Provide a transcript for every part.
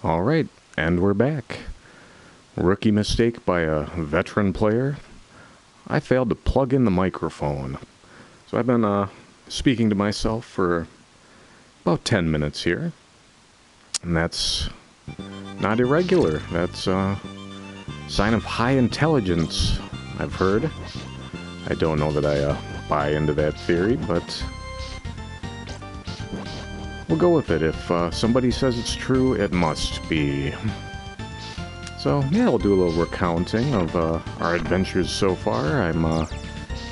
Alright, and we're back. Rookie mistake by a veteran player. I failed to plug in the microphone. So I've been speaking to myself for about 10 minutes here. And that's not irregular. That's a sign of high intelligence, I've heard. I don't know that I buy into that theory, but we'll go with it. If somebody says it's true, it must be. So, yeah, we'll do a little recounting of our adventures so far. I'm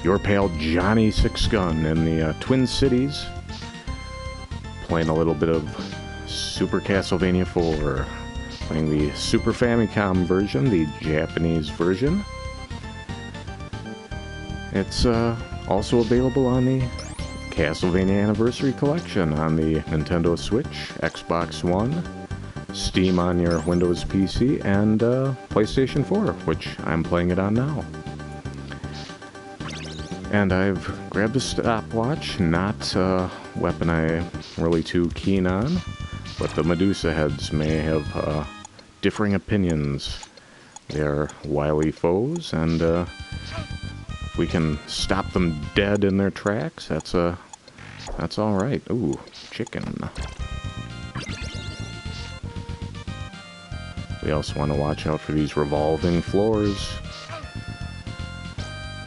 your pal Johnny Six Gun in the Twin Cities, playing a little bit of Super Castlevania IV, playing the Super Famicom version, the Japanese version. It's also available on the Castlevania Anniversary Collection on the Nintendo Switch, Xbox One, Steam on your Windows PC, and PlayStation 4, which I'm playing it on now. And I've grabbed a stopwatch, not a weapon I'm really too keen on, but the Medusa heads may have differing opinions. They are wily foes, and if we can stop them dead in their tracks, that's alright. Ooh, chicken. We also want to watch out for these revolving floors.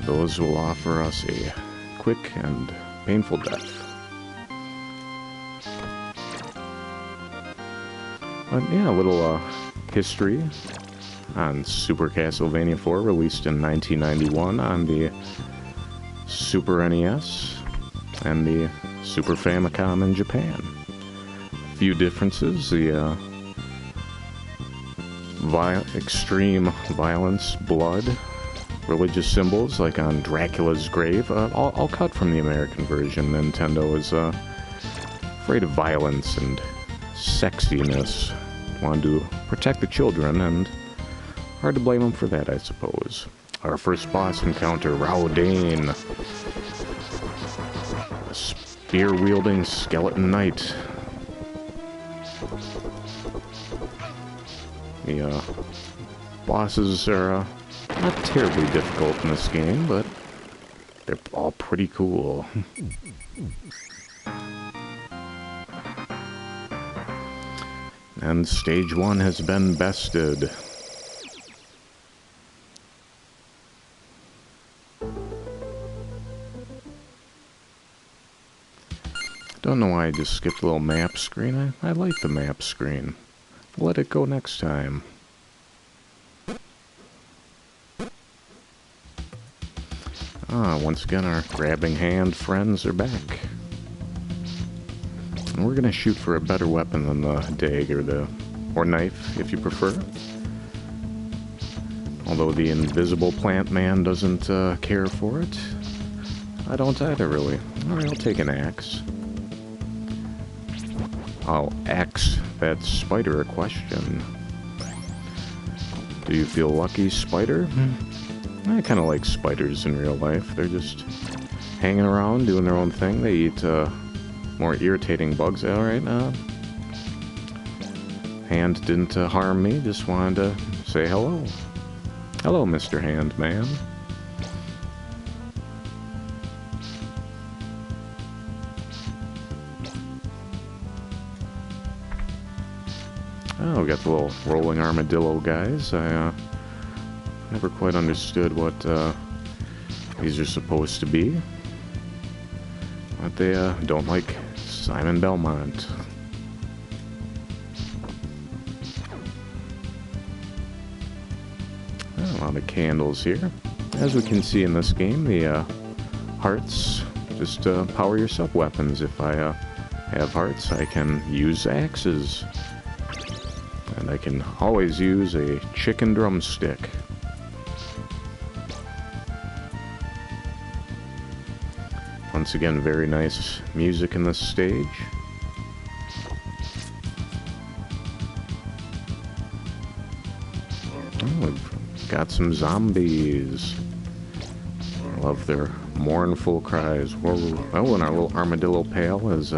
Those will offer us a quick and painful death. But yeah, a little history on Super Castlevania IV, released in 1991 on the Super NES and the Super Famicom in Japan. A few differences: the extreme violence, blood, religious symbols like on Dracula's grave, all cut from the American version. Nintendo is afraid of violence and sexiness, wanted to protect the children, and hard to blame them for that, I suppose. Our first boss encounter, Raudane, a spear-wielding skeleton knight. The bosses are not terribly difficult in this game, but they're all pretty cool. And stage 1 has been bested. Don't know why I just skipped the little map screen. I like the map screen. Let it go next time. Once again, our grabbing hand friends are back. And we're gonna shoot for a better weapon than the dagger, or knife, if you prefer. Although the invisible plant man doesn't care for it. I don't either, really. Alright, I'll take an axe. I'll axe that spider a question. Do you feel lucky, spider? I kind of like spiders in real life. They're just hanging around, doing their own thing. They eat more irritating bugs. Alright, Hand didn't harm me, just wanted to say hello. Hello, Mr. Hand Man. Oh, we got the little rolling armadillo guys. I never quite understood what these are supposed to be. But they don't like Simon Belmont. A lot of candles here. As we can see in this game, the hearts just power your sub-weapons. If I have hearts, I can use axes. And I can always use a chicken drumstick. Once again, very nice music in this stage. Oh, we've got some zombies. I love their mournful cries. Whoa. Oh, and our little armadillo pal is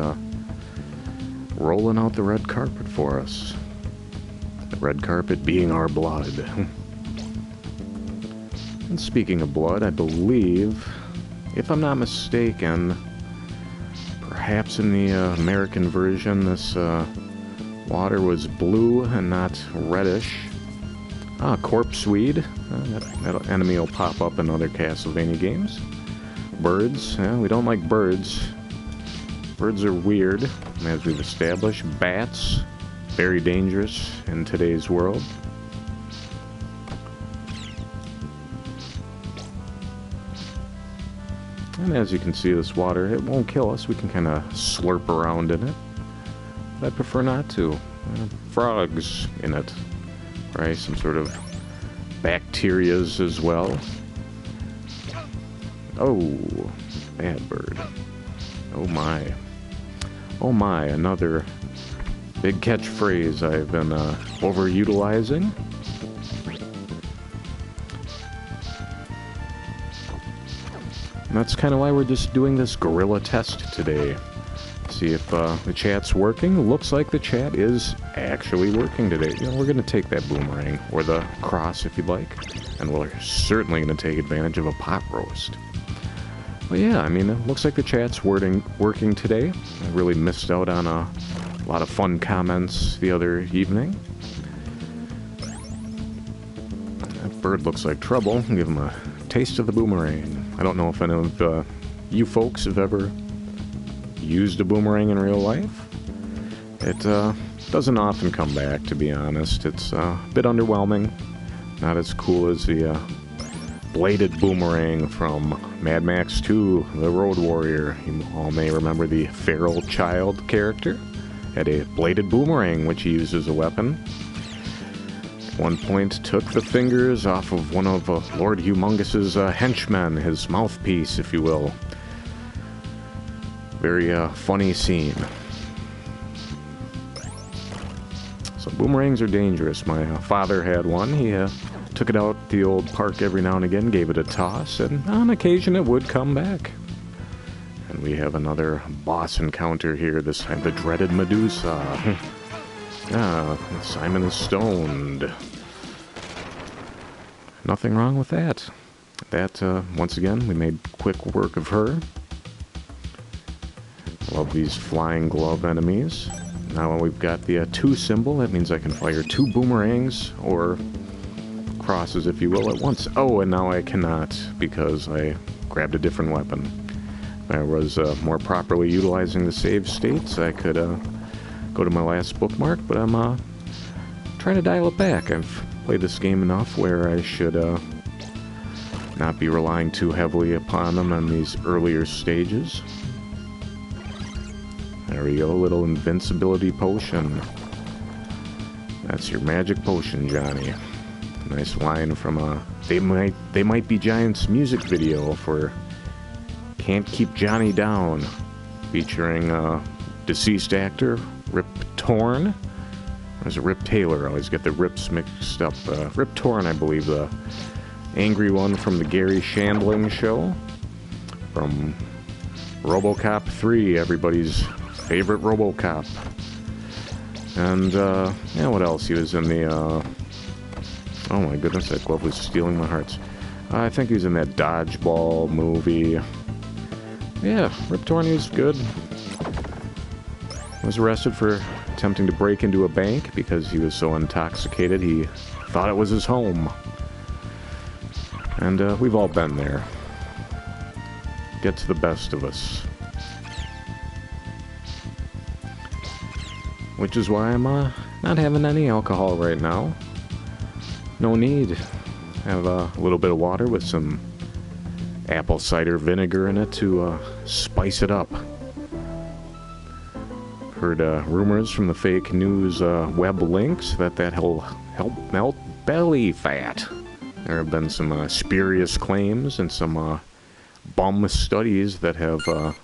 rolling out the red carpet for us. The red carpet being our blood. And speaking of blood, I believe, if I'm not mistaken, perhaps in the American version, this water was blue and not reddish. Corpse weed. That enemy will pop up in other Castlevania games. Birds. We don't like birds. Birds are weird, as we've established. Bats. Very dangerous in today's world. And as you can see, this water, it won't kill us. We can kind of slurp around in it. But I prefer not to. Frogs in it. Right? Some sort of bacterias as well. Oh, bad bird. Oh my. Oh my, another big catchphrase I've been overutilizing. And that's kind of why we're just doing this guerrilla test today. See if the chat's working. Looks like the chat is actually working today. You know, we're going to take that boomerang, or the cross if you'd like, and we're certainly going to take advantage of a pot roast. But yeah, I mean, it looks like the chat's working today. I really missed out on a lot of fun comments the other evening. That bird looks like trouble. I'll give him a taste of the boomerang. I don't know if any of you folks have ever used a boomerang in real life. It doesn't often come back, to be honest. It's a bit underwhelming. Not as cool as the bladed boomerang from Mad Max 2, The Road Warrior. You all may remember the feral child character. Had a bladed boomerang, which he used as a weapon. At one point, took the fingers off of one of Lord Humongous's henchmen, his mouthpiece, if you will. Very funny scene. So boomerangs are dangerous. My father had one. He took it out the old park every now and again, gave it a toss, and on occasion it would come back. And we have another boss encounter here, this time the dreaded Medusa. Simon is stoned. Nothing wrong with that. That, once again, we made quick work of her. Love these flying glove enemies. Now we've got the 2 symbol. That means I can fire 2 boomerangs, or crosses, if you will, at once. Oh, and now I cannot, because I grabbed a different weapon. If I was more properly utilizing the save states, I could go to my last bookmark, but I'm trying to dial it back. I've played this game enough where I should not be relying too heavily upon them on these earlier stages. There we go, a little invincibility potion. That's your magic potion, Johnny. Nice line from They Might Be Giants music video for Can't Keep Johnny Down, featuring deceased actor Rip Torn. Or is it Rip Taylor? I always get the Rips mixed up. Rip Torn, I believe, the angry one from the Gary Shandling show. From RoboCop 3, everybody's favorite RoboCop. And, yeah, what else? He was in the, oh my goodness, that glove was stealing my hearts. I think he was in that Dodgeball movie. Yeah, Rip Torn, he was good. Was arrested for attempting to break into a bank because he was so intoxicated he thought it was his home. And we've all been there. Gets the best of us. Which is why I'm not having any alcohol right now. No need. Have a little bit of water with some apple cider vinegar in it to spice it up. Heard rumors from the fake news web links that'll help melt belly fat. There have been some spurious claims and some bum studies that have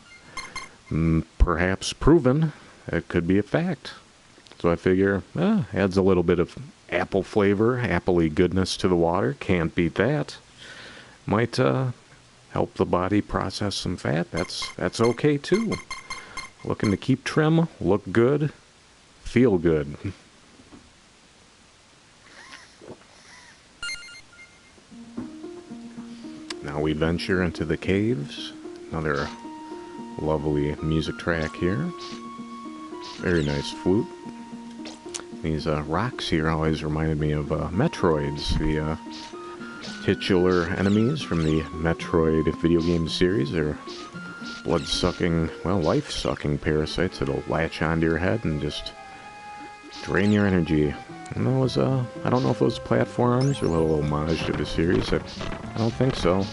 perhaps proven it could be a fact. So I figure, adds a little bit of apple flavor, appley goodness to the water. Can't beat that. Might help the body process some fat. That's okay too. Looking to keep trim, look good, feel good. Now we venture into the caves. Another lovely music track here. Very nice flute. These rocks here always reminded me of Metroids, the titular enemies from the Metroid video game series. They're blood-sucking, well, life-sucking parasites that'll latch onto your head and just drain your energy. And those, I don't know if those platforms are a little homage to the series. I don't think so.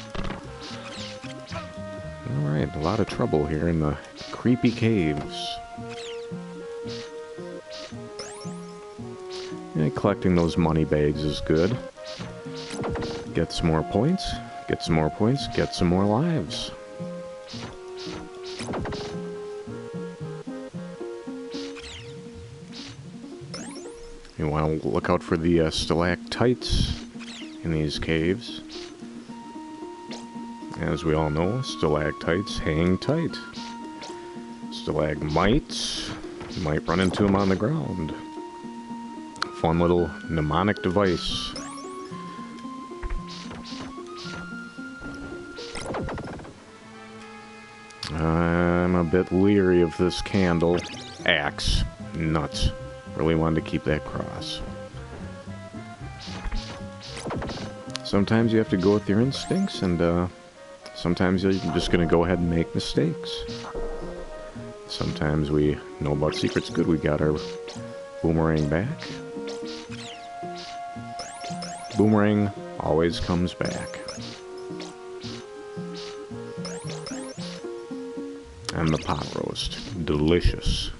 Alright, a lot of trouble here in the creepy caves. Yeah, collecting those money bags is good. Get some more points, get some more points, get some more lives. You want to look out for the stalactites in these caves. As we all know, stalactites hang tight. Stalagmites, you might run into them on the ground. Fun little mnemonic device. I'm a bit leery of this candle. Axe. Nuts. Really wanted to keep that cross. Sometimes you have to go with your instincts, and sometimes you're just going to go ahead and make mistakes. Sometimes we know about secrets. Good, we got our boomerang back. Boomerang always comes back. And the pot roast. Delicious.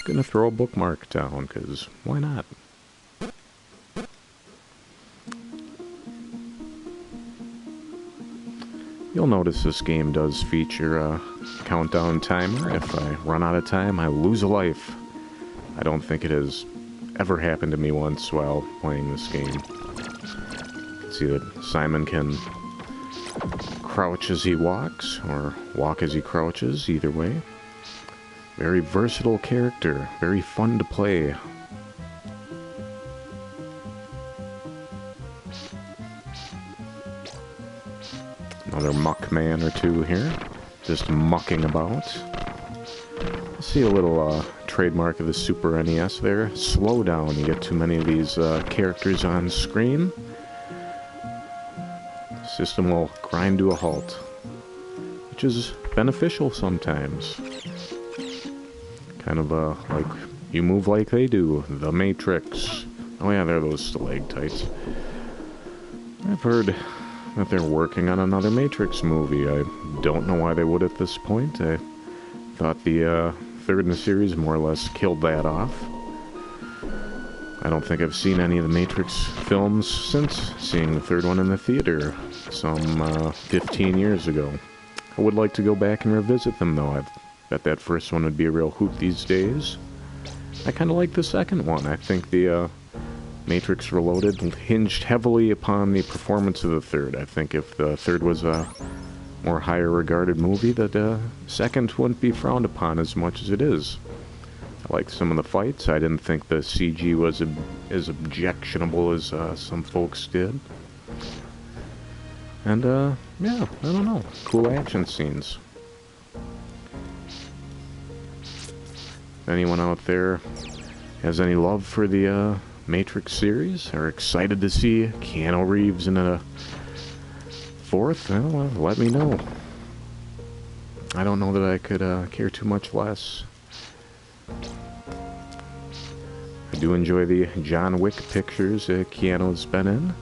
Gonna throw a bookmark down, because why not? You'll notice this game does feature a countdown timer. If I run out of time, I lose a life. I don't think it has ever happened to me once while playing this game. See that Simon can crouch as he walks, or walk as he crouches, either way. Very versatile character, very fun to play. Another muck man or two here, just mucking about. See a little trademark of the Super NES there. Slow down. You get too many of these characters on screen. System will grind to a halt, which is beneficial sometimes. Kind of like you move like they do. The Matrix. Oh yeah, they're those stalactites. I've heard that they're working on another Matrix movie. I don't know why they would at this point. I thought the third in the series more or less killed that off. I don't think I've seen any of the Matrix films since seeing the third one in the theater some 15 years ago. I would like to go back and revisit them, though. I bet that first one would be a real hoot these days. I kind of like the second one. I think the Matrix Reloaded hinged heavily upon the performance of the third. I think if the third was a more higher regarded movie, that second wouldn't be frowned upon as much as it is. I liked some of the fights. I didn't think the CG was as objectionable as some folks did. And, yeah, I don't know. Cool action scenes. If anyone out there has any love for the Matrix series, or excited to see Keanu Reeves in a fourth, well, let me know. I don't know that I could care too much less. I do enjoy the John Wick pictures Keanu's been in.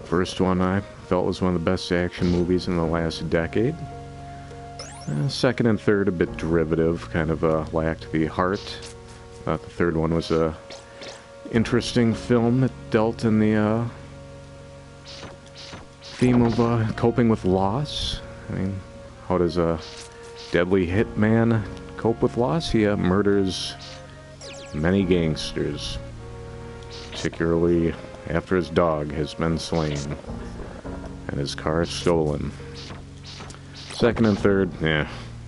First one I felt was one of the best action movies in the last decade. Second and third a bit derivative, kind of lacked the heart. Thought the third one was a interesting film that dealt in the theme of coping with loss. I mean, how does a deadly hitman cope with loss? He murders many gangsters, particularly after his dog has been slain and his car stolen. Second and third,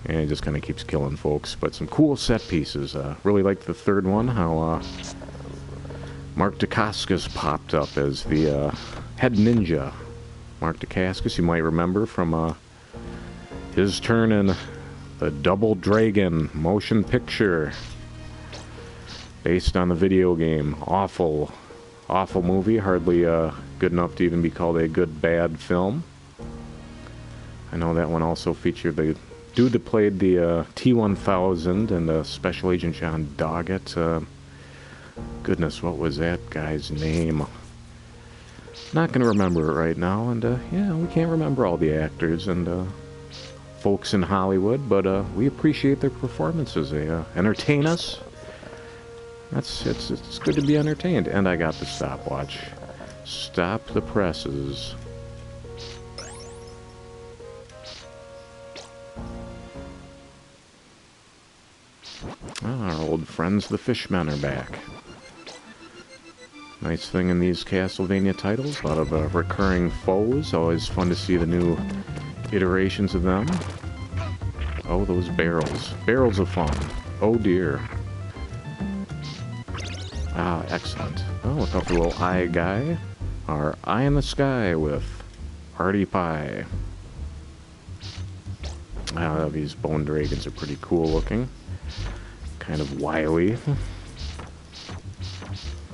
he just kind of keeps killing folks, but some cool set pieces. Really liked the third one, how Mark Dacascos popped up as the head ninja. Mark Dacascos, you might remember from his turn in the Double Dragon motion picture based on the video game. Awful movie, hardly good enough to even be called a good bad film. I know that one also featured the dude that played the T-1000 and Special Agent John Doggett. Goodness, what was that guy's name? Not gonna remember it right now, and yeah, we can't remember all the actors and folks in Hollywood, but we appreciate their performances. They entertain us. It's good to be entertained. And I got the stopwatch. Stop the presses. Our old friends, the Fishmen, are back. Nice thing in these Castlevania titles, a lot of recurring foes. Always fun to see the new iterations of them. Oh, those barrels. Barrels of fun. Oh dear. Ah, excellent. Oh, look out for the little eye guy. Our eye in the sky with Party Pie. Ah, these bone dragons are pretty cool looking. Kind of wily.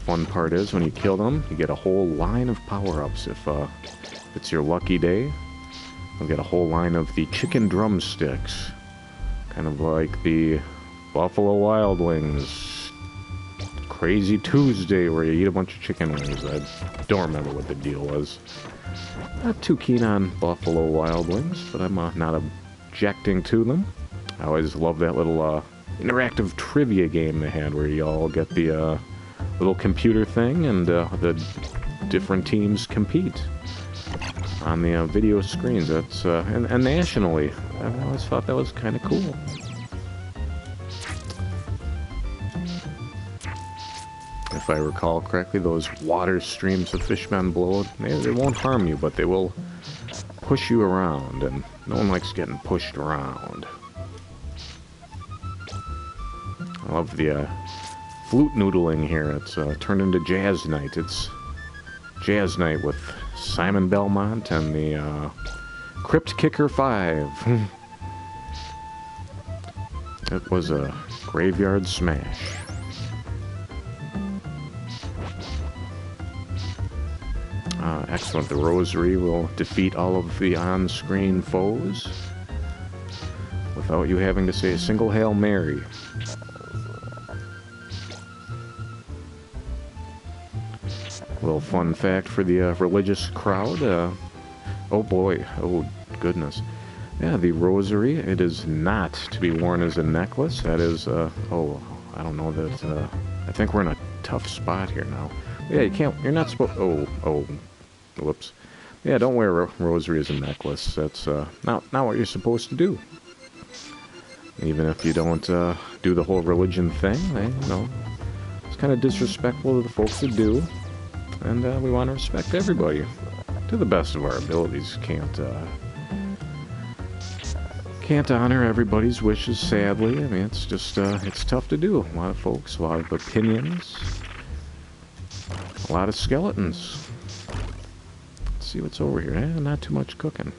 Fun part is when you kill them, you get a whole line of power-ups. If it's your lucky day, you'll get a whole line of the chicken drumsticks. Kind of like the Buffalo Wild Wings Crazy Tuesday where you eat a bunch of chicken wings. I don't remember what the deal was. Not too keen on Buffalo Wild Wings, but I'm not objecting to them. I always love that little interactive trivia game they had where you all get the little computer thing and the different teams compete on the video screens. That's and nationally. I always thought that was kind of cool. If I recall correctly, those water streams the fishmen blow, they won't harm you, but they will push you around, and no one likes getting pushed around. I love the flute noodling here. It's turned into Jazz Night. It's Jazz Night with Simon Belmont and the Crypt Kicker 5. That was a graveyard smash. Excellent. The rosary will defeat all of the on-screen foes without you having to say a single Hail Mary. Little fun fact for the religious crowd. Oh boy, oh goodness. Yeah, the rosary, it is not to be worn as a necklace. That is, oh, I don't know that, I think we're in a tough spot here now. Yeah, you can't, you're not supposed, oh, whoops. Yeah, don't wear a rosary as a necklace. That's, not what you're supposed to do. Even if you don't, do the whole religion thing, you know, it's kind of disrespectful to the folks that do. And, we want to respect everybody to the best of our abilities. Can't honor everybody's wishes, sadly. I mean, it's just, it's tough to do. A lot of folks, a lot of opinions, a lot of skeletons. Let's see what's over here. Not too much cooking.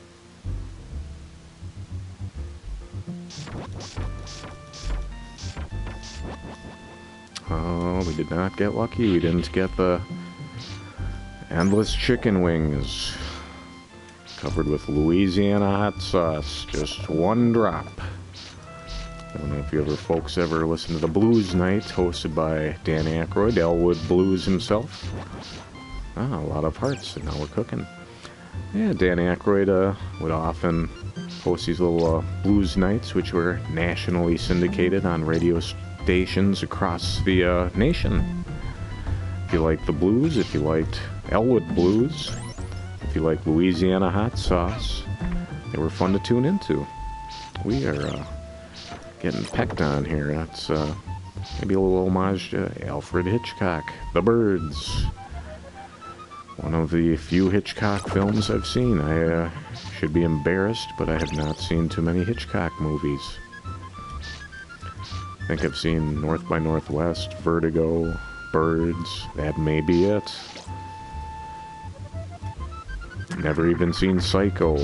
Oh, we did not get lucky. We didn't get the endless chicken wings. Covered with Louisiana hot sauce, just one drop. I don't know if you folks ever listen to the Blues Night, hosted by Dan Aykroyd, Elwood Blues himself. A lot of hearts, and now we're cooking. Yeah, Dan Aykroyd would often host these little blues nights, which were nationally syndicated on radio stations across the nation. If you liked the blues, if you liked Elwood Blues, if you like Louisiana hot sauce, they were fun to tune into. We are getting pecked on here. That's maybe a little homage to Alfred Hitchcock, The Birds. One of the few Hitchcock films I've seen. I should be embarrassed, but I have not seen too many Hitchcock movies. I think I've seen North by Northwest, Vertigo, Birds. That may be it. Never even seen Psycho.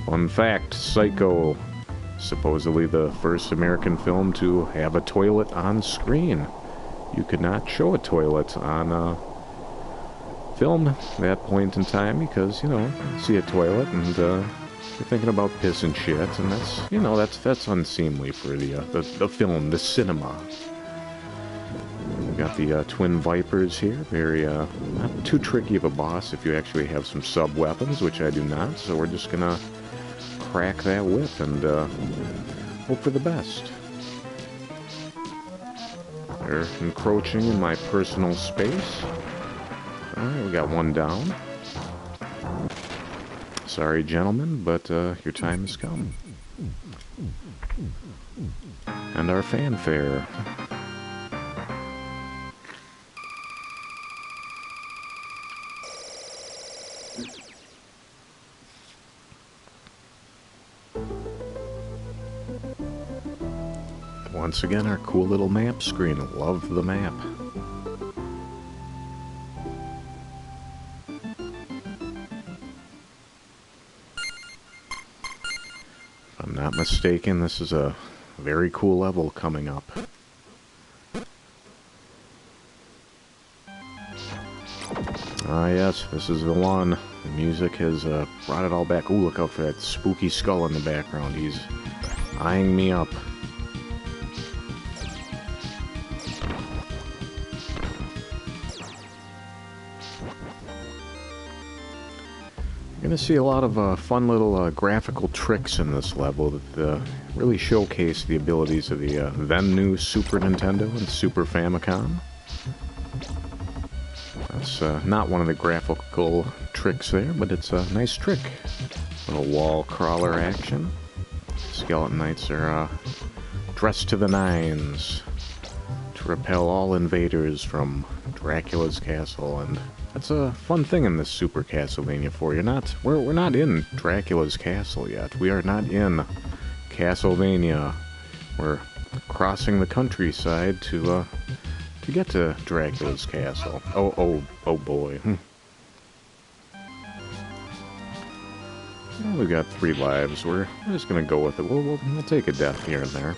Fun fact, Psycho, supposedly the first American film to have a toilet on screen. You could not show a toilet on film at that point in time because, you know, you see a toilet and you're thinking about piss and shit, and that's, you know, that's unseemly for the film, the cinema. We've got the Twin Vipers here. Very, not too tricky of a boss if you actually have some sub-weapons, which I do not, so we're just gonna crack that whip and hope for the best. They're encroaching in my personal space. Alright, we got one down. Sorry, gentlemen, but your time has come. And our fanfare. Once again, our cool little map screen. Love the map. If I'm not mistaken, this is a very cool level coming up. Ah yes, this is the one. The music has brought it all back. Ooh, look out for that spooky skull in the background. He's eyeing me up. You're going to see a lot of fun little graphical tricks in this level that really showcase the abilities of the then new Super Nintendo and Super Famicom. That's not one of the graphical tricks there, but it's a nice trick. Little wall crawler action. Skeleton Knights are dressed to the nines to repel all invaders from Dracula's castle, and that's a fun thing in this Super Castlevania IV. We're not in Dracula's castle yet. We are not in Castlevania. We're crossing the countryside to get to Dracula's castle. Oh boy. Well, we got 3 lives. We're just gonna go with it. We'll take a death here and there.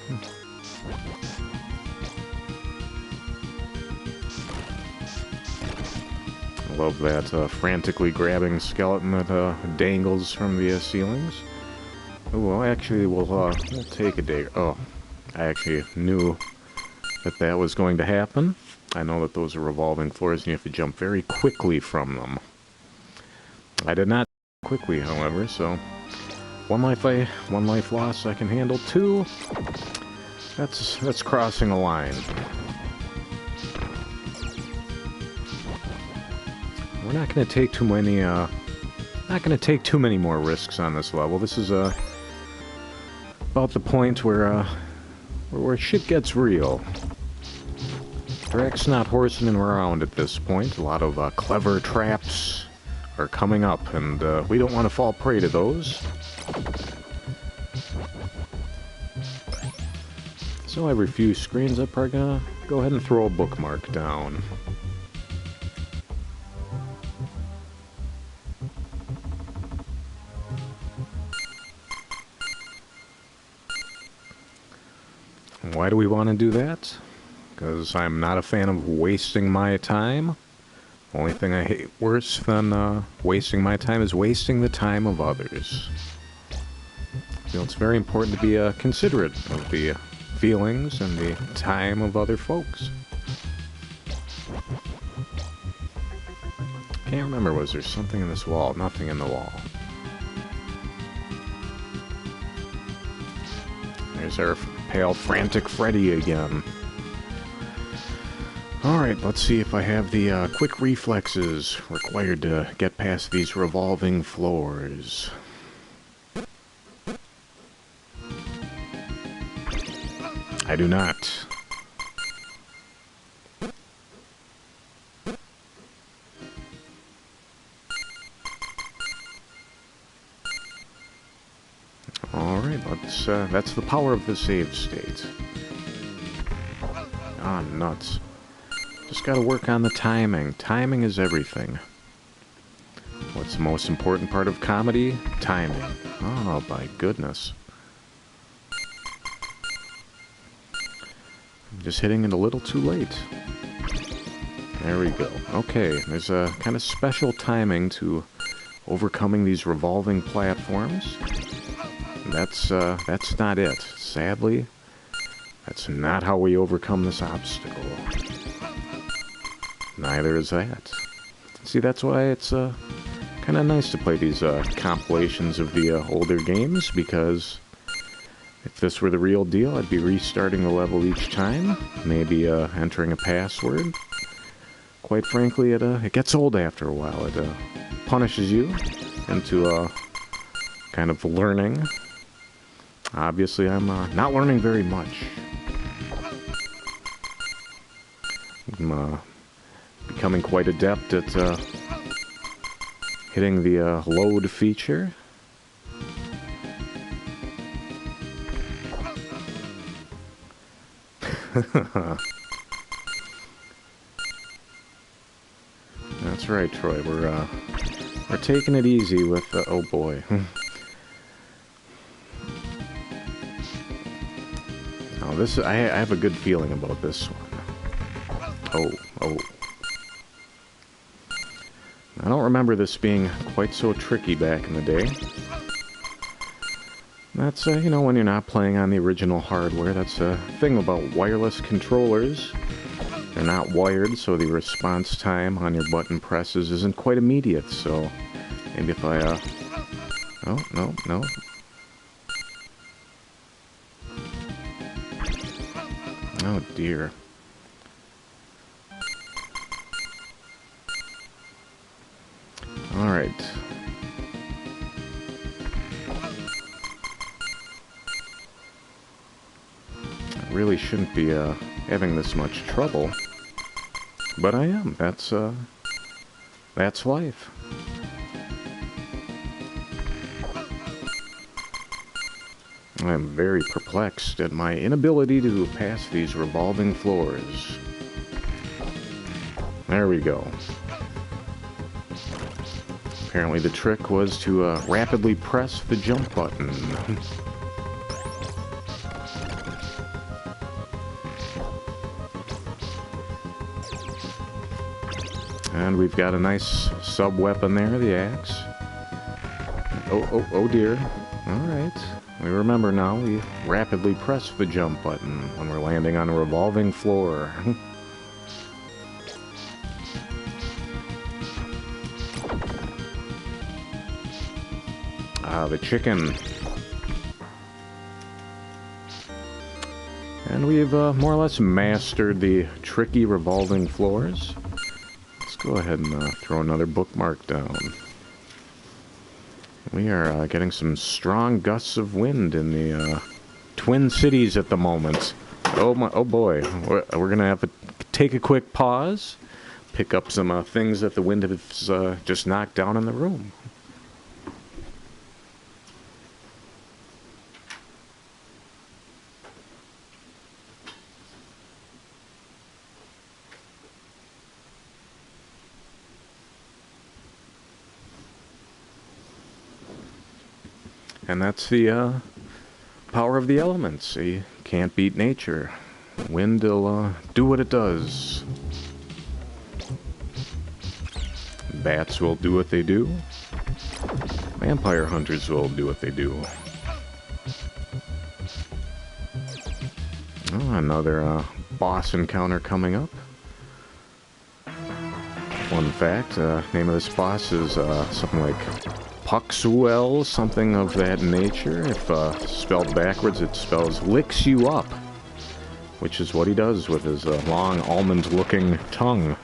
I love that frantically grabbing skeleton that dangles from the ceilings. Oh, well, actually, we'll take a day. Oh, I actually knew that that was going to happen. I know that those are revolving floors and you have to jump very quickly from them. I did not quickly, however, so one life lost I can handle. 2, that's crossing a line. We're not going to take too many more risks on this level. This is about the point where shit gets real. Drac's not horsing around at this point. A lot of clever traps are coming up, and we don't want to fall prey to those. So every few screens, I'm probably gonna go ahead and throw a bookmark down. Why do we want to do that? Because I'm not a fan of wasting my time. The only thing I hate worse than wasting my time is wasting the time of others. You know, it's very important to be considerate of the feelings and the time of other folks. Can't remember, was there something in this wall? Nothing in the wall. There's our pale, frantic Freddy again. Alright, let's see if I have the quick reflexes required to get past these revolving floors. I do not. Alright, that's the power of the save state. Ah, nuts. Just gotta work on the timing. Timing is everything. What's the most important part of comedy? Timing. Oh, my goodness. I'm just hitting it a little too late. There we go. Okay, there's a kind of special timing to overcoming these revolving platforms. That's not it. Sadly, that's not how we overcome this obstacle. Neither is that. See, that's why it's kind of nice to play these compilations of the older games, because if this were the real deal, I'd be restarting the level each time, maybe entering a password. Quite frankly, it gets old after a while. It punishes you into kind of learning. Obviously, I'm not learning very much. I'm becoming quite adept at hitting the load feature. That's right, Troy. We're taking it easy with oh boy. Now this I have a good feeling about this one. Oh. I don't remember this being quite so tricky back in the day. That's, you know, when you're not playing on the original hardware, that's a thing about wireless controllers. They're not wired, so the response time on your button presses isn't quite immediate, so maybe if I, oh, no. Oh, dear. Alright. I really shouldn't be having this much trouble, but I am. That's life. I'm very perplexed at my inability to pass these revolving floors. There we go. Apparently the trick was to rapidly press the jump button. And we've got a nice sub-weapon there, the axe. Oh dear. Alright. We remember now, we rapidly press the jump button when we're landing on a revolving floor. The chicken. And we've more or less mastered the tricky revolving floors. Let's go ahead and throw another bookmark down. We are getting some strong gusts of wind in the Twin Cities at the moment. Oh boy, we're gonna have to take a quick pause, pick up some things that the wind has just knocked down in the room. And that's the power of the elements. You can't beat nature. Wind will do what it does. Bats will do what they do. Vampire hunters will do what they do. Oh, another boss encounter coming up. Fun fact, name of this boss is something like Puxwell, something of that nature. If spelled backwards, it spells licks you up, which is what he does with his long almond-looking tongue.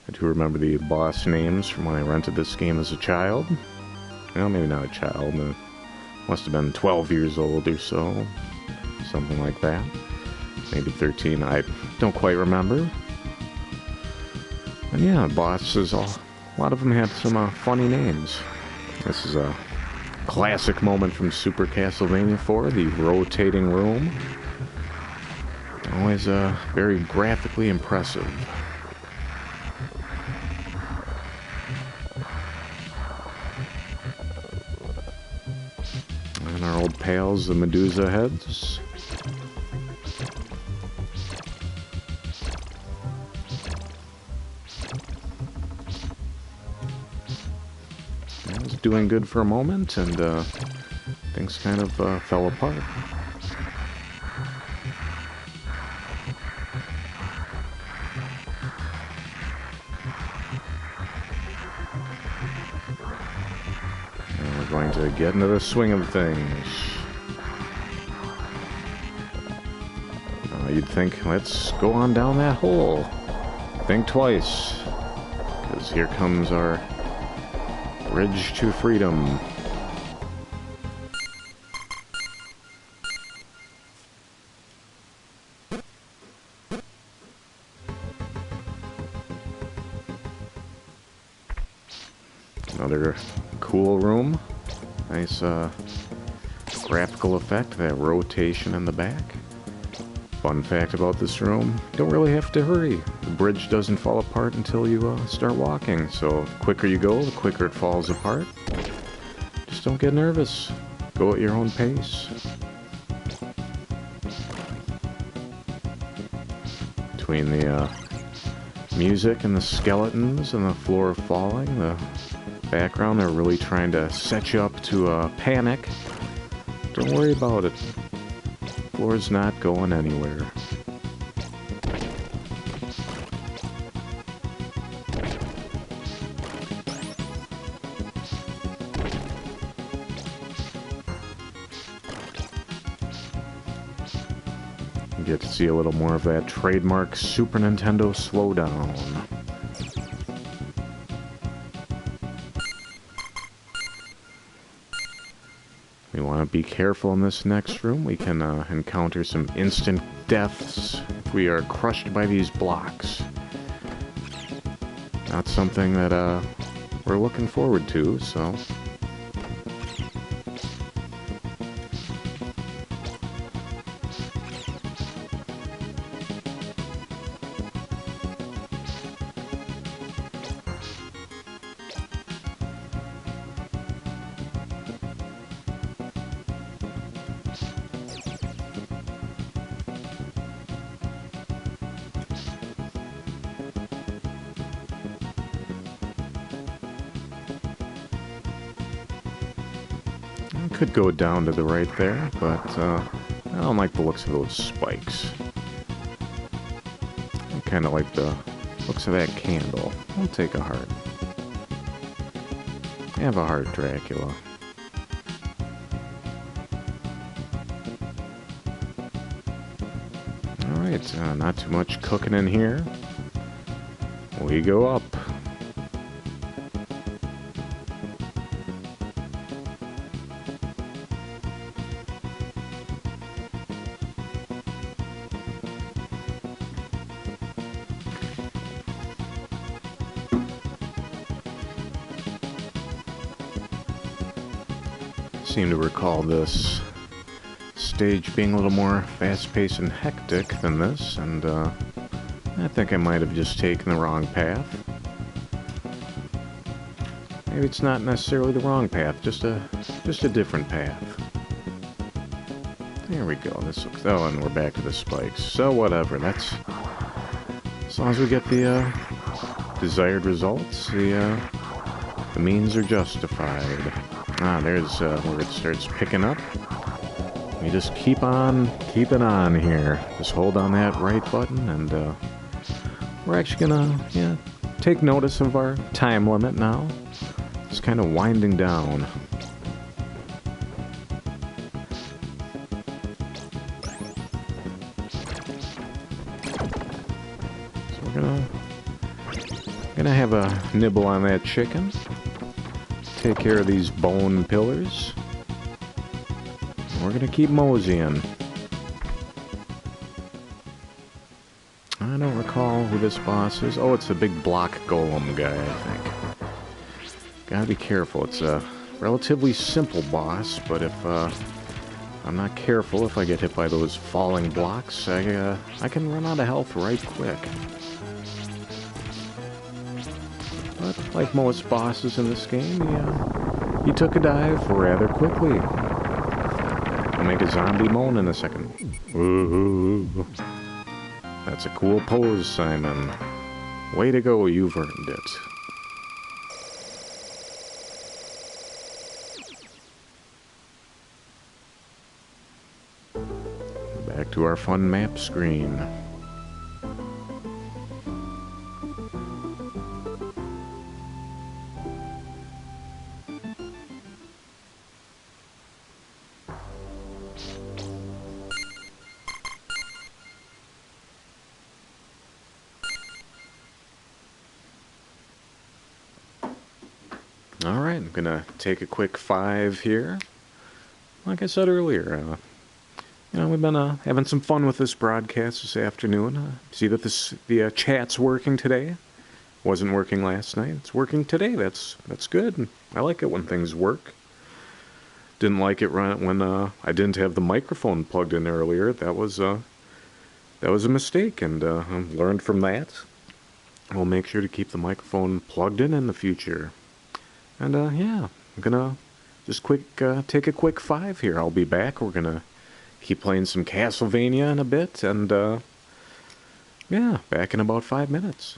I do remember the boss names from when I rented this game as a child. Well, maybe not a child. Must have been 12 years old or so. Something like that. Maybe 13. I don't quite remember. And yeah, bosses, a lot of them had some funny names. This is a classic moment from Super Castlevania IV, the rotating room. Always very graphically impressive. And our old pals, the Medusa heads. I was doing good for a moment, and things kind of fell apart. And we're going to get into the swing of things. You'd think, let's go on down that hole. Think twice, because here comes our bridge to freedom. Another cool room. Nice graphical effect, that rotation in the back. Fun fact about this room, don't really have to hurry. The bridge doesn't fall apart until you start walking, so the quicker you go, the quicker it falls apart. Just don't get nervous. Go at your own pace. Between the music and the skeletons and the floor falling, the background, they're really trying to set you up to panic. Don't worry about it. Floor's not going anywhere. You get to see a little more of that trademark Super Nintendo slowdown. We want to be careful in this next room. We can encounter some instant deaths if we are crushed by these blocks. Not something that we're looking forward to, so... Could go down to the right there, but I don't like the looks of those spikes. I kind of like the looks of that candle. I'll take a heart. Have a heart, Dracula. Alright, not too much cooking in here. We go up. Seem to recall this stage being a little more fast-paced and hectic than this, and I think I might have just taken the wrong path. Maybe it's not necessarily the wrong path, just a different path. There we go. This looks. Oh, and we're back to the spikes. So whatever. That's as long as we get the desired results, the means are justified. Ah, there's where it starts picking up. We just keep on keeping on here. Just hold on that right button, and we're actually gonna take notice of our time limit now. It's kind of winding down. So we're gonna have a nibble on that chicken. Take care of these bone pillars. We're gonna keep moseying. I don't recall who this boss is. Oh, it's a big block golem guy, I think. Gotta be careful. It's a relatively simple boss, but if I'm not careful, if I get hit by those falling blocks, I can run out of health right quick. But like most bosses in this game, he took a dive rather quickly. I'll make a zombie moan in a second. Ooh. That's a cool pose, Simon. Way to go, you've earned it. Back to our fun map screen. Alright, I'm gonna take a quick 5 here. Like I said earlier, we've been having some fun with this broadcast this afternoon. See that the chat's working today. Wasn't working last night. It's working today. That's good. I like it when things work. Didn't like it when I didn't have the microphone plugged in earlier. That was a mistake, and I learned from that. I'll make sure to keep the microphone plugged in the future. And I'm gonna just take a quick 5 here. I'll be back. We're gonna keep playing some Castlevania in a bit, and back in about 5 minutes.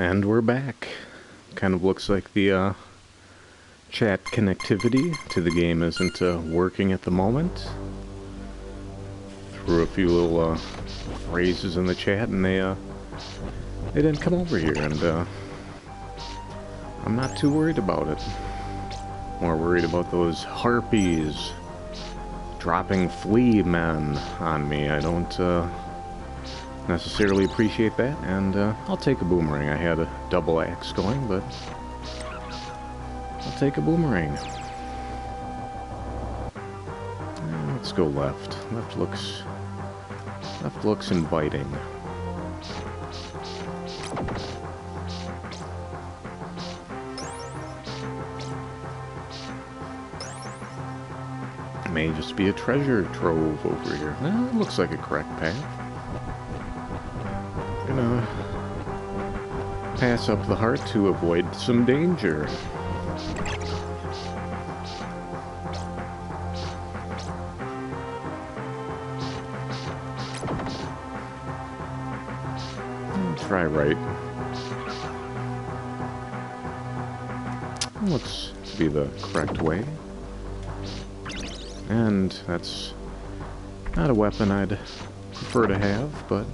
And we're back. Kind of looks like the chat connectivity to the game isn't working at the moment. Threw a few little phrases in the chat and they didn't come over here, and I'm not too worried about it. More worried about those harpies dropping flea men on me. I don't necessarily appreciate that, and I'll take a boomerang. I had a double axe going, but I'll take a boomerang. Let's go left. Left looks inviting. May just be a treasure trove over here. Well, it looks like a correct path. Gonna pass up the heart to avoid some danger. Try right. Looks to be the correct way. And that's not a weapon I'd prefer to have, but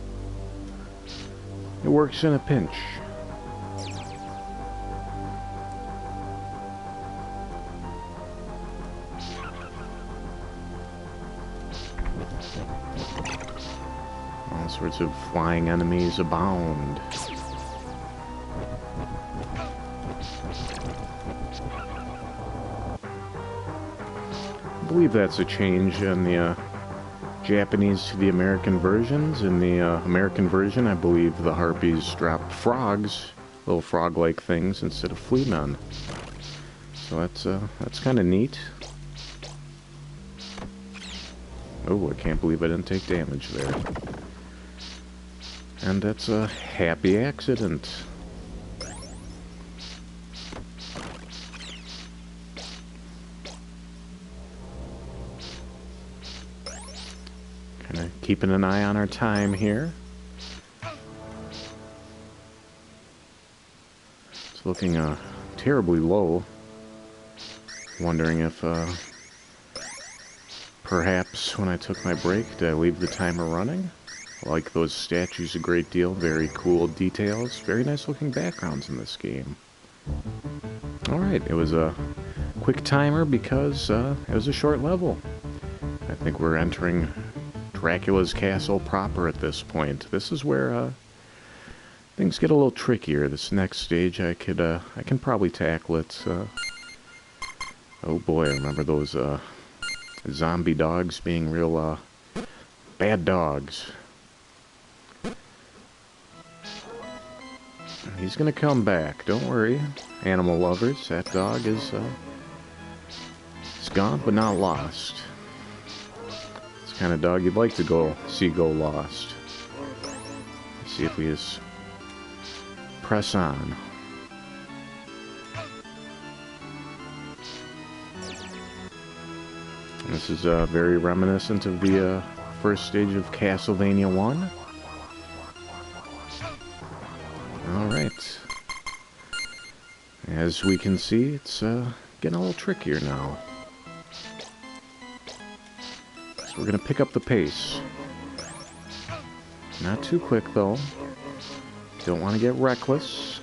it works in a pinch. All sorts of flying enemies abound. I believe that's a change in the Japanese to the American versions. In the American version, I believe the harpies dropped frogs, little frog-like things, instead of flea men. So that's kind of neat. Oh, I can't believe I didn't take damage there. And that's a happy accident. Kind of keeping an eye on our time here. It's looking terribly low. Wondering if perhaps when I took my break, did I leave the timer running? I like those statues a great deal. Very cool details. Very nice looking backgrounds in this game. Alright, it was a quick timer because it was a short level. I think we're entering Dracula's castle proper at this point. This is where things get a little trickier. This next stage I can probably tackle it. Oh boy, I remember those zombie dogs being real bad dogs. He's gonna come back, don't worry, animal lovers. That dog is it's gone but not lost. It's the kind of dog you'd like to go lost. Let's see if we just press on. This is very reminiscent of the first stage of Castlevania 1. Alright. As we can see, it's getting a little trickier now. So we're going to pick up the pace. Not too quick, though. Don't want to get reckless.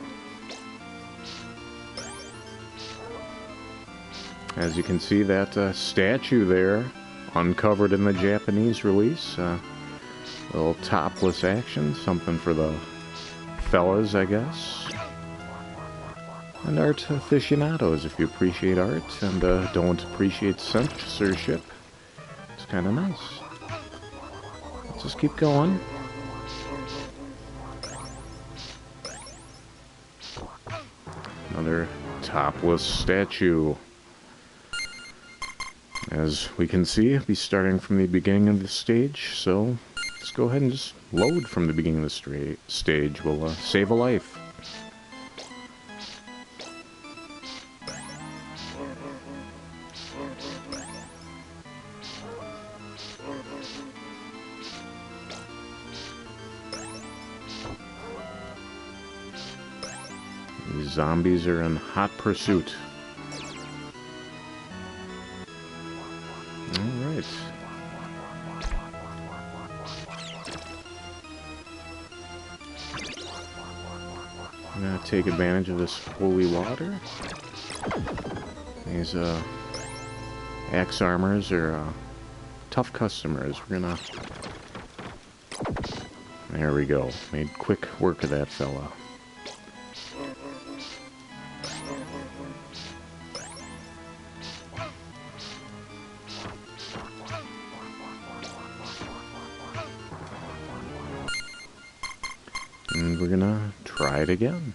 As you can see, that statue there, uncovered in the Japanese release. Little topless action, something for the fellas, I guess. And art aficionados, if you appreciate art and don't appreciate censorship. It's kind of nice. Let's just keep going. Another topless statue. As we can see, I'll be starting from the beginning of the stage, so let's go ahead and just load from the beginning of the stage. We'll save a life. These zombies are in hot pursuit. Alright. I'm gonna take advantage of this holy water. These axe armors are tough customers. We're gonna... There we go. Made quick work of that fella. And we're gonna try it again.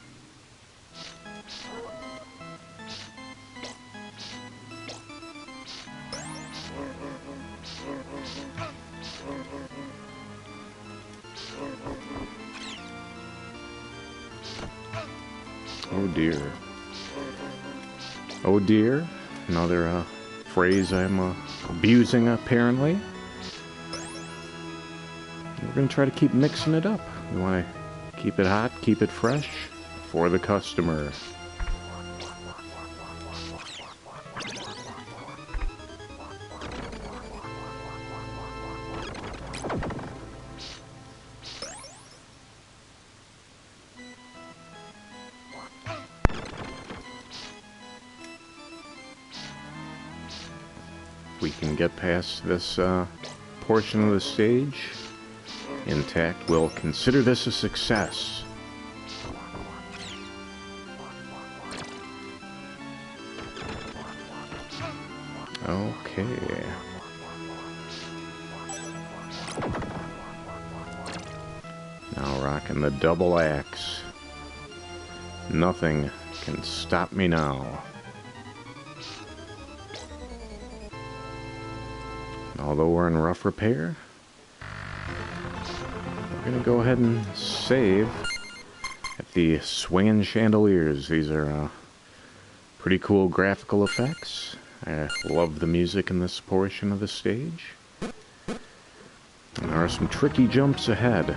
Oh dear. Oh dear. Another phrase I'm abusing, apparently. We're gonna try to keep mixing it up. We want to keep it hot, keep it fresh for the customer. We can get past this portion of the stage intact. We'll consider this a success. Okay. Now rocking the double axe. Nothing can stop me now. Although we're in rough repair, we're gonna go ahead and save at the swinging chandeliers. These are pretty cool graphical effects. I love the music in this portion of the stage. And there are some tricky jumps ahead.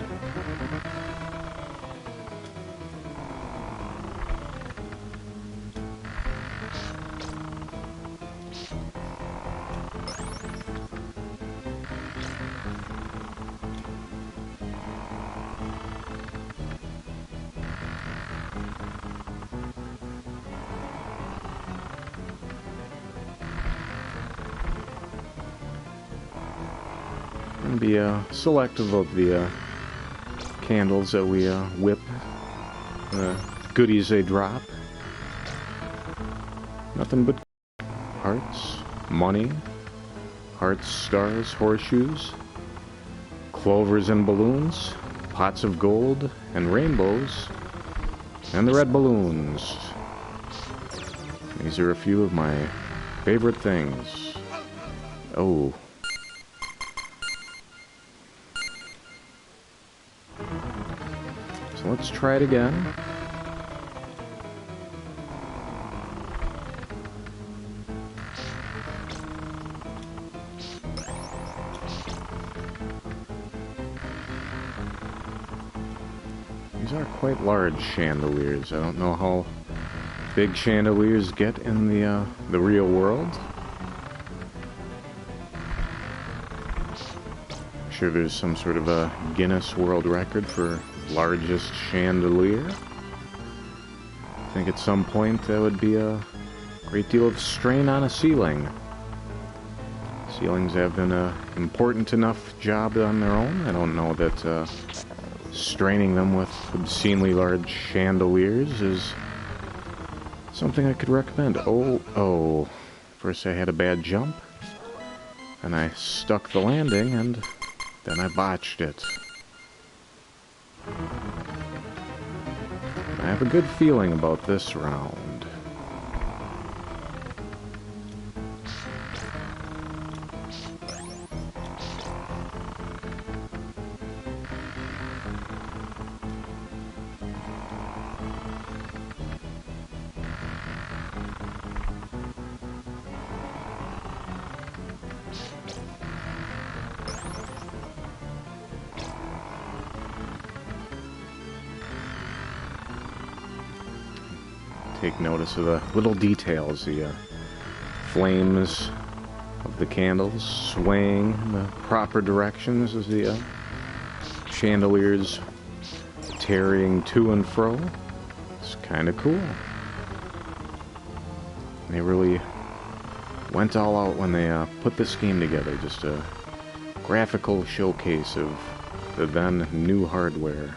And be selective of the candles that we whip, the goodies they drop. Nothing but hearts, money, hearts, stars, horseshoes, clovers and balloons, pots of gold and rainbows, and the red balloons. These are a few of my favorite things. Oh. So let's try it again. These are quite large chandeliers. I don't know how big chandeliers get in the real world. I'm sure there's some sort of a Guinness World Record for largest chandelier. I think at some point that would be a great deal of strain on a ceiling. Ceilings have been an important enough job on their own. I don't know that straining them with obscenely large chandeliers is something I could recommend. Oh. First I had a bad jump, and I stuck the landing, and then I botched it. I have a good feeling about this round. take notice of the little details, the flames of the candles swaying in the proper directions as the chandeliers tarrying to and fro. It's kind of cool. They really went all out when they put this game together. Just a graphical showcase of the then new hardware.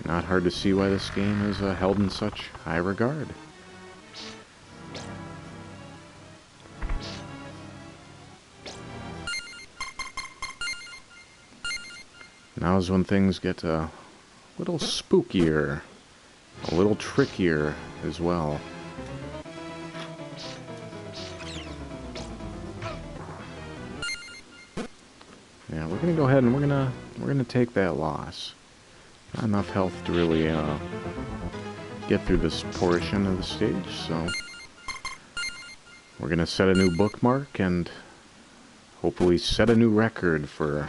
Not hard to see why this game is held in such high regard. Now is when things get a little spookier, a little trickier as well. Yeah, we're gonna go ahead and we're gonna take that loss. Not enough health to really get through this portion of the stage, so we're gonna set a new bookmark and hopefully set a new record for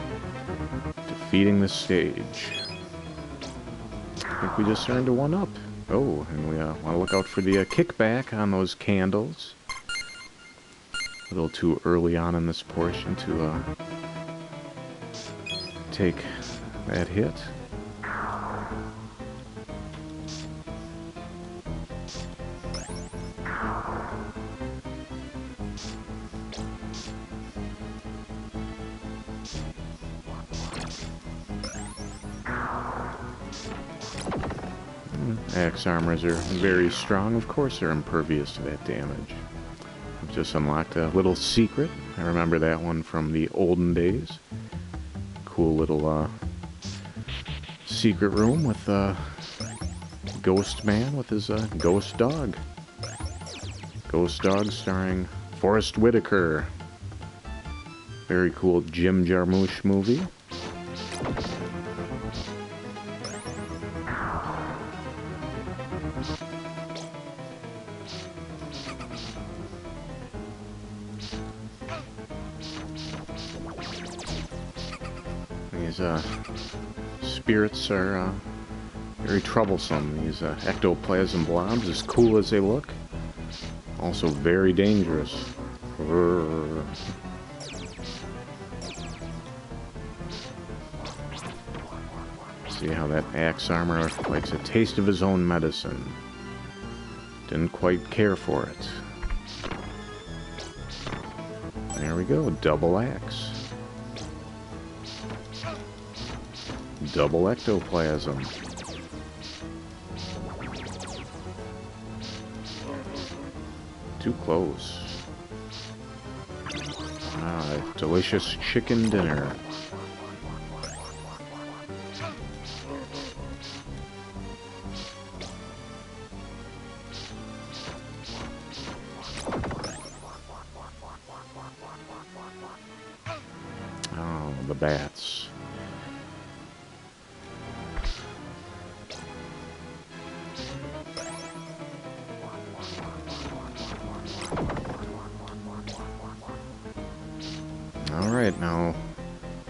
defeating this stage. I think we just earned a 1-up. Oh, and we want to look out for the kickback on those candles. A little too early on in this portion to take that hit. Axe armors are very strong. Of course they're impervious to that damage. I've just unlocked a little secret. I remember that one from the olden days. Cool little secret room with a ghost man with his ghost dog. Ghost dog starring Forrest Whitaker. Very cool Jim Jarmusch movie. These spirits are very troublesome. These ectoplasm blobs, as cool as they look, also very dangerous. See how that axe armor likes a taste of his own medicine. Didn't quite care for it. There we go, double axe. Double ectoplasm. Too close. Ah, delicious chicken dinner. Oh, the bats. Alright, now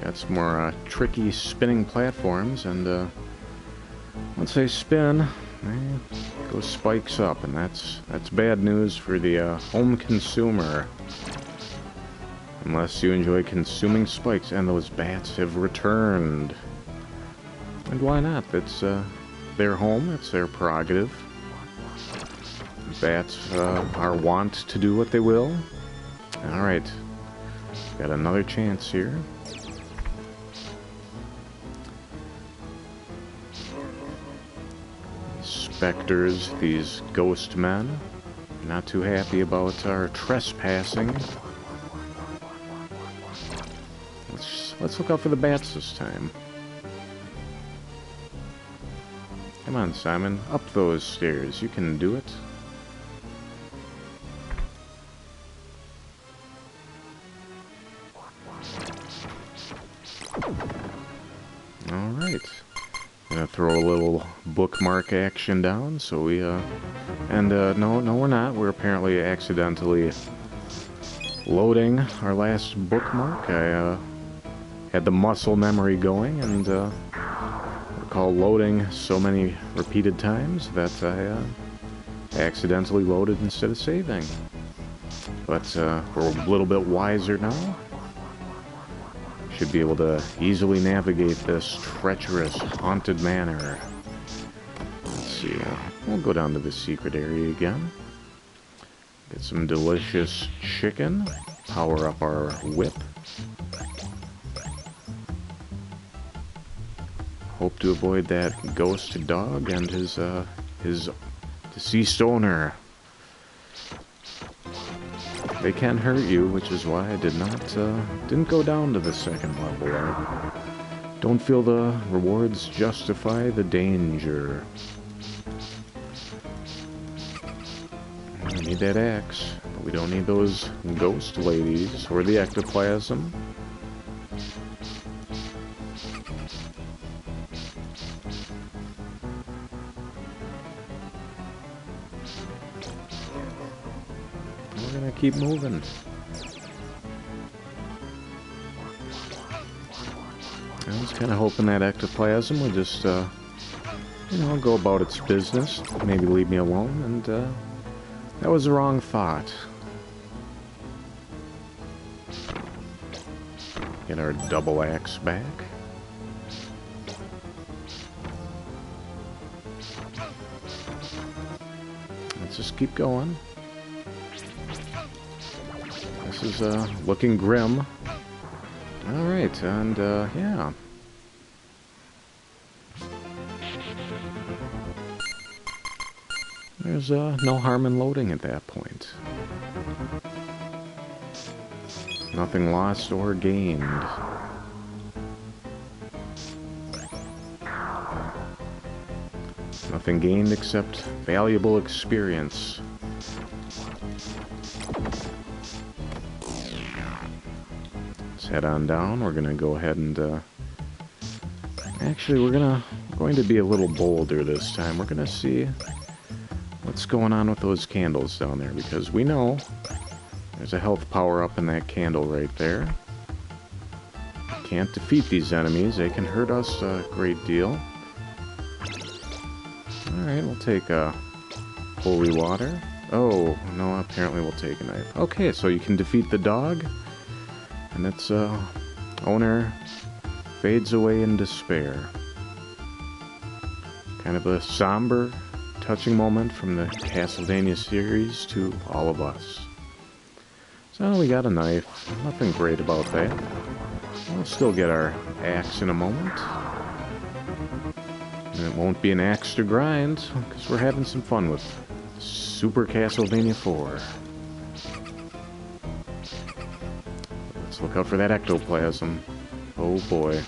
got some more tricky spinning platforms, and once they spin, goes spikes up, and that's bad news for the home consumer. Unless you enjoy consuming spikes, and those bats have returned. And why not? It's their home, it's their prerogative. Bats are wont to do what they will. Alright. Got another chance here. Specters, these ghost men, not too happy about our trespassing. Let's look out for the bats this time. Come on, Simon, up those stairs. You can do it. Alright. Gonna throw a little bookmark action down, so we, no, we're not. We're apparently accidentally loading our last bookmark. I, had the muscle memory going, and, we're recall loading so many repeated times that I accidentally loaded instead of saving. But we're a little bit wiser now. Should be able to easily navigate this treacherous, haunted manor. Let's see, we'll go down to the secret area again. Get some delicious chicken. Power up our whip. Hope to avoid that ghost dog and his deceased owner. They can hurt you, which is why I didn't go down to the second level. I don't feel the rewards justify the danger. We need that axe, but we don't need those ghost ladies or the ectoplasm. We're gonna keep moving. I was kind of hoping that ectoplasm would just, you know, go about its business, maybe leave me alone, and that was the wrong thought. Get our double axe back. Let's just keep going. This is looking grim. Alright, and yeah. There's no harm in loading at that point. Nothing lost or gained. Nothing gained except valuable experience. Let's head on down. We're gonna go ahead and actually we're going to be a little bolder this time. We're gonna see what's going on with those candles down there, because we know there's a health power-up in that candle right there. Can't defeat these enemies. They can hurt us a great deal. Alright, we'll take holy water. Oh, no, apparently we'll take a knife. Okay, so you can defeat the dog, and its owner fades away in despair. Kind of a somber, touching moment from the Castlevania series to all of us. So we got a knife. Nothing great about that. We'll still get our axe in a moment. And it won't be an axe to grind, because we're having some fun with Super Castlevania IV. Let's look out for that ectoplasm. Oh boy.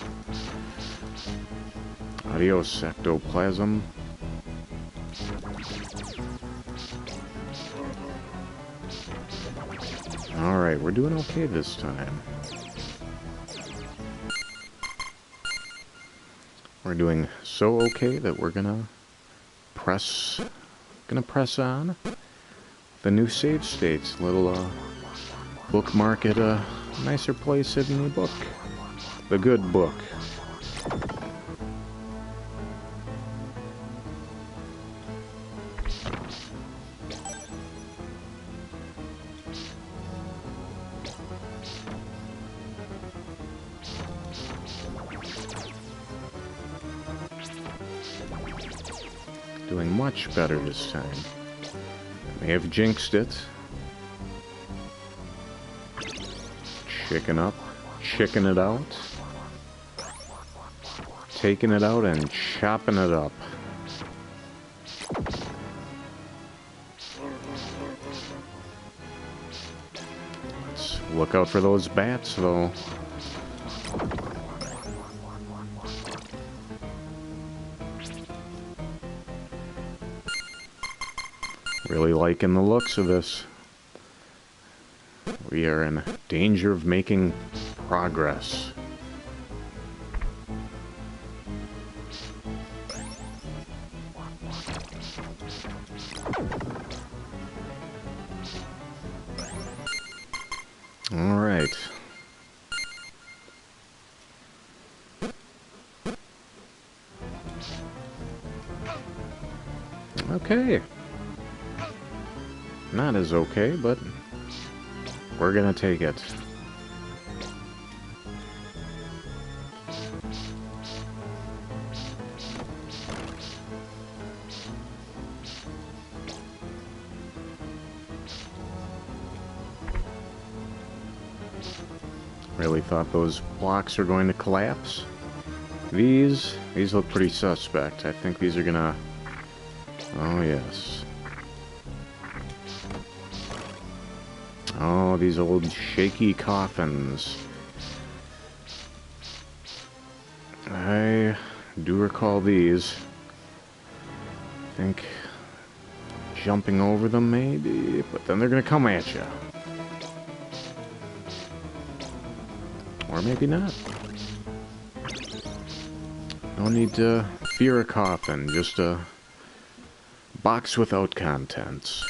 Adios, ectoplasm. Alright, we're doing okay this time. We're doing so okay that we're gonna press on the new save states. Little bookmark at a nicer place in the book. The good book. Doing much better this time. May have jinxed it. Chicken it out. Taking it out and chopping it up. Let's look out for those bats, though. Really liking the looks of this. We are in danger of making progress. All right. Okay. Not as okay, but we're gonna take it. Really thought those blocks are going to collapse. These look pretty suspect. I think these are gonna... Oh, yes. Oh, these old shaky coffins. I do recall these. I think jumping over them maybe, but then they're gonna come at you. Or maybe not. No need to fear a coffin, just a box without contents.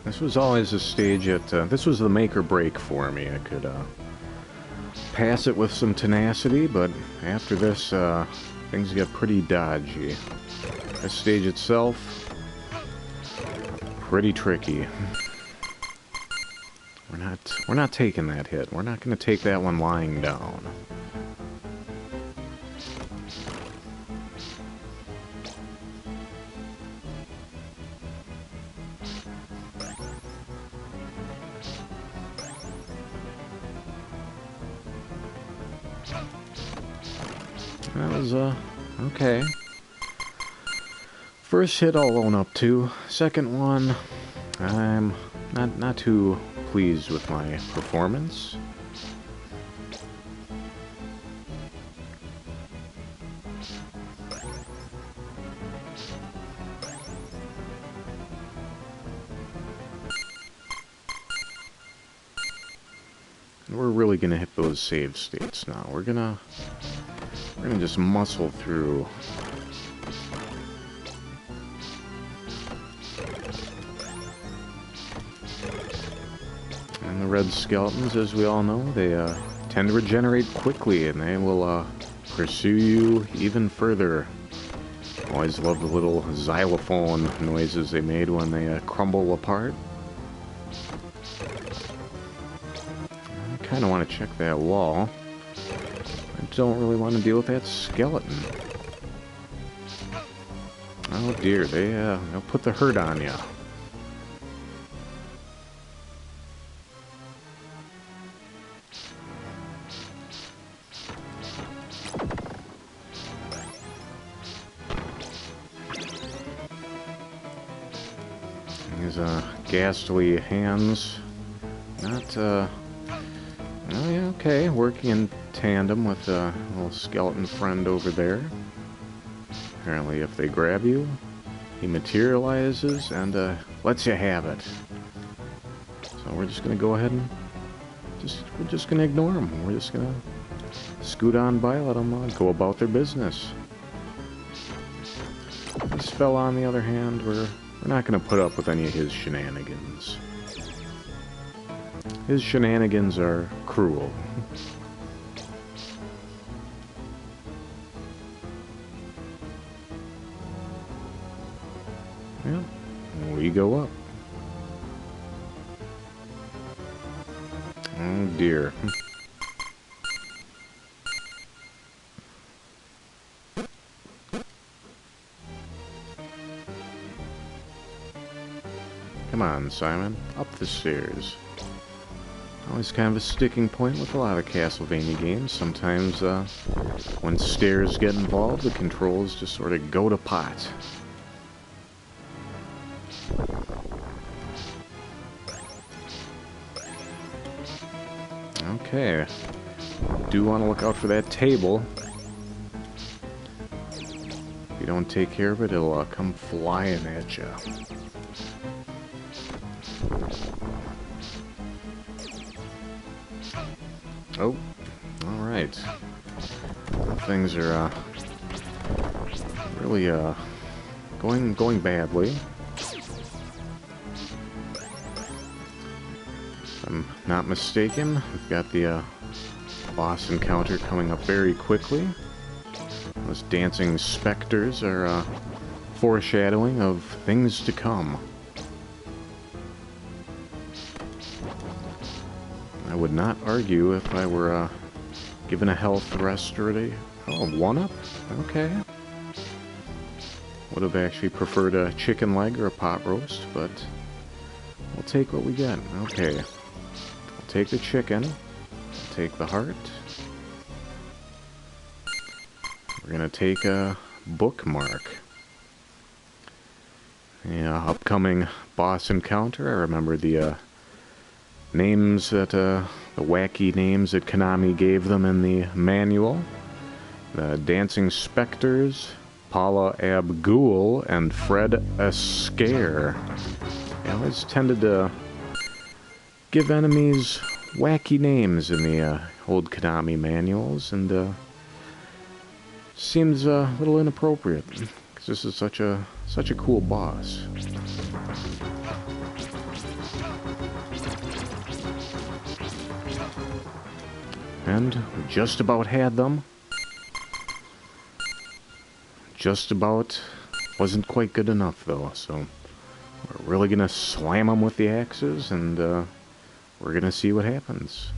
This was always a stage at, this was the make or break for me. I could pass it with some tenacity, but after this, things get pretty dodgy. This stage itself, pretty tricky. We're not taking that hit. We're not going to take that one lying down. That was, okay. First hit I'll own up to. Second one, I'm not too pleased with my performance. We're really gonna hit those save states now. We're gonna just muscle through. And the red skeletons, as we all know, they tend to regenerate quickly, and they will pursue you even further. Always love the little xylophone noises they made when they crumble apart. I kind of want to check that wall. I don't really want to deal with that skeleton. Oh dear, they'll put the hurt on you. These ghastly hands, not oh yeah, okay, working in tandem with a little skeleton friend over there. Apparently if they grab you, he materializes and lets you have it. So we're just gonna go ahead and we're just gonna ignore them. We're just gonna scoot on by, let them go about their business. This fella, on the other hand, we're not gonna put up with any of his shenanigans. His shenanigans are cruel. Yeah, we go up. Oh dear. Come on, Simon, up the stairs. Always kind of a sticking point with a lot of Castlevania games. Sometimes when stairs get involved, the controls just sort of go to pot. Okay. Do want to look out for that table. If you don't take care of it, it'll come flying at you. Oh, alright. Things are really going badly. If I'm not mistaken, we've got the boss encounter coming up very quickly. Those dancing specters are foreshadowing of things to come. I would not argue if I were given a health rest or a... Oh, 1-up? Okay. Would have actually preferred a chicken leg or a pot roast, but we'll take what we get. Okay. I'll take the chicken. I'll take the heart. We're gonna take a bookmark. Yeah, upcoming boss encounter. I remember the names that, the wacky names that Konami gave them in the manual. The Dancing Specters, Paula Abgul, and Fred Askare. They always tended to give enemies wacky names in the old Konami manuals, and seems a little inappropriate, because this is such a cool boss. And we just about had them. Just about. Wasn't quite good enough, though, so we're really gonna slam them with the axes, and we're gonna see what happens.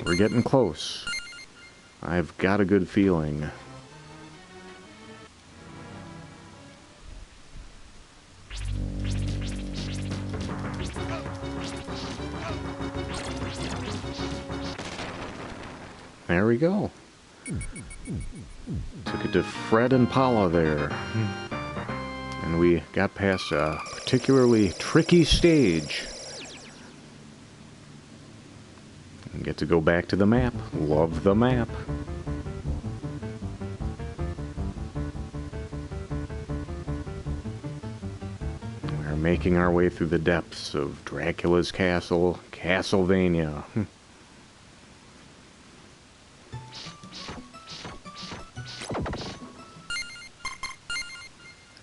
We're getting close. I've got a good feeling. There we go. Took it to Fred and Paula there. And we got past a particularly tricky stage. And get to go back to the map. Love the map. We're making our way through the depths of Dracula's castle, Castlevania.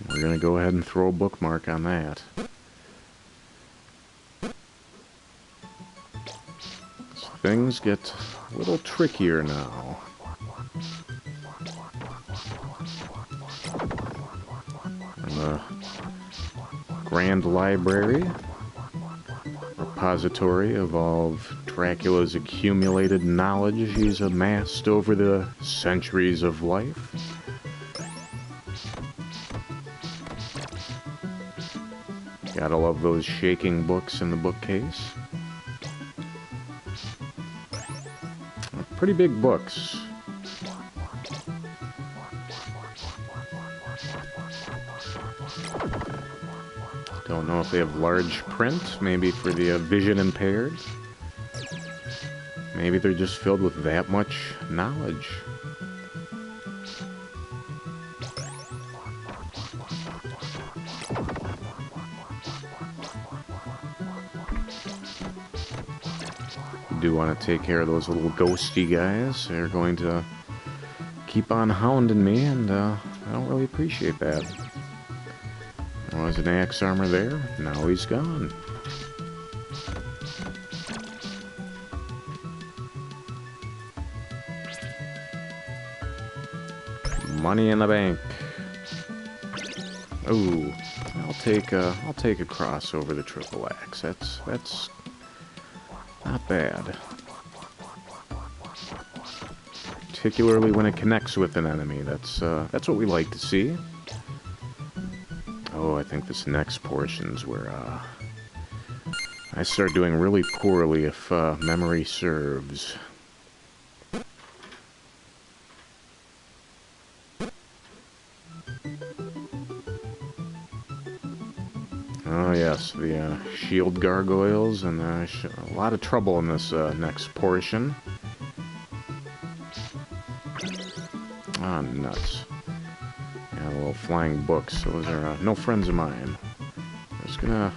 We're gonna go ahead and throw a bookmark on that. So things get a little trickier now. And the Grand Library, repository of all of Dracula's accumulated knowledge he's amassed over the centuries of life. Gotta love those shaking books in the bookcase. Pretty big books. Don't know if they have large print, maybe for the vision impaired. Maybe they're just filled with that much knowledge. Do want to take care of those little ghosty guys. They're going to keep on hounding me, and I don't really appreciate that. There was an axe armor there. Now he's gone. Money in the bank. Ooh, I'll take a cross over the triple axe. That's not bad. Particularly when it connects with an enemy. That's what we like to see. Oh, I think this next portion's where I start doing really poorly if memory serves. Oh yes, the shield gargoyles, and a lot of trouble in this next portion. Ah, nuts. Yeah, little flying books. Those are no friends of mine. I'm just gonna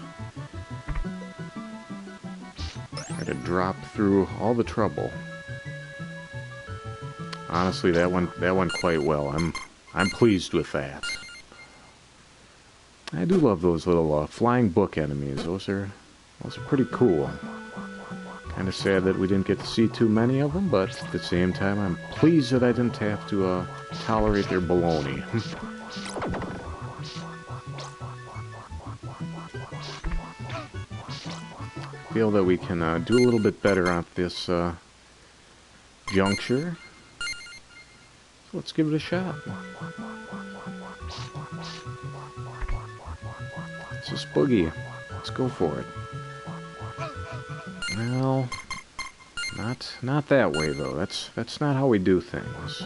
Had to drop through all the trouble. Honestly, that went quite well. I'm pleased with that. I do love those little flying book enemies. Those are pretty cool. Kind of sad that we didn't get to see too many of them, but at the same time, I'm pleased that I didn't have to tolerate their baloney. Feel that we can do a little bit better at this juncture. So let's give it a shot. It's this boogie. Let's go for it. Well, not that way though. That's not how we do things.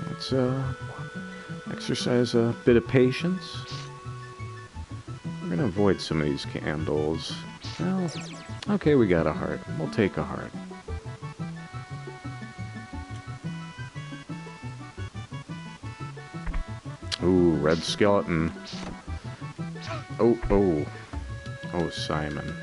Let's exercise a bit of patience. We're gonna avoid some of these candles. Well, okay, we got a heart. We'll take a heart. Ooh, red skeleton. Oh, Simon.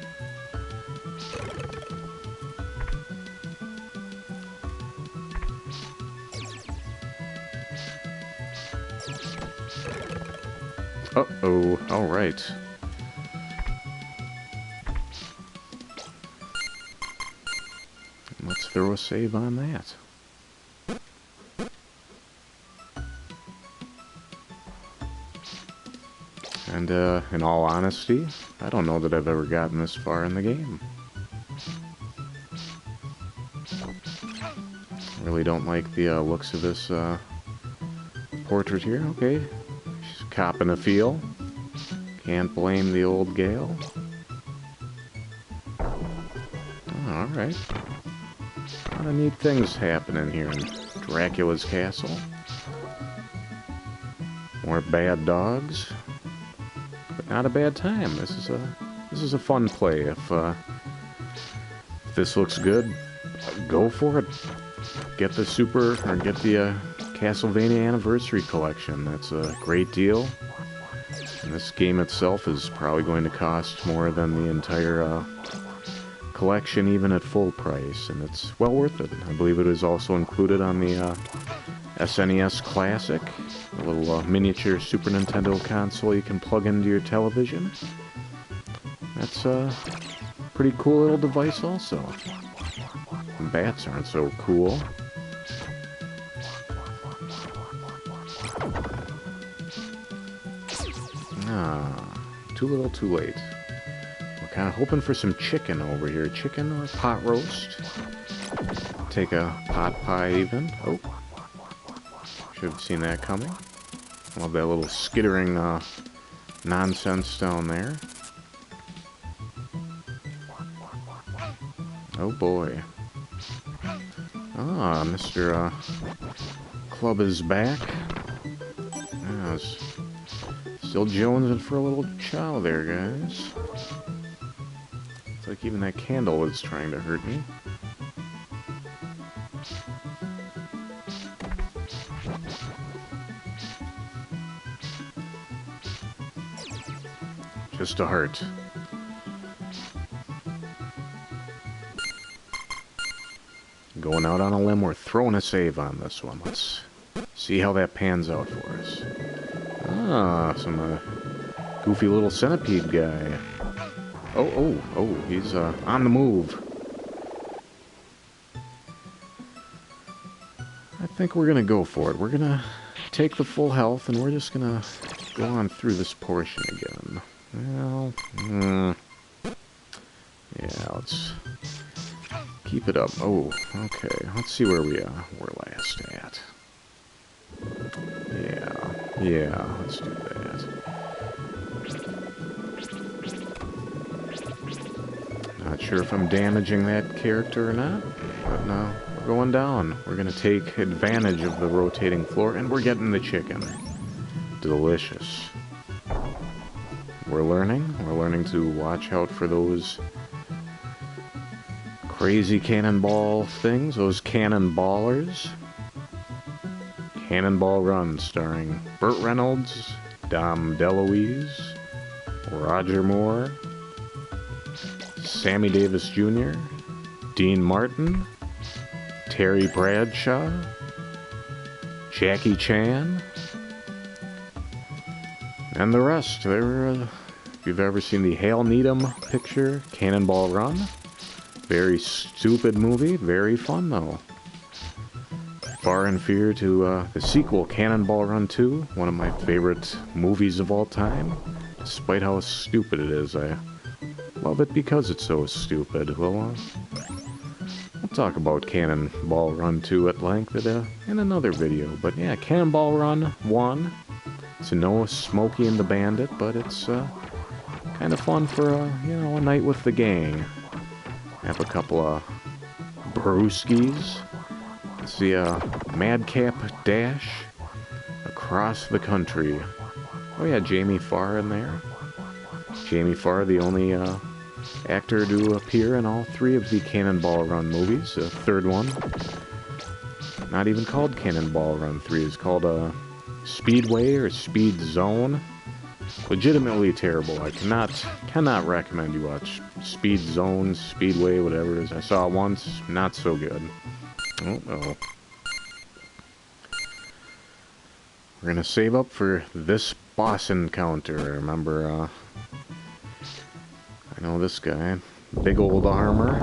Uh-oh, alright. Let's throw a save on that. And, in all honesty, I don't know that I've ever gotten this far in the game. Really don't like the looks of this portrait here. Okay, she's copping a feel. Can't blame the old gal. Oh, alright. A lot of neat things happening here in Dracula's castle. More bad dogs. Not a bad time. This is a fun play. If this looks good, go for it. Get the Castlevania Anniversary Collection. That's a great deal. And this game itself is probably going to cost more than the entire collection, even at full price, and it's well worth it. I believe it is also included on the SNES Classic, a little miniature Super Nintendo console you can plug into your television. That's a pretty cool little device also. The bats aren't so cool. Too little, too late. We're kind of hoping for some chicken over here. Chicken or pot roast. Take a pot pie even. Oh. Should have seen that coming. Love that little skittering nonsense down there. Oh boy. Ah, Mr. Club is back. Yeah, still jonesing for a little chow there, guys. It's like even that candle is trying to hurt me. Just a heart. Going out on a limb, we're throwing a save on this one. Let's see how that pans out for us. Ah, some goofy little centipede guy. Oh, he's on the move. I think we're gonna go for it. We're gonna take the full health, and we're just gonna go on through this portion again. Well, yeah, let's keep it up. Oh, okay. Let's see where we're last at. Yeah, let's do that. Not sure if I'm damaging that character or not, but no, we're going down. We're gonna take advantage of the rotating floor, and we're getting the chicken. Delicious. We're learning to watch out for those crazy cannonball things, those cannonballers. Cannonball Run, starring Burt Reynolds, Dom DeLuise, Roger Moore, Sammy Davis Jr., Dean Martin, Terry Bradshaw, Jackie Chan, and the rest. If you've ever seen the Hal Needham picture, Cannonball Run, very stupid movie, very fun though. Far inferior to the sequel, Cannonball Run 2, one of my favorite movies of all time. Despite how stupid it is, I love it because it's so stupid. Well, we'll talk about Cannonball Run 2 at length in another video. But yeah, Cannonball Run 1. It's no Smokey and the Bandit, but it's kind of fun for a night with the gang. Have a couple of brewskis. See a madcap dash across the country. Oh yeah, Jamie Farr in there. Jamie Farr, the only actor to appear in all three of the Cannonball Run movies. The third one, not even called Cannonball Run 3, is called Speedway or Speed Zone. Legitimately terrible. I cannot recommend you watch Speed Zone, Speedway, whatever it is. I saw it once, not so good. Oh. We're gonna save up for this boss encounter. Remember, I know this guy. Big old armor.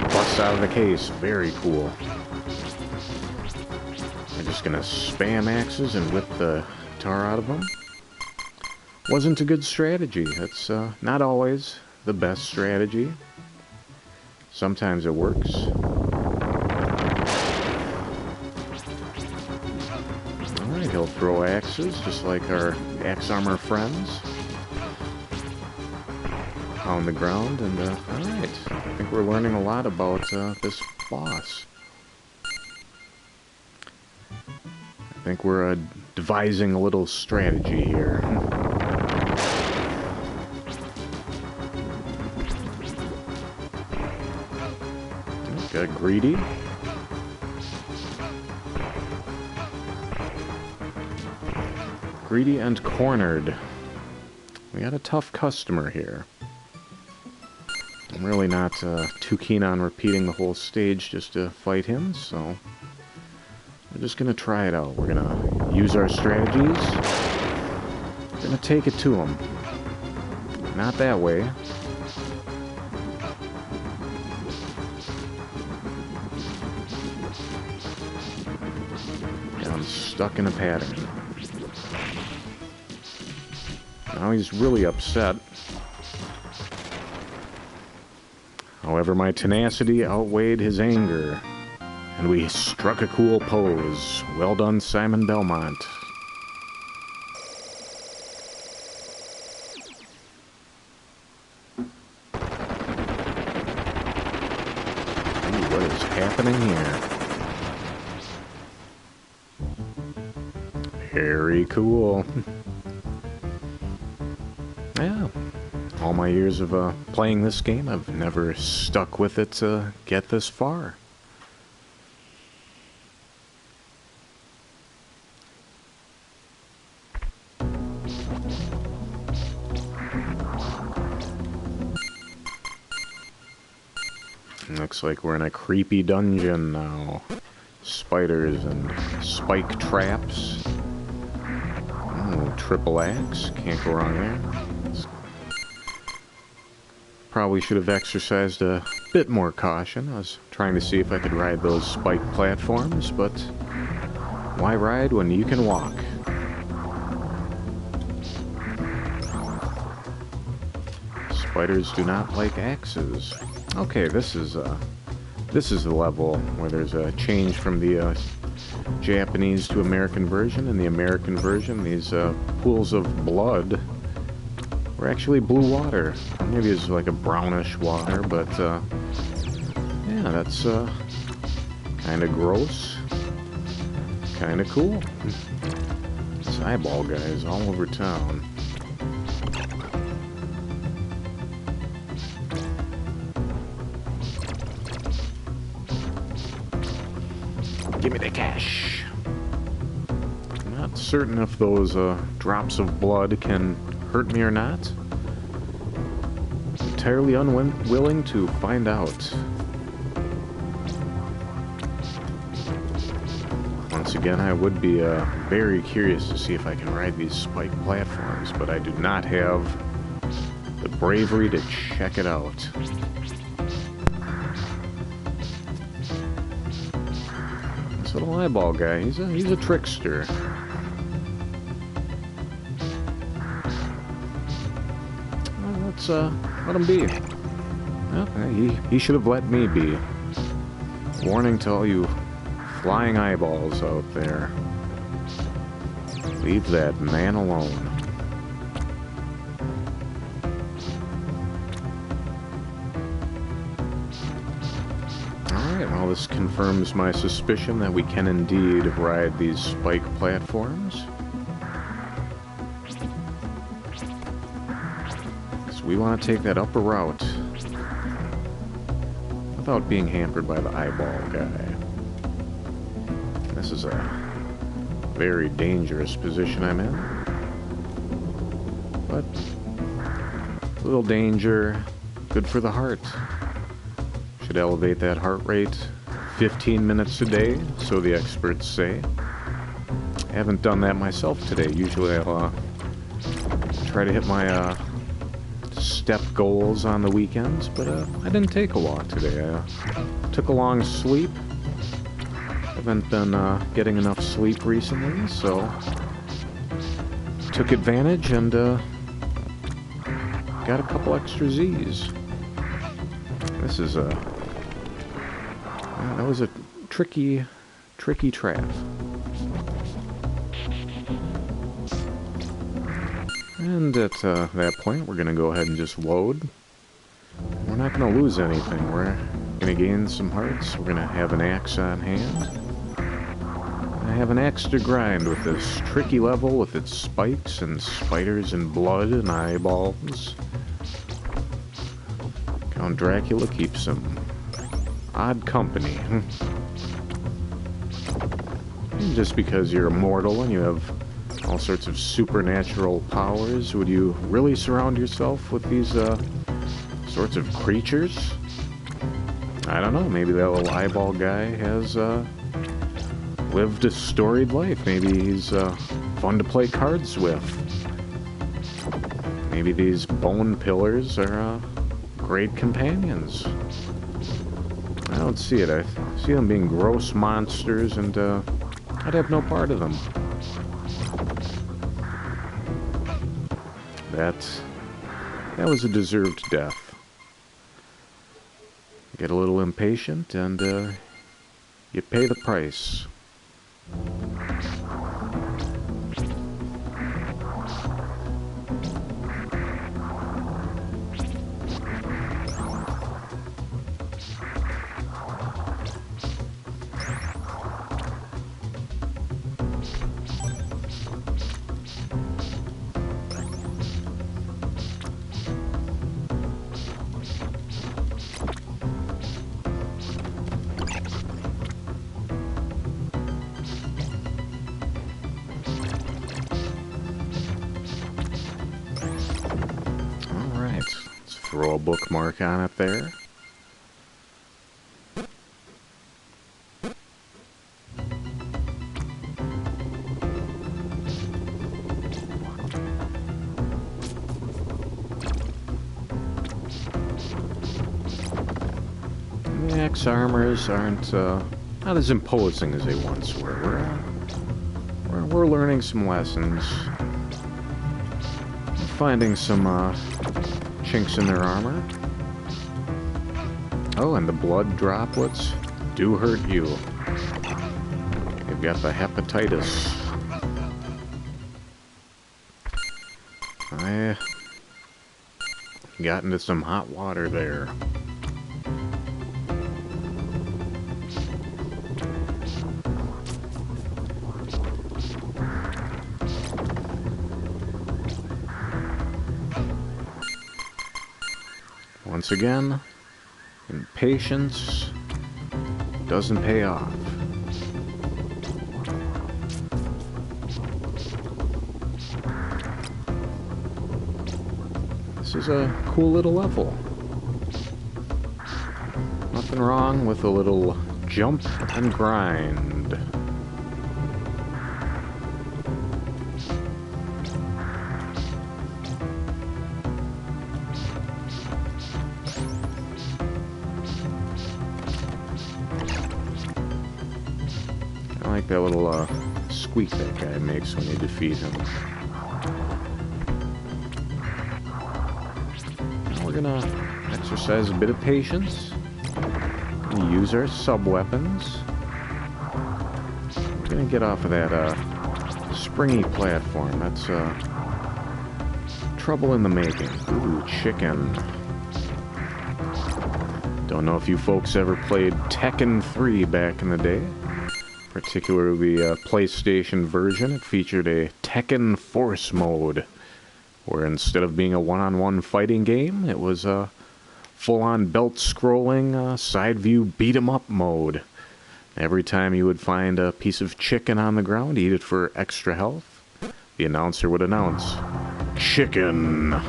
Busts out of the case. Very cool. We're just gonna spam axes and whip the tar out of them. Wasn't a good strategy. It's not always the best strategy. Sometimes it works. Alright, he'll throw axes just like our axe armor friends. On the ground, and alright. I think we're learning a lot about this boss. I think we're devising a little strategy here. Got greedy. Greedy and cornered. We got a tough customer here. I'm really not too keen on repeating the whole stage just to fight him, so we're just gonna try it out. We're gonna use our strategies. We're gonna take it to him. Not that way. Got him stuck in a pattern. Now he's really upset. However, my tenacity outweighed his anger, and we struck a cool pose. Well done, Simon Belmont. Ooh, what is happening here? Very cool. Yeah. All my years of playing this game, I've never stuck with it to get this far. Looks like we're in a creepy dungeon now. Spiders and spike traps. Oh, triple axe. Can't go wrong there. Probably should have exercised a bit more caution. I was trying to see if I could ride those spike platforms, but why ride when you can walk? Spiders do not like axes. Okay, this is the level where there's a change from the Japanese to American version. In the American version, these pools of blood were actually blue water. Maybe it's like a brownish water, but yeah, that's kind of gross, kind of cool. This eyeball guy is all over town. Give me the cash. Not certain if those drops of blood can hurt me or not. Entirely unwilling to find out. Once again, I would be very curious to see if I can ride these spike platforms, but I do not have the bravery to check it out. This little eyeball guy, he's a trickster. Well, let's let him be. Well, he should have let me be. Warning to all you flying eyeballs out there. Leave that man alone. Alright, well, this confirms my suspicion that we can indeed ride these spike platforms. So we want to take that upper route without being hampered by the eyeball guy. This is a very dangerous position I'm in. But a little danger, good for the heart. Should elevate that heart rate 15 minutes a day, so the experts say. I haven't done that myself today. Usually I'll try to hit my step goals on the weekends, but I didn't take a walk today. I took a long sleep. Haven't been getting enough sleep recently, so took advantage and got a couple extra Z's. This is that was a tricky trap. And at that point, we're gonna go ahead and just load. We're not gonna lose anything. We're gonna gain some hearts. We're gonna have an axe on hand. I have an axe to grind with this tricky level with its spikes and spiders and blood and eyeballs. Count Dracula keeps some odd company. Just because you're immortal and you have all sorts of supernatural powers, would you really surround yourself with these sorts of creatures? I don't know, maybe that little eyeball guy has lived a storied life. Maybe he's fun to play cards with. Maybe these bone pillars are great companions. I don't see it. I see them being gross monsters, and I'd have no part of them. That was a deserved death. Get a little impatient, and you pay the price. Throw a bookmark on it there. The axe armors aren't not as imposing as they once were. We're learning some lessons. Finding some chinks in their armor. Oh, and the blood droplets do hurt you. You've got the hepatitis. I got into some hot water there. Once again, impatience doesn't pay off. was a cool little level. Nothing wrong with a little jump and grind. I like that little squeak that guy makes when you defeat him. Now we're gonna exercise a bit of patience. Use our sub-weapons. We're gonna get off of that springy platform. That's trouble in the making. Ooh, chicken. Don't know if you folks ever played Tekken 3 back in the day. Particularly the PlayStation version. It featured a Tekken Force mode, where instead of being a one-on-one fighting game, it was a full-on belt-scrolling, side-view beat-em-up mode. Every time you would find a piece of chicken on the ground, eat it for extra health, the announcer would announce, "Chicken."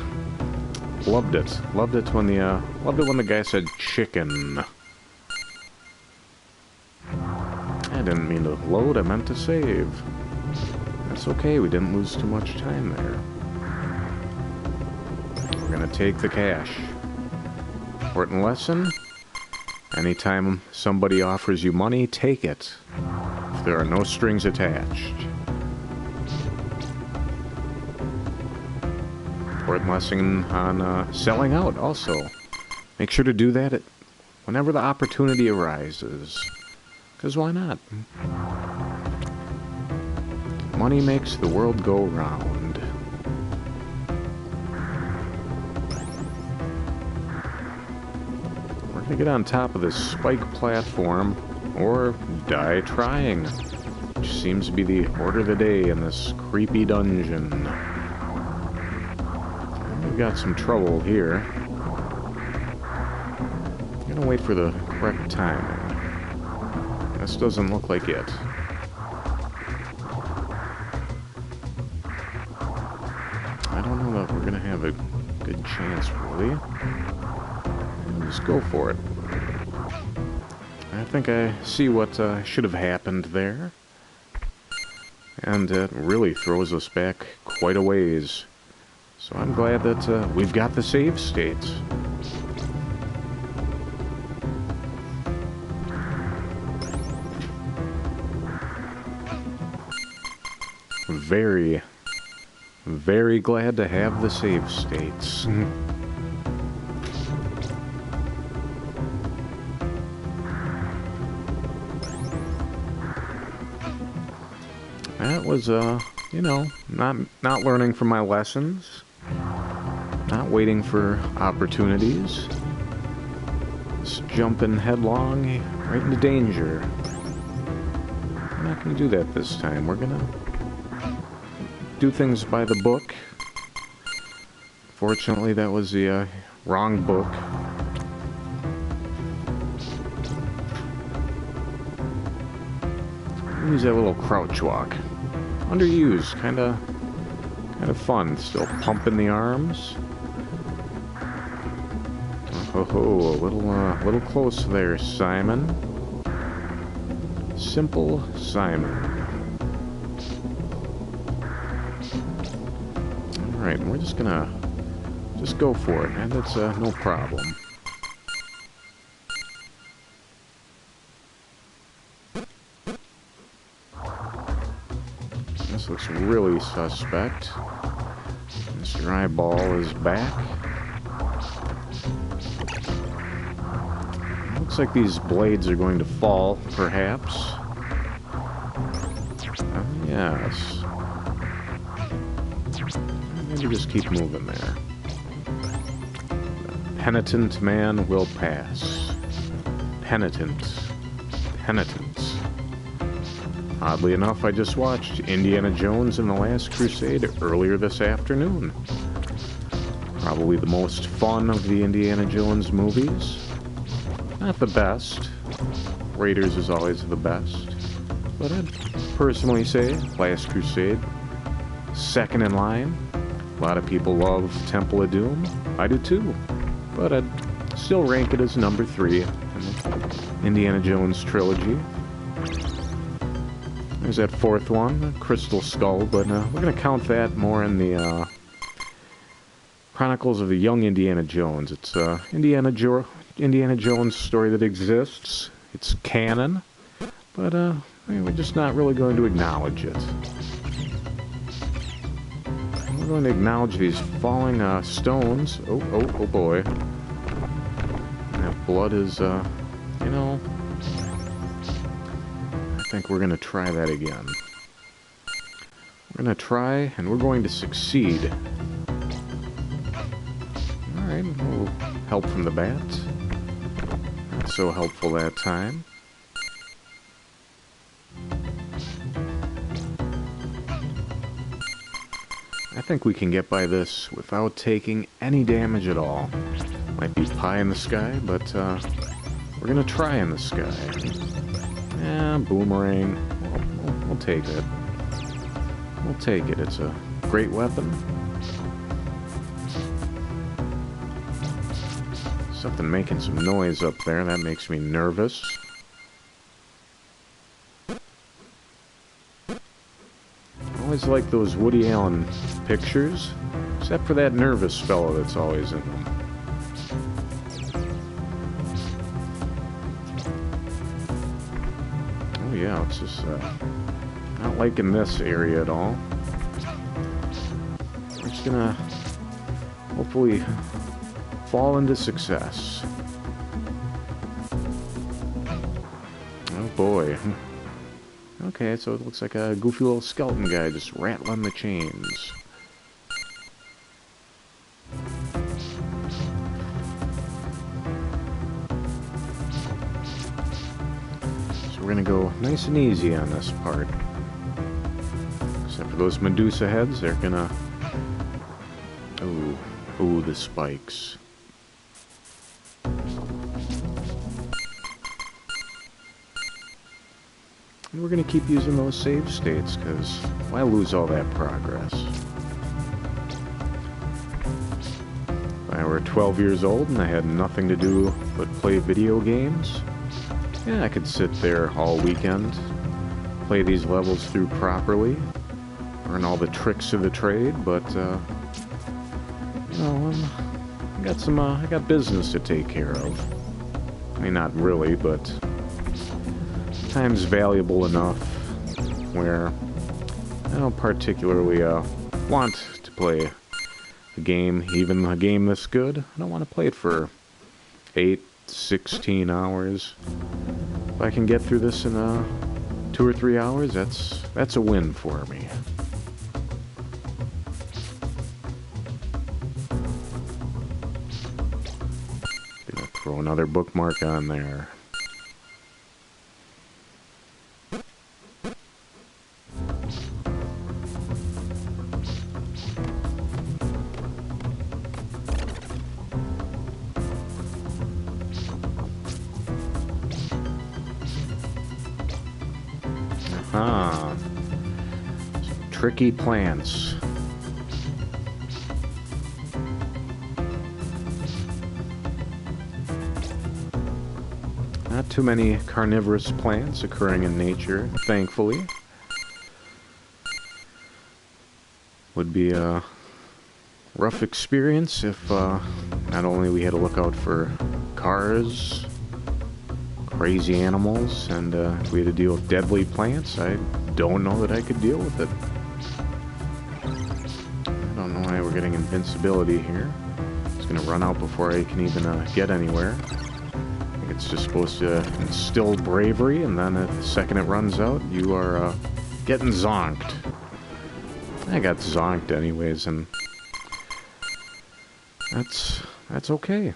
Loved it. Loved it when the guy said chicken. I didn't mean to load, I meant to save. That's okay, we didn't lose too much time there. We're gonna take the cash. Important lesson: anytime somebody offers you money, take it, if there are no strings attached. Important lesson on selling out also. Make sure to do that whenever the opportunity arises. Because why not? Money makes the world go round. We're gonna get on top of this spike platform, or die trying, which seems to be the order of the day in this creepy dungeon. We've got some trouble here. I'm gonna wait for the correct timing. This doesn't look like it. I don't know that we're gonna have a good chance, really. Just go for it. I think I see what should have happened there. And it really throws us back quite a ways. So I'm glad that we've got the save states. Very, very glad to have the save states. That was, you know, not learning from my lessons, not waiting for opportunities, just jumping headlong right into danger. We're not going to do that this time. We're going to do things by the book. Fortunately, that was the wrong book. Use that little crouch walk. Underused, kind of fun. Still pumping the arms. Oh, a little close there, Simon. Simple Simon. Alright, we're just gonna go for it, and it's no problem. This looks really suspect. Mr. Eyeball is back. Looks like these blades are going to fall, perhaps. Yes. Maybe just keep moving there. The penitent man will pass. Penitent. Penitence. Oddly enough, I just watched Indiana Jones and the Last Crusade earlier this afternoon. Probably the most fun of the Indiana Jones movies. Not the best. Raiders is always the best. But I'd personally say Last Crusade, second in line. A lot of people love Temple of Doom. I do too. But I'd still rank it as number 3 in the Indiana Jones trilogy. There's that 4th one, Crystal Skull, but we're going to count that more in the Chronicles of the Young Indiana Jones. It's Indiana Jones story that exists. It's canon, but we're just not really going to acknowledge it. We're going to acknowledge these falling stones. Oh boy. And that blood is, you know... I think we're going to try that again. We're going to try, and we're going to succeed. Alright, a little help from the bat. Not so helpful that time. I think we can get by this without taking any damage at all. Might be pie in the sky, but we're going to try in the sky. Yeah, boomerang. We'll take it. We'll take it. It's a great weapon. Something making some noise up there. That makes me nervous. I always like those Woody Allen pictures, except for that nervous fellow that's always in them. Oh yeah, it's just not liking this area at all. We're just gonna hopefully fall into success. Oh boy. Okay, so it looks like a goofy little skeleton guy just rattling the chains. So we're gonna go nice and easy on this part. Except for those Medusa heads, they're gonna... Ooh, the spikes. And we're going to keep using those save states, because why lose all that progress? If I were 12 years old and I had nothing to do but play video games, yeah, I could sit there all weekend, play these levels through properly, learn all the tricks of the trade, but, you know, I got business to take care of. I mean, not really, but... time's valuable enough where I don't particularly want to play a game, even a game this good. I don't want to play it for 8, 16 hours. If I can get through this in 2 or 3 hours, that's a win for me. Gonna throw another bookmark on there. Some tricky plants. Not too many carnivorous plants occurring in nature, thankfully. Would be a rough experience if not only we had to look out for cars, crazy animals, and if we had to deal with deadly plants. I don't know that I could deal with it. I don't know why we're getting invincibility here. It's gonna run out before I can even get anywhere. I think it's just supposed to instill bravery, and then the second it runs out, you are getting zonked. I got zonked anyways, and that's okay.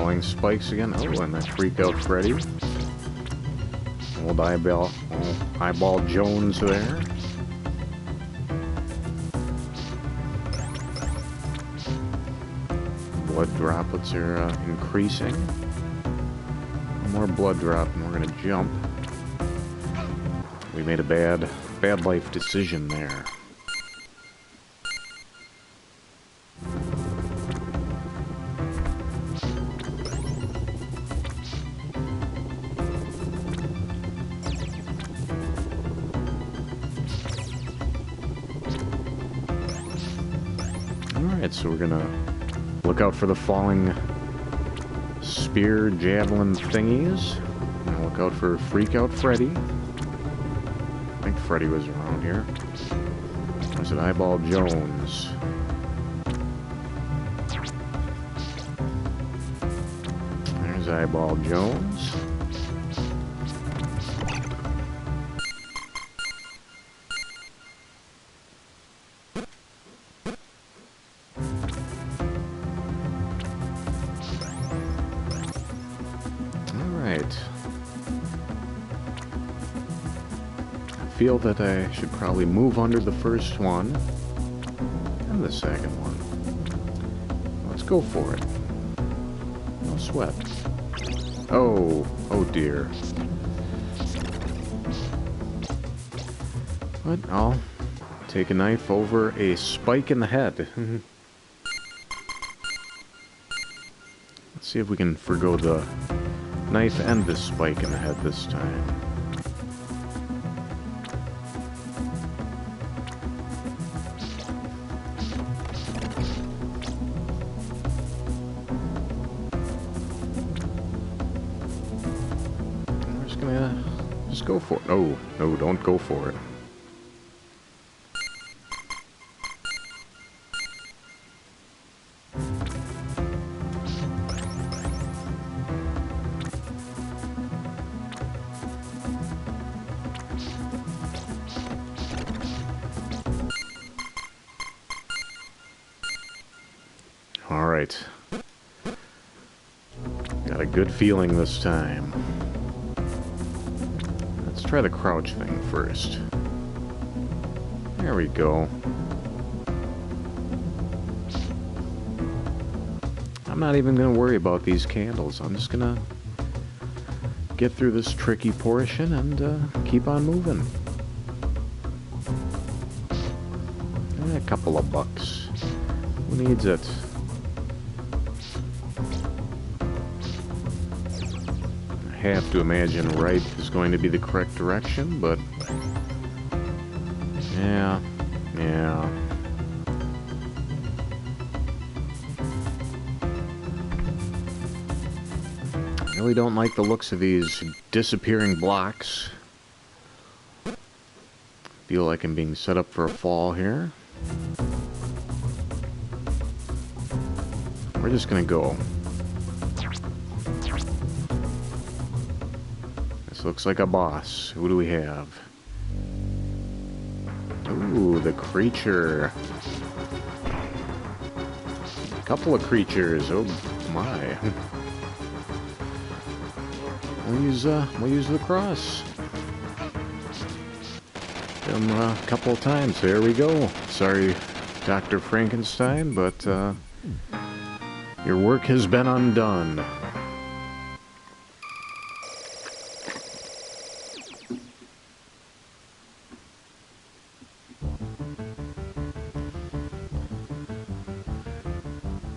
falling spikes again. Oh, and that freaked out Freddy. Old eyeball Jones there. Blood droplets are increasing. One more blood drop and we're gonna jump. We made a bad life decision there. Alright, so we're gonna look out for the falling spear javelin thingies. And look out for Freak Out Freddy. I think Freddy was around here. Was it Eyeball Jones? There's Eyeball Jones. I feel that I should probably move under the first one and the second one. Let's go for it. No sweat. Oh dear. But I'll take a knife over a spike in the head. Let's see if we can forgo the knife and the spike in the head this time. Just go for it. Oh, no, don't go for it. All right. Got a good feeling this time. Let's try the crouch thing first. There we go. I'm not even going to worry about these candles. I'm just going to get through this tricky portion and keep on moving. A couple of bucks. Who needs it? I have to imagine right is going to be the correct direction, but yeah. I really don't like the looks of these disappearing blocks. Feel like I'm being set up for a fall here. We're just gonna go. This looks like a boss. Who do we have? Ooh, the creature. A couple of creatures. Oh my. We'll use the cross. Them a couple of times. There we go. Sorry, Dr. Frankenstein, but your work has been undone.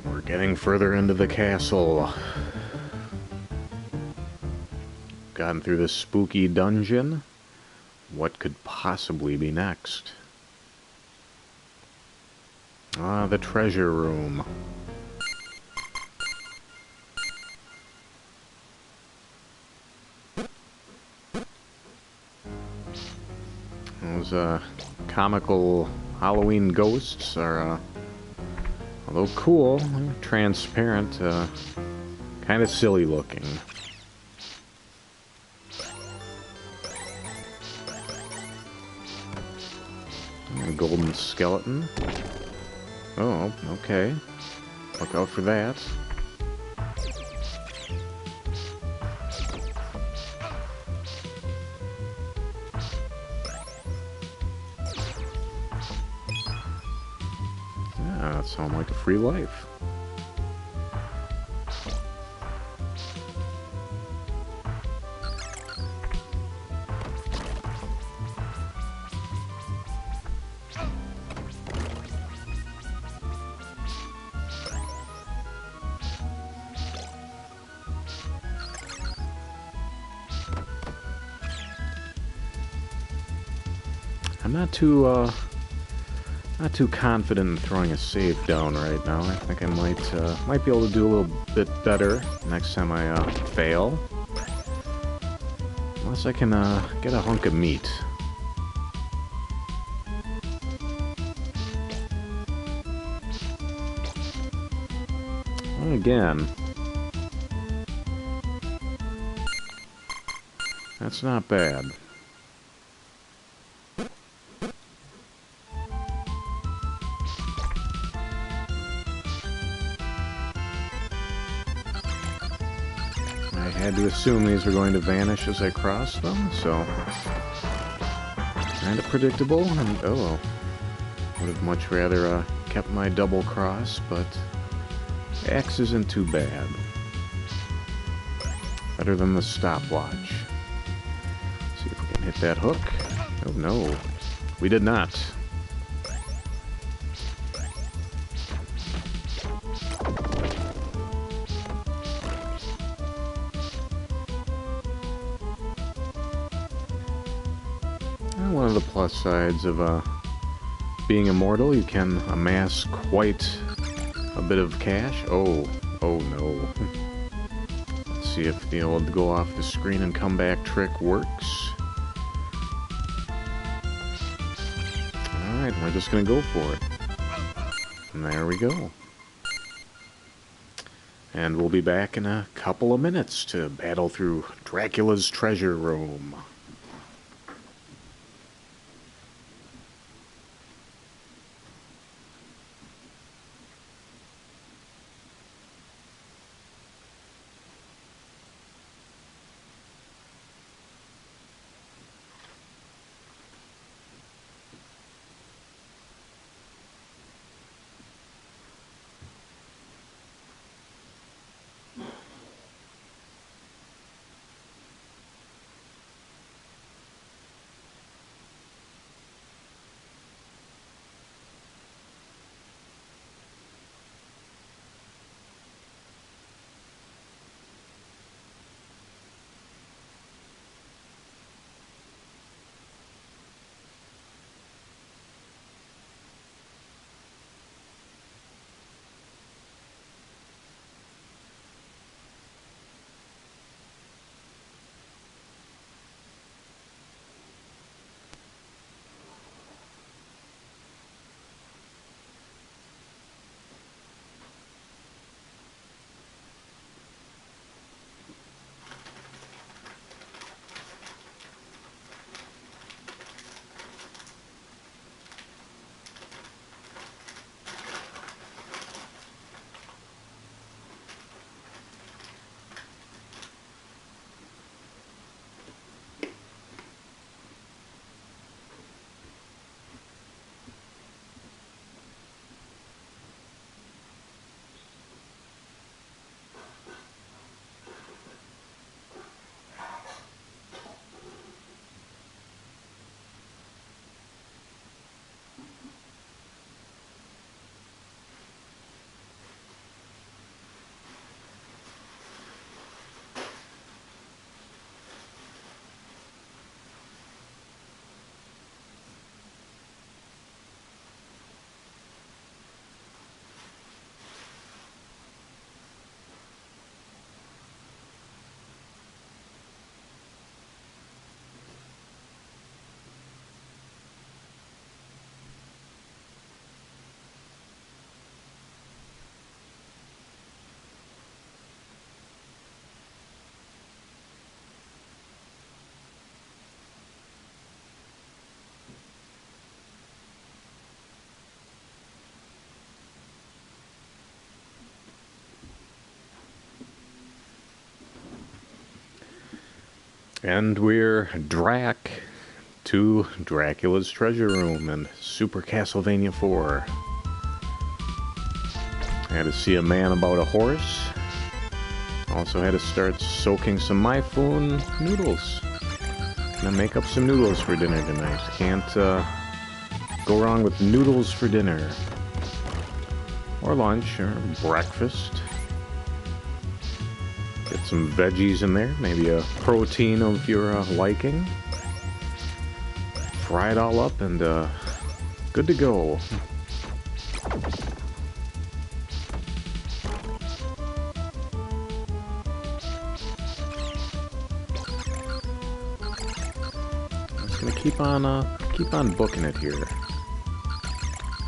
We're getting further into the castle. Gotten through this spooky dungeon. What could possibly be next? Ah, the treasure room. Those comical Halloween ghosts are, although cool, transparent, kind of silly looking. A golden skeleton. Oh, okay. Look out for that. That sounds like a free life. I'm not too confident in throwing a save down right now. I think I might be able to do a little bit better next time I fail. Unless I can get a hunk of meat. Well, again, that's not bad. I had to assume these were going to vanish as I crossed them, so kind of predictable. And oh, would have much rather kept my double cross, but X isn't too bad. Better than the stopwatch. See if we can hit that hook. Oh no, we did not. One of the plus sides of being immortal, you can amass quite a bit of cash. Oh no. Let's see if the old go off the screen and come back trick works. Alright, we're just gonna go for it. And there we go. And we'll be back in a couple of minutes to battle through Dracula's treasure room. And we're Drac to Dracula's treasure room in Super Castlevania IV. I had to see a man about a horse. Also had to start soaking some myphone noodles. Gonna make up some noodles for dinner tonight. Can't go wrong with noodles for dinner. Or lunch, or breakfast. Get some veggies in there, maybe a protein of your liking. Fry it all up and good to go. Just gonna keep on booking it here.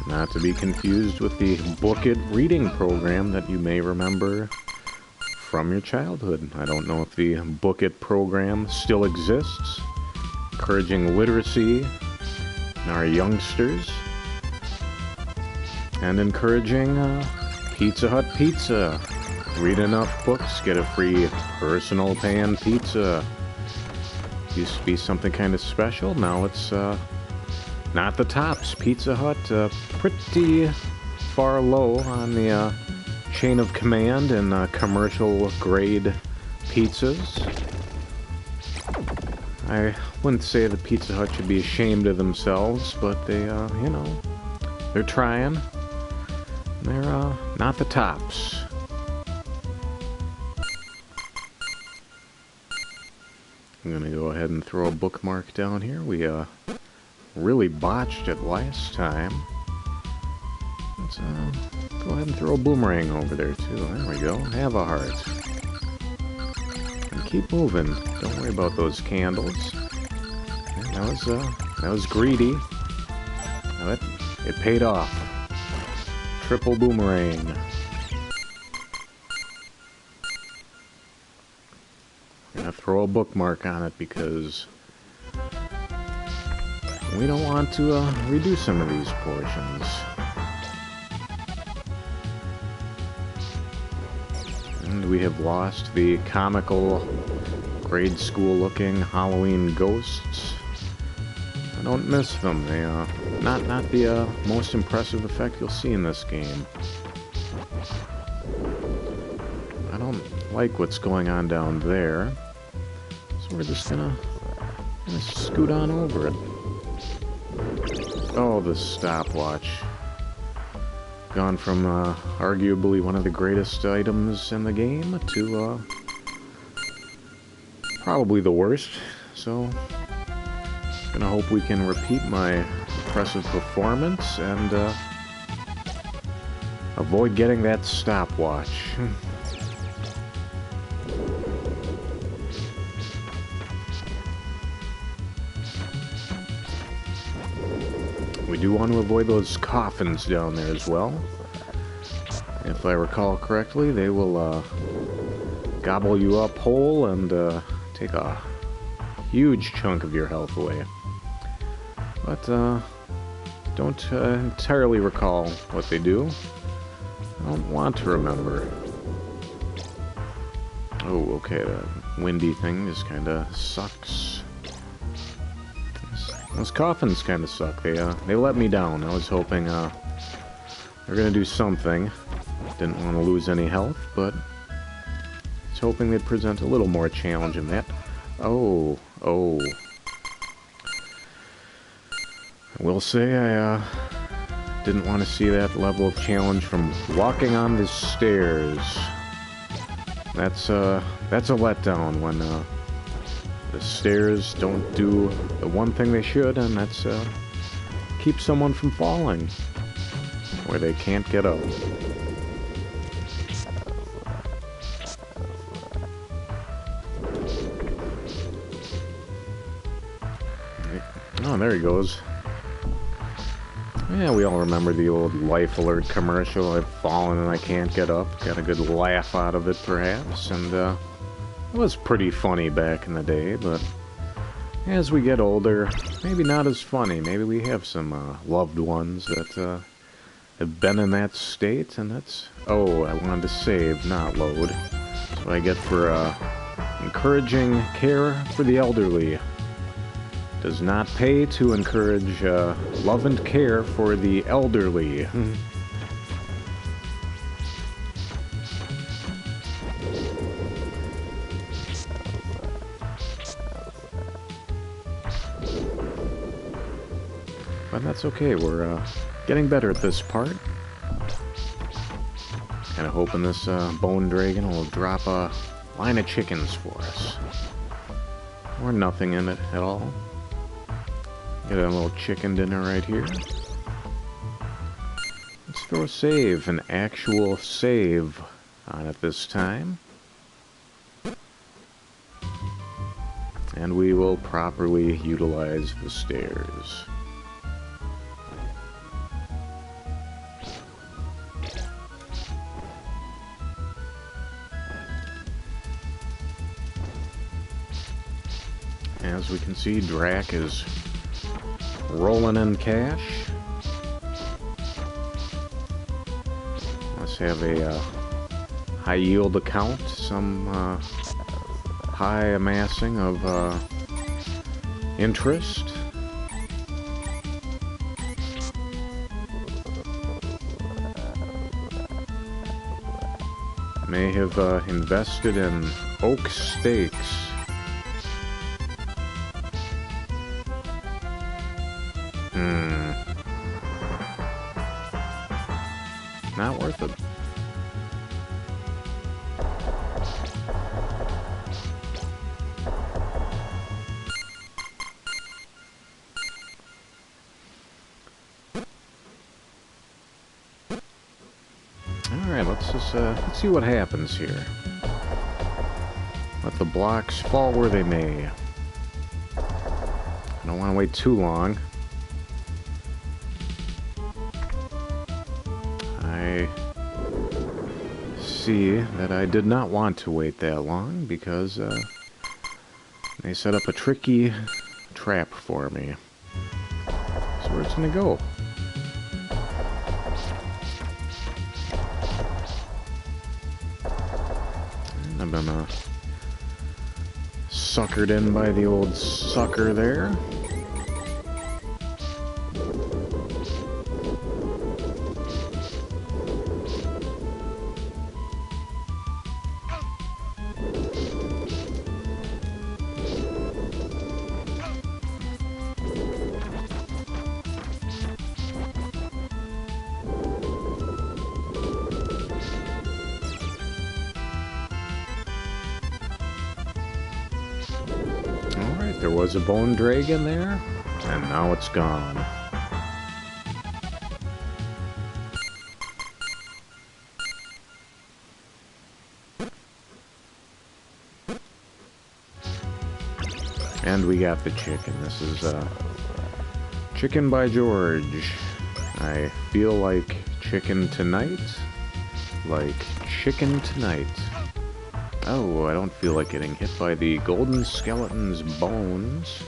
Not to be confused with the Book It reading program that you may remember from your childhood. I don't know if the Book It program still exists, encouraging literacy in our youngsters, and encouraging Pizza Hut pizza. Read enough books, get a free personal pan pizza. Used to be something kind of special, now it's not the tops. Pizza Hut, pretty far low on the chain of command in commercial grade pizzas. I wouldn't say that Pizza Hut should be ashamed of themselves, but they, you know, they're trying. They're not the tops. I'm gonna go ahead and throw a bookmark down here. We really botched it last time. Let's go ahead and throw a boomerang over there too. There we go. Have a heart. And keep moving. Don't worry about those candles. That was greedy. Now it paid off. Triple boomerang. I'm gonna throw a bookmark on it because we don't want to redo some of these portions. And we have lost the comical, grade school looking Halloween ghosts. I don't miss them. They not the most impressive effect you'll see in this game. I don't like what's going on down there, so we're just gonna scoot on over it. Oh, the stopwatch. Gone from arguably one of the greatest items in the game to probably the worst. So, gonna hope we can repeat my impressive performance and avoid getting that stopwatch. We do want to avoid those coffins down there as well. If I recall correctly, they will gobble you up whole and take a huge chunk of your health away. But don't entirely recall what they do. I don't want to remember. Oh, okay, that windy thing just kind of sucks. Those coffins kind of suck. They let me down. I was hoping they're gonna do something. Didn't want to lose any health, but I was hoping they'd present a little more challenge in that. Oh. I will say I didn't want to see that level of challenge from walking on the stairs. That's a letdown when the stairs don't do the one thing they should, and that's keep someone from falling where they can't get up. Oh, there he goes. Yeah, we all remember the old Life Alert commercial. I've fallen and I can't get up. Got a good laugh out of it, perhaps, and it was pretty funny back in the day, but as we get older, maybe not as funny. Maybe we have some loved ones that have been in that state, and that's... Oh, I wanted to save, not load. That's what I get for encouraging care for the elderly. Does not pay to encourage love and care for the elderly. But that's okay, we're getting better at this part. Kind of hoping this bone dragon will drop a line of chickens for us. Or nothing in it at all. Get a little chicken dinner right here. Let's throw a save, an actual save on it this time. And we will properly utilize the stairs. As we can see, Drac is rolling in cash. Must have a high yield account, some high amassing of interest. May have invested in oak stakes. Not worth it. Alright, let's see what happens here. Let the blocks fall where they may. I don't want to wait too long. I see that I did not want to wait that long because they set up a tricky trap for me. So where's it gonna go? I've been suckered in by the old sucker there. There was a bone dragon there, and now it's gone. And we got the chicken. This is chicken by George. I feel like chicken tonight. Like chicken tonight. Oh, I don't feel like getting hit by the golden skeleton's bones.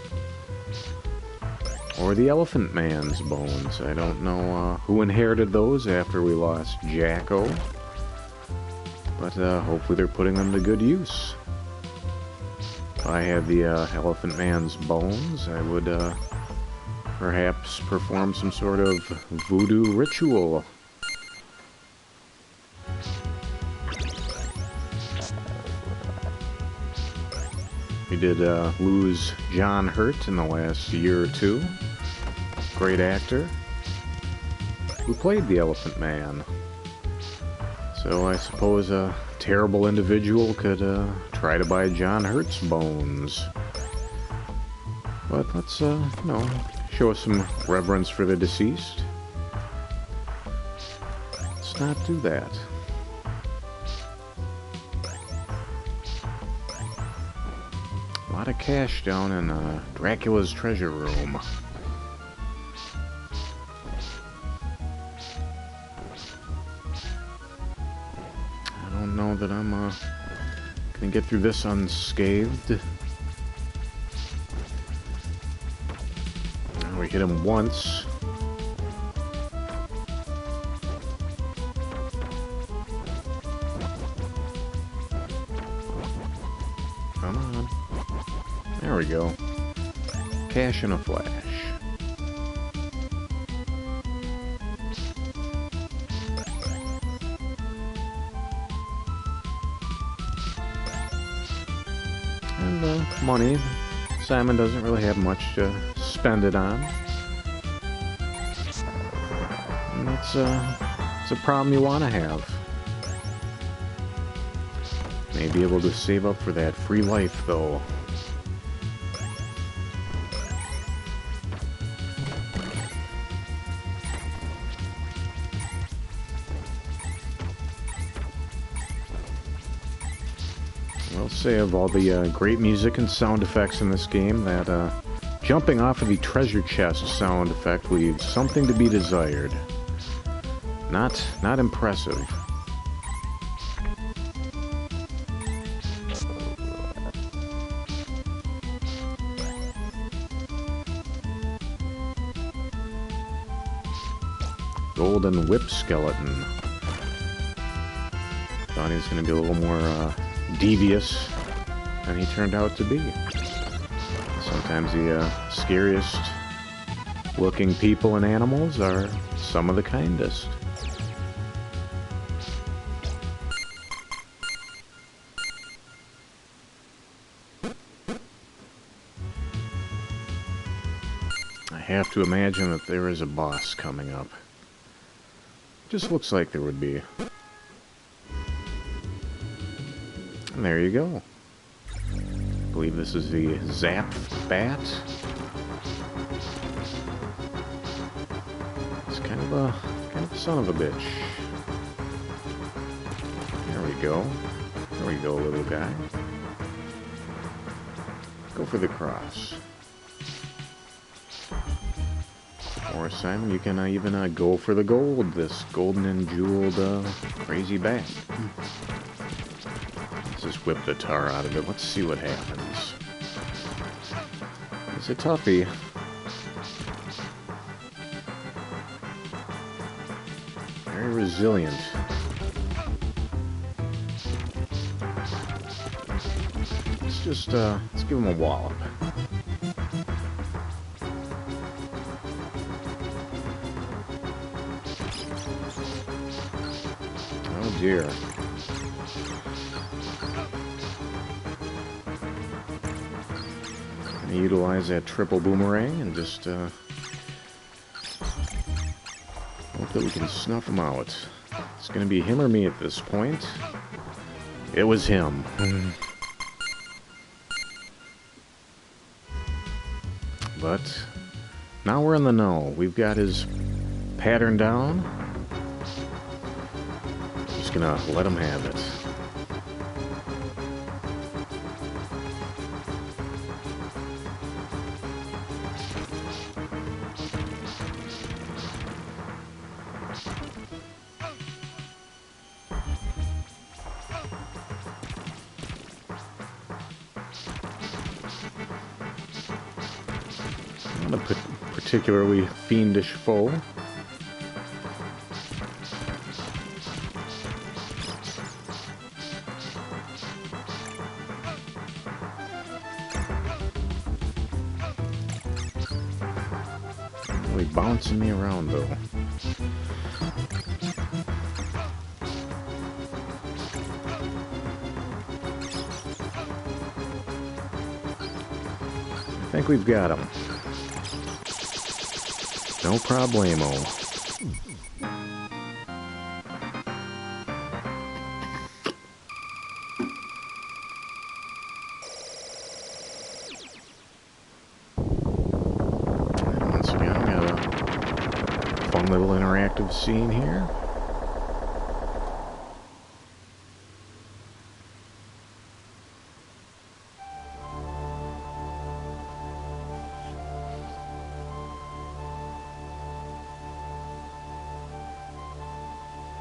Or the elephant man's bones. I don't know who inherited those after we lost Jacko. But hopefully they're putting them to good use. If I had the elephant man's bones, I would perhaps perform some sort of voodoo ritual. We did lose John Hurt in the last year or two. Great actor who played the Elephant Man. So I suppose a terrible individual could try to buy John Hurt's bones. But let's, show us some reverence for the deceased. Let's not do that. A lot of cash down in Dracula's treasure room. I don't know that I'm gonna get through this unscathed. We hit him once. Come on. There we go. Cash in a flash. And money. Simon doesn't really have much to spend it on. And it's a problem you want to have. May be able to save up for that free life, though. I'll say of all the great music and sound effects in this game, that jumping off of the treasure chest sound effect leaves something to be desired. Not impressive. Golden whip skeleton. Thought he was going to be a little more devious than he turned out to be. Sometimes the scariest looking people and animals are some of the kindest. I have to imagine that there is a boss coming up. Just looks like there would be. And there you go. I believe this is the Zap Bat. It's kind of a son of a bitch. There we go. There we go, little guy. Go for the cross. Or Simon, you can even go for the gold. This golden and jeweled crazy bat. Let's just whip the tar out of it. Let's see what happens. It's a toughie. Very resilient. Let's give him a wallop. Oh dear. Gonna utilize that triple boomerang and just hope that we can snuff him out. It's gonna be him or me at this point. It was him. But now we're in the know. We've got his pattern down. Just gonna let him have it. Not a particularly fiendish foe. Really bouncing me around though. I think we've got him. No problemo. And once again, we got a fun little interactive scene here.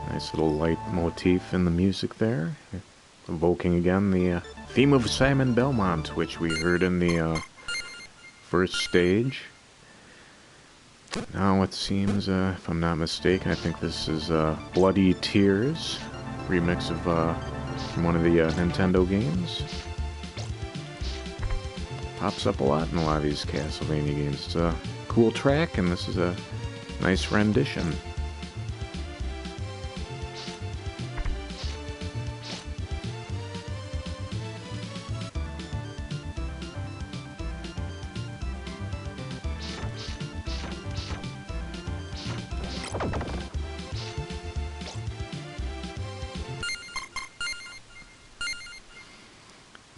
Nice little light motif in the music there, evoking again the theme of Simon Belmont, which we heard in the first stage. Now it seems, if I'm not mistaken, I think this is Bloody Tears, remix of from one of the Nintendo games. Pops up a lot in a lot of these Castlevania games. It's a cool track, and this is a nice rendition.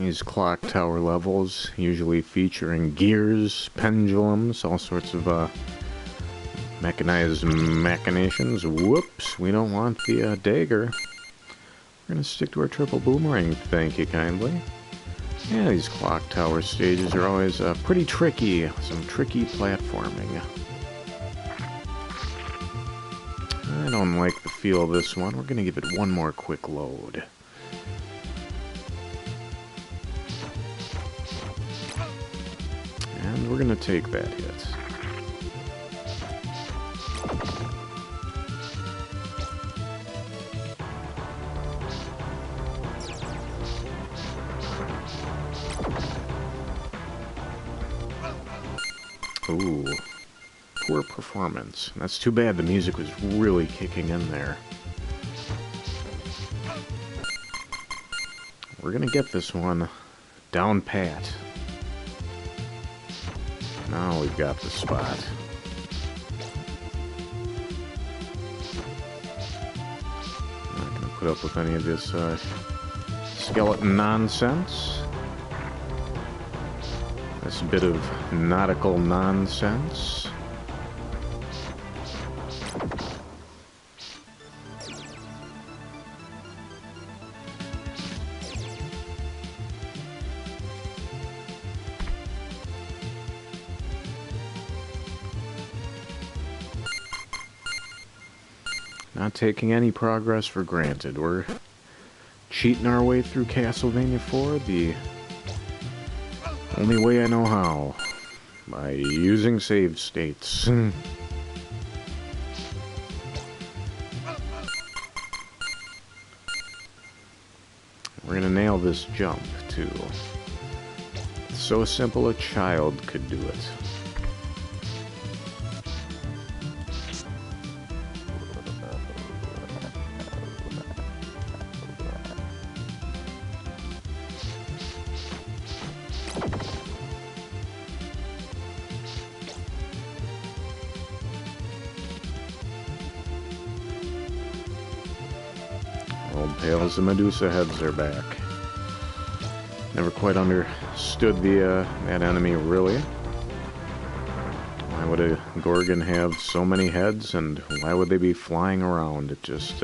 These clock tower levels, usually featuring gears, pendulums, all sorts of mechanized machinations. Whoops, we don't want the dagger. We're gonna stick to our triple boomerang, thank you kindly. Yeah, these clock tower stages are always pretty tricky, some tricky platforming. I don't like the feel of this one. We're gonna give it one more quick load. And we're gonna take that hit. Ooh, poor performance. That's too bad, the music was really kicking in there. We're gonna get this one down pat. Now we've got the spot. Not gonna put up with any of this skeleton nonsense. This bit of nautical nonsense. Not taking any progress for granted. We're cheating our way through Castlevania IV the only way I know how. By using save states. We're gonna nail this jump, too. It's so simple a child could do it. Old Pails and Medusa heads are back. Never quite understood that enemy, really. Why would a Gorgon have so many heads, and why would they be flying around? It just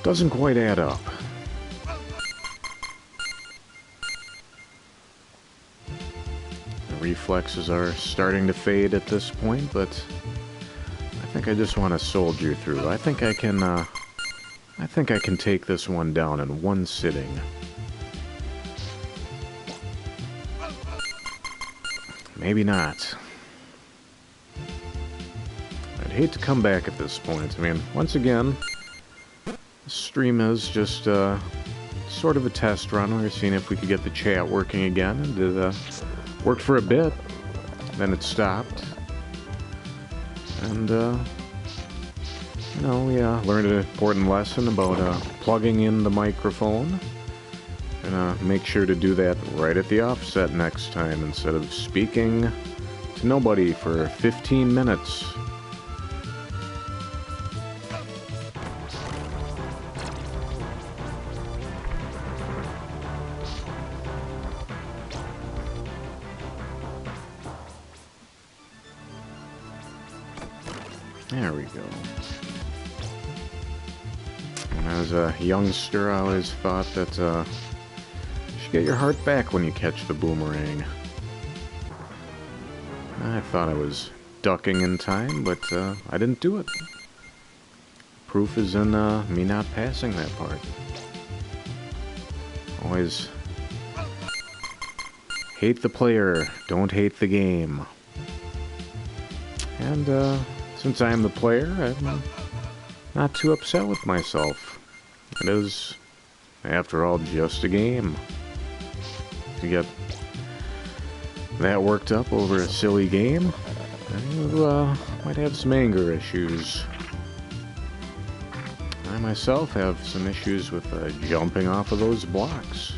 doesn't quite add up. The reflexes are starting to fade at this point, but I think I just want to soldier through. I think I can take this one down in one sitting. Maybe not. I'd hate to come back at this point. I mean, once again, the stream is just sort of a test run. We're seeing if we could get the chat working again. It worked for a bit, then it stopped. And, you know, we learned an important lesson about plugging in the microphone. And make sure to do that right at the offset next time instead of speaking to nobody for 15 minutes. There we go. When I was a youngster, I always thought that you should get your heart back when you catch the boomerang. I thought I was ducking in time, but I didn't do it. Proof is in me not passing that part. Always hate the player, don't hate the game. And since I am the player, I'm not too upset with myself. It is, after all, just a game. To get that worked up over a silly game, you might have some anger issues. I myself have some issues with jumping off of those blocks.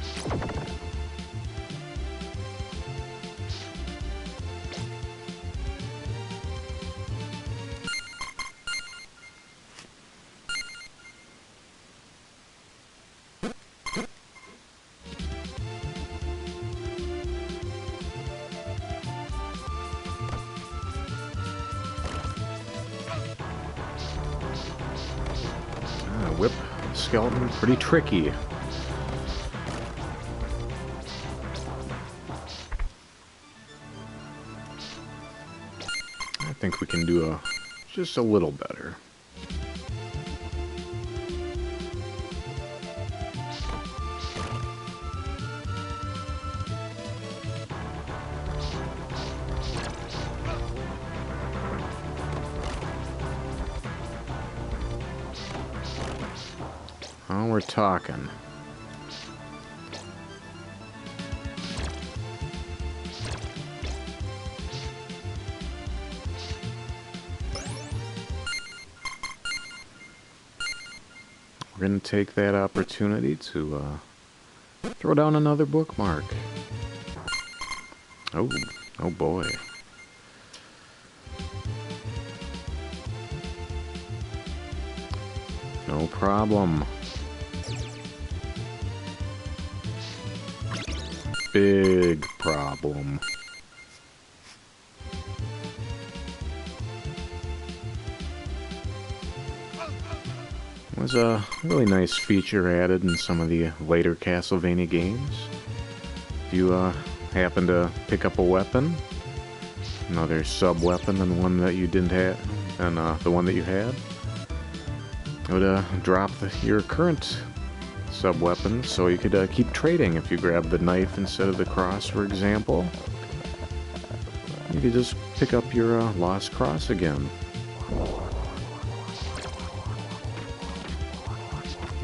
skeleton pretty tricky. I think we can do just a little better. Oh, we're talking. We're going to take that opportunity to throw down another bookmark. Oh, oh boy. No problem. Big problem. Was a really nice feature added in some of the later Castlevania games. If you happen to pick up a weapon, another sub-weapon than the one that you didn't have, and the one that you had, it would drop your current sub-weapon, so you could keep trading. If you grab the knife instead of the cross, for example, you could just pick up your lost cross again.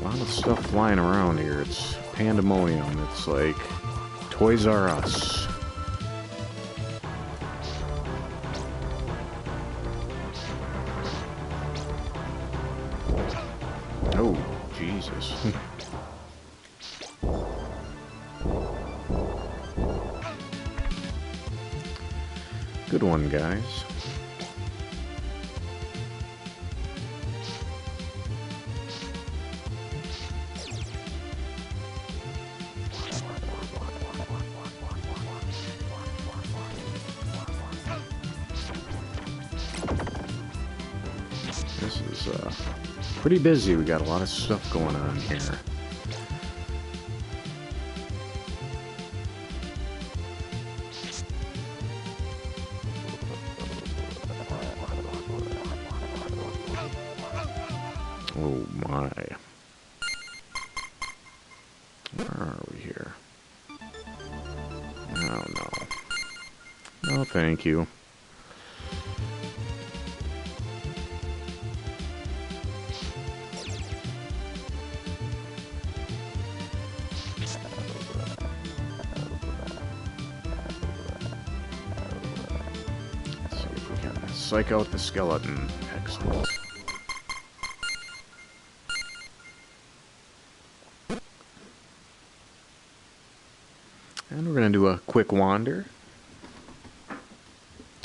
A lot of stuff flying around here. It's pandemonium. It's like Toys R Us. Oh, Jesus. Good one, guys. This is pretty busy. We got a lot of stuff going on here. Oh my. Where are we here? Oh no. No, thank you. Let's see if we can psych out the skeleton. Excellent. And we're going to do a quick wander.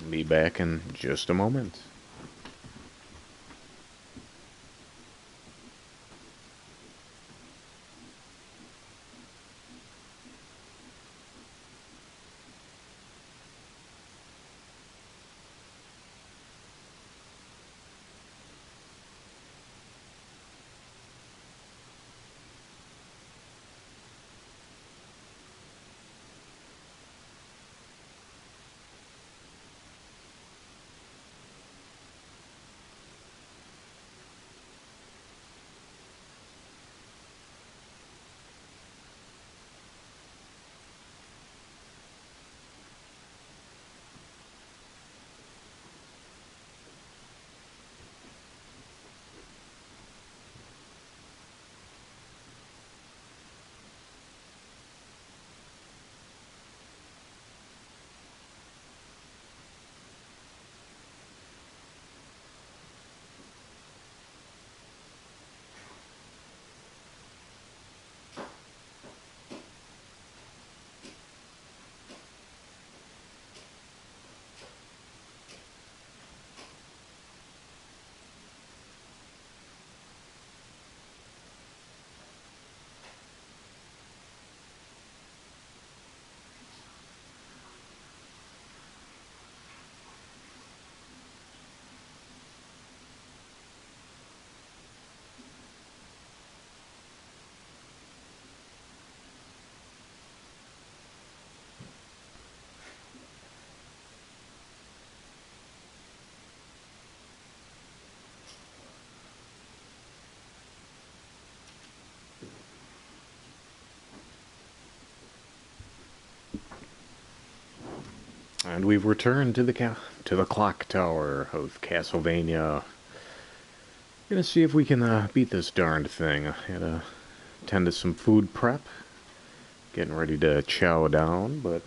Be back in just a moment. And we've returned to the clock tower of Castlevania. Gonna see if we can beat this darned thing. I had to tend to some food prep, getting ready to chow down. But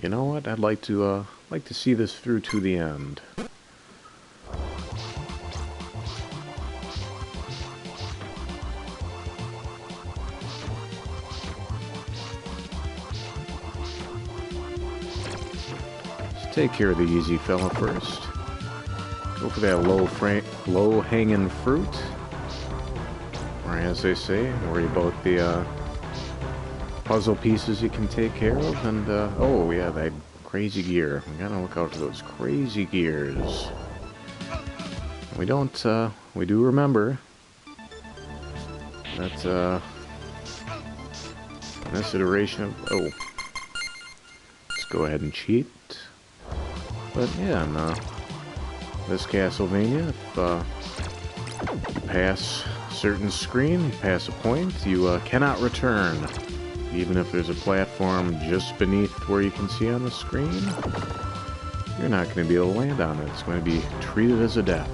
you know what? I'd like to see this through to the end. Take care of the easy fella first. Go for that low-hanging fruit. Or as they say, worry about the puzzle pieces you can take care of. And, oh yeah, that crazy gear. We gotta look out for those crazy gears. We do remember that, in this iteration of, oh. Let's go ahead and cheat. But yeah, in this Castlevania, if you pass a certain screen, you pass a point, you cannot return. Even if there's a platform just beneath where you can see on the screen, you're not going to be able to land on it. It's going to be treated as a death.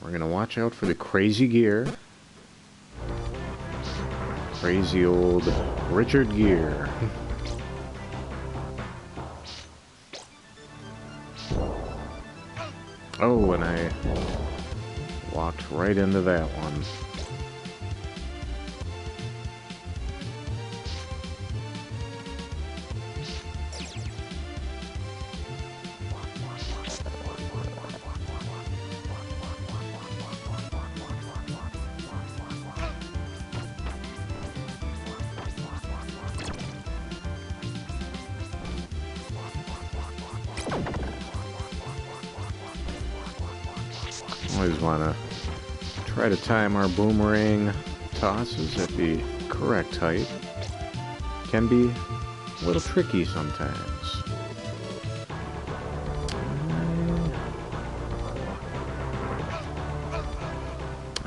We're going to watch out for the crazy gear. Crazy old Richard Gere. Oh, and I walked right into that one. Always want to try to time our boomerang tosses at the correct height. Can be a little tricky sometimes.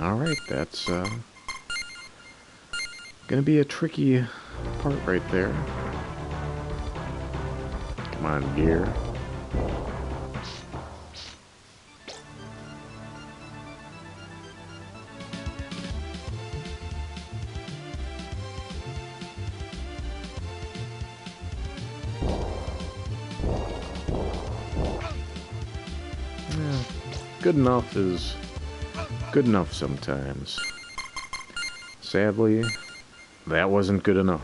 Alright, that's gonna be a tricky part right there. Come on, gear. Good enough is good enough sometimes. Sadly, that wasn't good enough.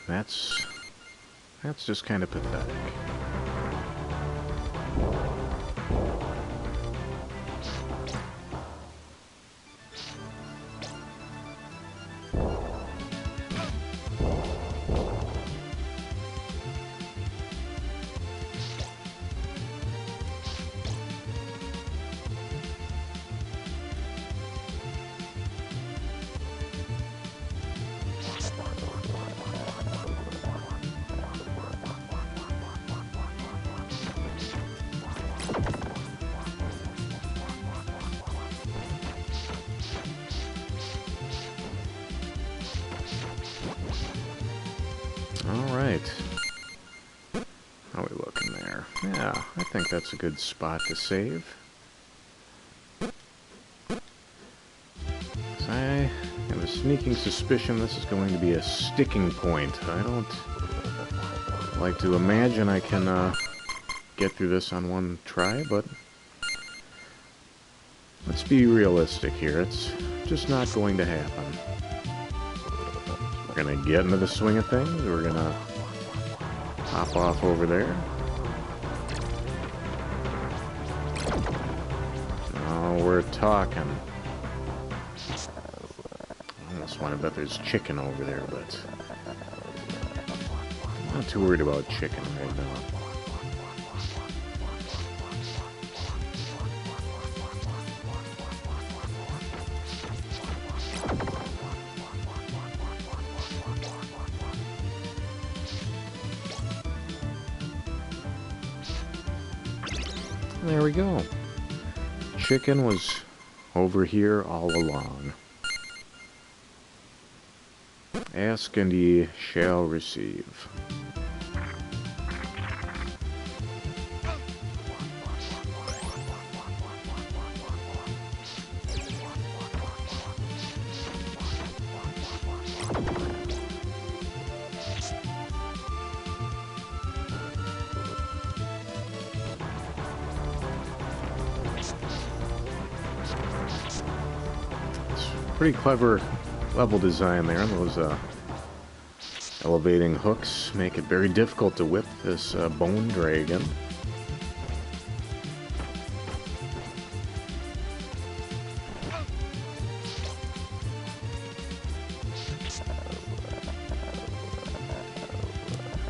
That's just kind of pathetic. Alright. How we looking there? Yeah, I think that's a good spot to save. I have a sneaking suspicion this is going to be a sticking point. I don't like to imagine I can get through this on one try, but let's be realistic here. It's just not going to happen. We're gonna get into the swing of things. We're gonna hop off over there. Oh, we're talking. I almost want to bet there's chicken over there, but I'm not too worried about chicken right now. There we go. Chicken was over here all along. Ask and ye shall receive. Pretty clever level design there. Those elevating hooks make it very difficult to whip this bone dragon.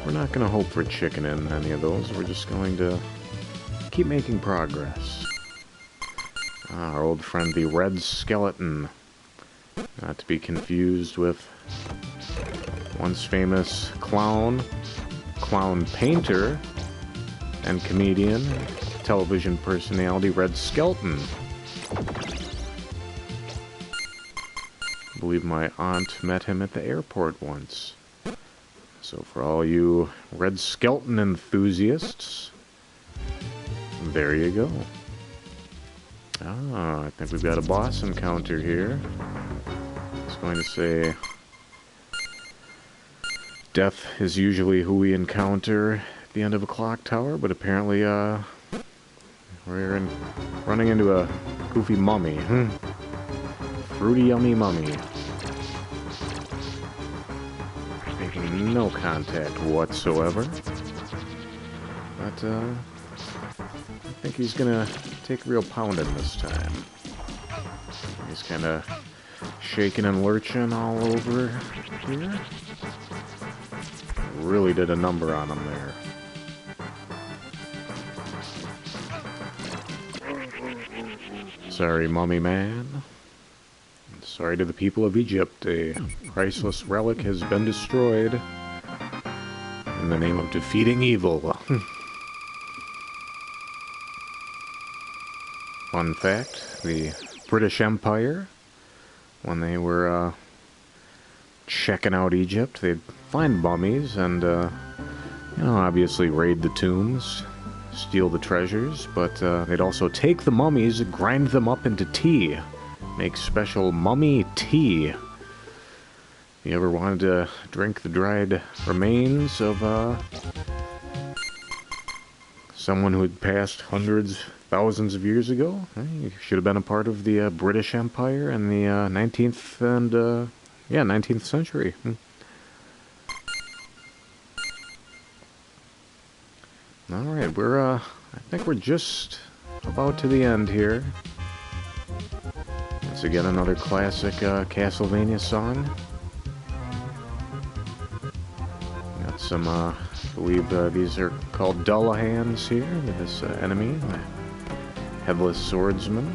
We're not going to hope for chicken in any of those. We're just going to keep making progress. Our old friend, the red skeleton. Not to be confused with once famous clown painter, and comedian, television personality Red Skelton. I believe my aunt met him at the airport once. So for all you Red Skelton enthusiasts, there you go. I think we've got a boss encounter here. It's going to say, death is usually who we encounter at the end of a clock tower, but apparently, we're running into a goofy mummy. Fruity yummy mummy. Making no contact whatsoever. But, I think he's gonna take a real pounding this time. He's kinda shaking and lurching all over here. Really did a number on him there. Sorry, mummy man. Sorry to the people of Egypt. A priceless relic has been destroyed in the name of defeating evil. Fun fact, the British Empire, when they were checking out Egypt, they'd find mummies and, obviously raid the tombs, steal the treasures, but they'd also take the mummies, grind them up into tea, make special mummy tea. If you ever wanted to drink the dried remains of someone who had passed hundreds, thousands of years ago, you should have been a part of the British Empire in the 19th and 19th century. All right, I think we're just about to the end here. Once again, another classic Castlevania song. Got some, I believe these are called Dullahans here, this enemy, the Headless Swordsman.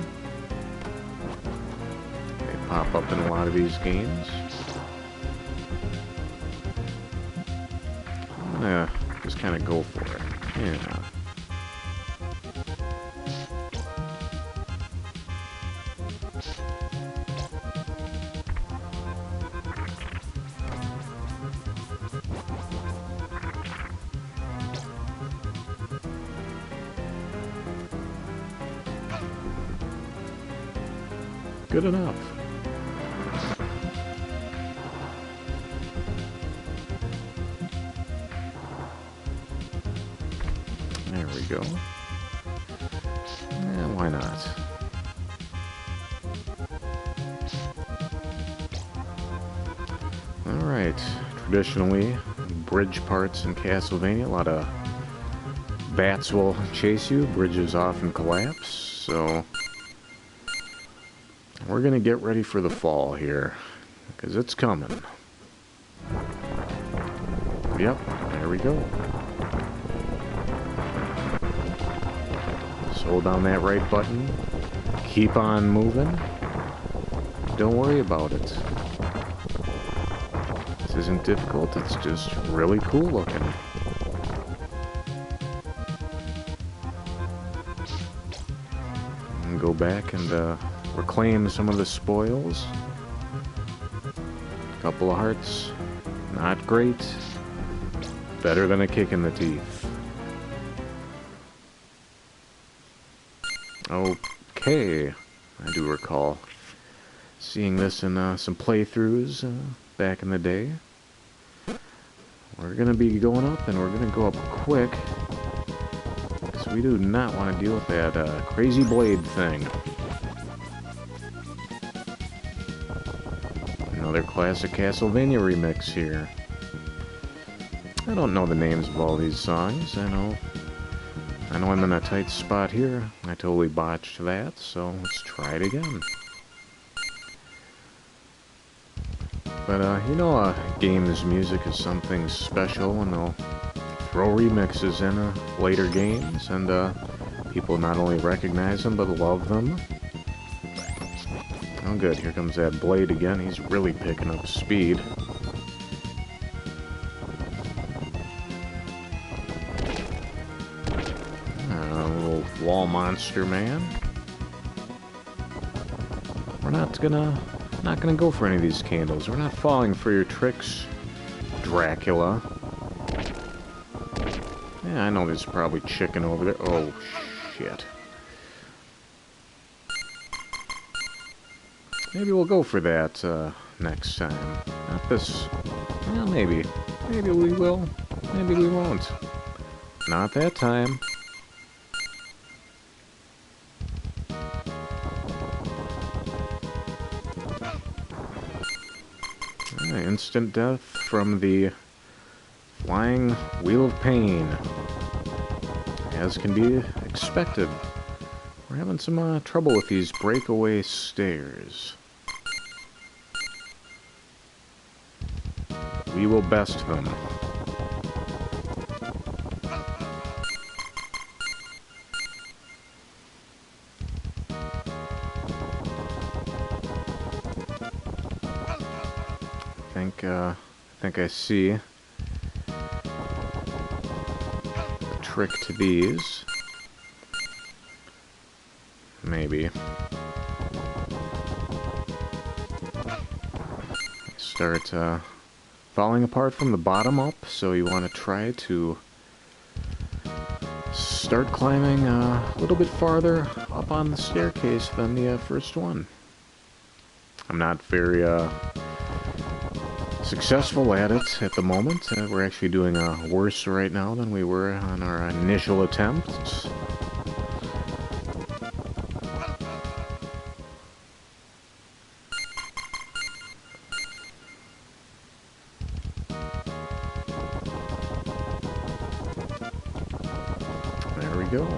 They pop up in a lot of these games. I'm gonna just kind of go for it. Yeah. Good enough. There we go. Yeah, why not? Alright. Traditionally, bridge parts in Castlevania, a lot of bats will chase you, bridges often collapse, so we're gonna get ready for the fall here, because it's coming. Yep, there we go. Just hold down that right button, keep on moving, don't worry about it. This isn't difficult, it's just really cool looking. And go back and reclaim some of the spoils. Couple of hearts. Not great. Better than a kick in the teeth. Okay. I do recall seeing this in some playthroughs back in the day. We're going to be going up, and we're going to go up quick. Because we do not want to deal with that crazy blade thing. Another classic Castlevania remix here. I don't know the names of all these songs. I know I'm in a tight spot here. I totally botched that, so let's try it again. But, you know, a game's music is something special when they'll throw remixes in later games, and people not only recognize them, but love them. Oh good, here comes that blade again. He's really picking up speed. Little wall monster man. We're not gonna go for any of these candles. We're not falling for your tricks, Dracula. Yeah, I know there's probably chicken over there. Oh, shit. Maybe we'll go for that next time. Not this. Well, maybe. Maybe we will. Maybe we won't. Not that time. Instant death from the flying wheel of pain. As can be expected. We're having some trouble with these breakaway stairs. We will best them. I think I see a trick to these. Maybe. Start falling apart from the bottom up, so you want to try to start climbing a little bit farther up on the staircase than the first one. I'm not very successful at it at the moment. We're actually doing worse right now than we were on our initial attempts. There we go.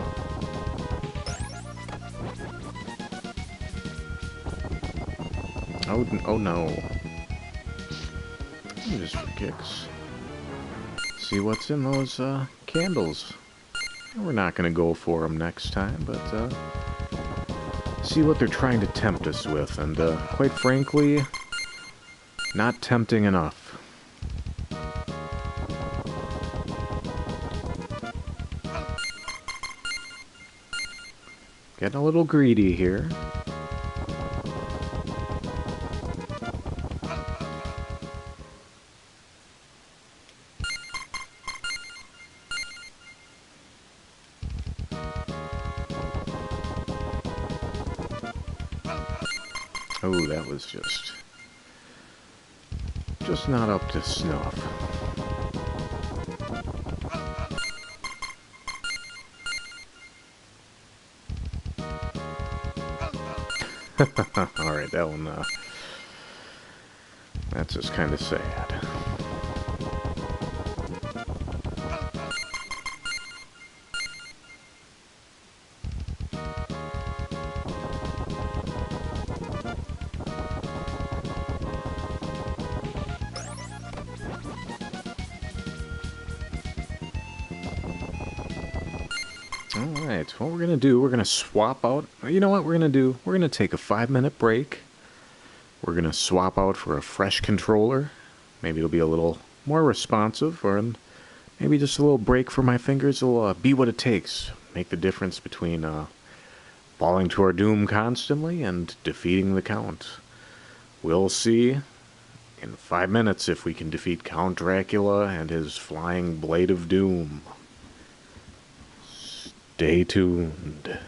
Oh no. Just for kicks. See what's in those candles. We're not going to go for them next time, but see what they're trying to tempt us with, and quite frankly, not tempting enough. Getting a little greedy here. Oh, that was just not up to snuff. Alright, that one, that's just kind of sad. Alright, what we're going to do, we're going to swap out. You know what we're going to do? We're going to take a 5-minute break. We're going to swap out for a fresh controller. Maybe it'll be a little more responsive, or maybe just a little break for my fingers will be what it takes. Make the difference between falling to our doom constantly and defeating the Count. We'll see in 5 minutes if we can defeat Count Dracula and his flying blade of doom. Stay tuned.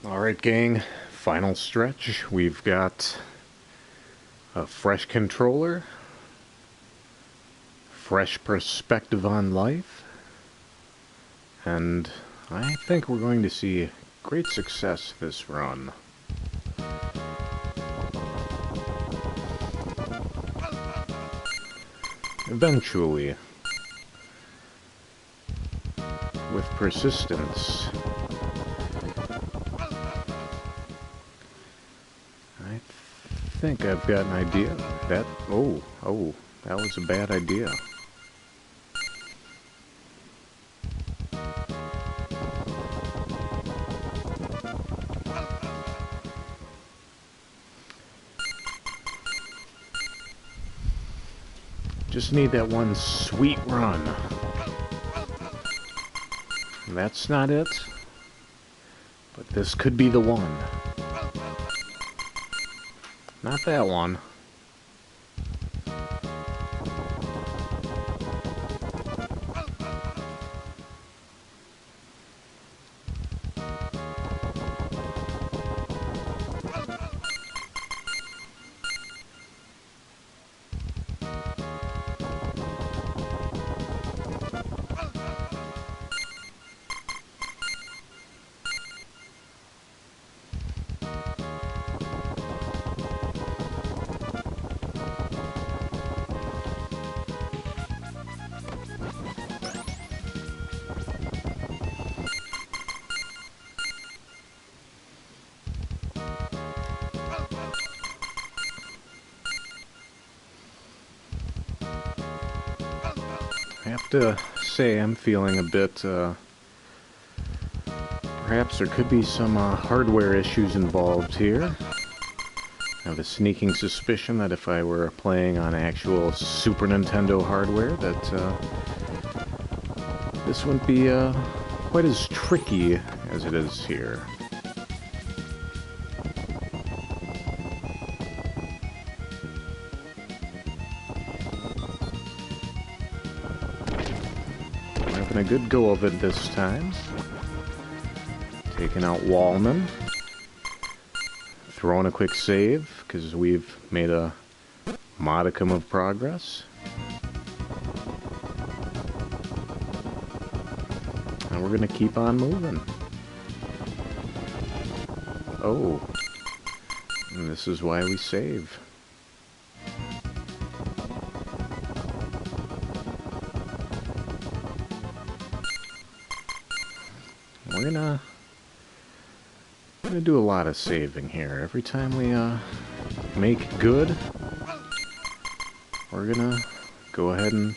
Alright, gang, final stretch. We've got a fresh controller, fresh perspective on life, and I think we're going to see great success this run. Eventually, with persistence. I think I've got an idea. That was a bad idea. Just need that one sweet run. That's not it, but this could be the one. Not that one. I have to say I'm feeling a bit, perhaps there could be some hardware issues involved here. I have a sneaking suspicion that if I were playing on actual Super Nintendo hardware, that this wouldn't be quite as tricky as it is here. A good go of it this time. Taking out Wallman. Throwing a quick save, because we've made a modicum of progress. And we're going to keep on moving. Oh. And this is why we save. We're gonna do a lot of saving here. Every time we make good, we're gonna go ahead and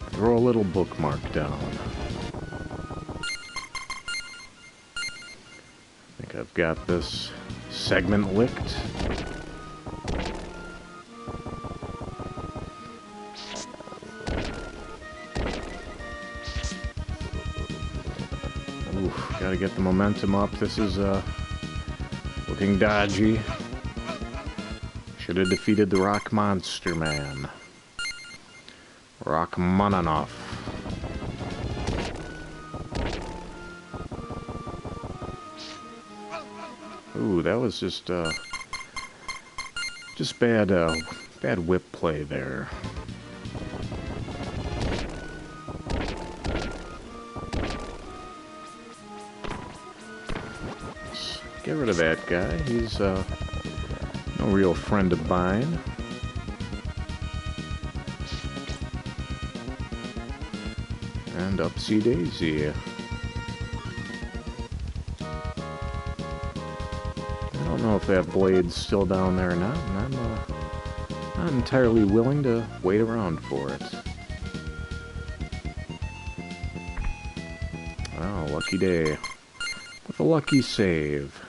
throw a little bookmark down. I think I've got this segment licked. Gotta get the momentum up. This is looking dodgy. Should have defeated the Rock Monster Man. Rachmaninoff. Ooh, that was just bad bad whip play there. Get rid of that guy. He's no real friend of mine. And upsy daisy. I don't know if that blade's still down there or not, and I'm not entirely willing to wait around for it. Oh, lucky day. With a lucky save.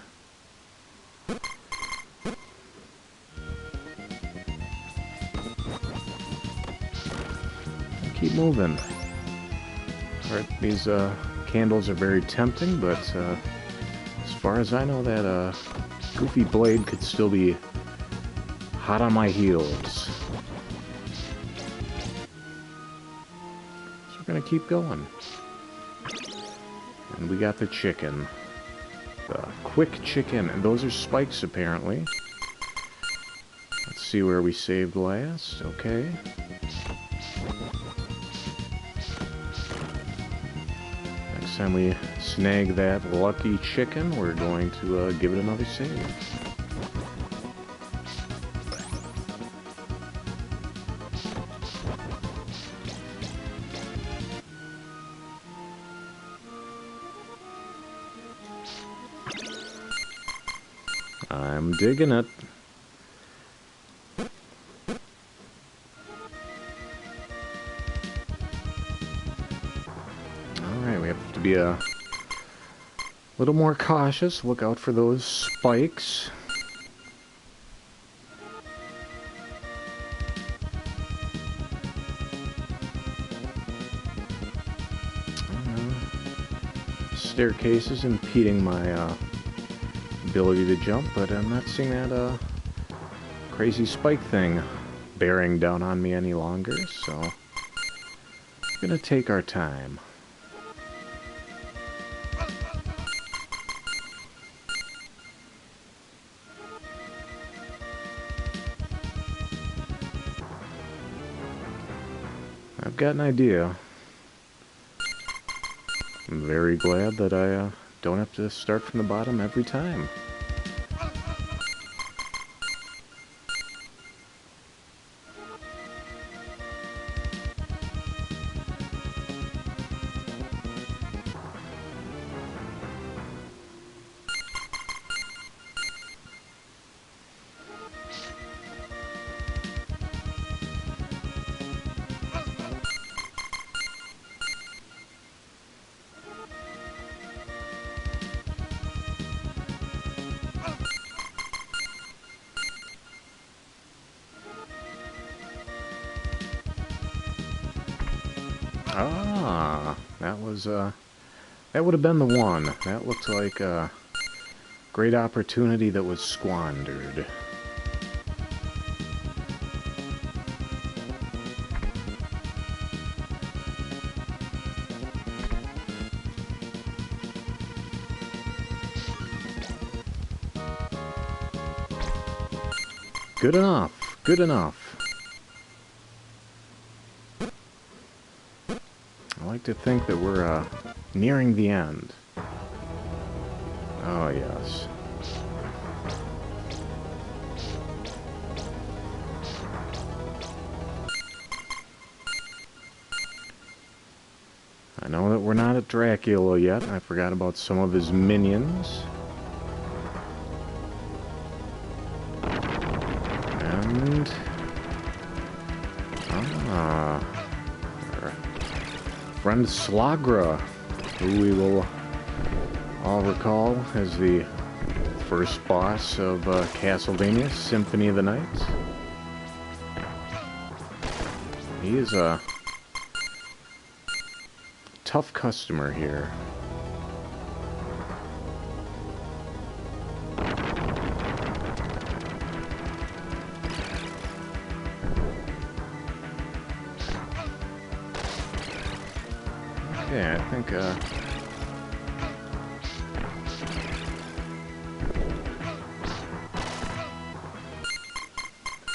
Keep moving. Alright, these candles are very tempting, but as far as I know, that goofy blade could still be hot on my heels. So we're gonna keep going. And we got the chicken. The quick chicken. And those are spikes, apparently. Let's see where we saved last. Okay. Next time we snag that lucky chicken, we're going to give it another save. I'm digging it. Alright, we have to be a little more cautious. Look out for those spikes. Staircase is impeding my ability to jump, but I'm not seeing that crazy spike thing bearing down on me any longer, so I'm gonna take our time. I've got an idea. I'm very glad that I don't have to start from the bottom every time. Ah, that would have been the one. That looked like a great opportunity that was squandered. Good enough, good enough. I like to think that we're nearing the end. Oh, yes. I know that we're not at Dracula yet. I forgot about some of his minions. And... our friend Slogra, who we will all recall as the first boss of Castlevania Symphony of the Night. He is a tough customer here. Okay, I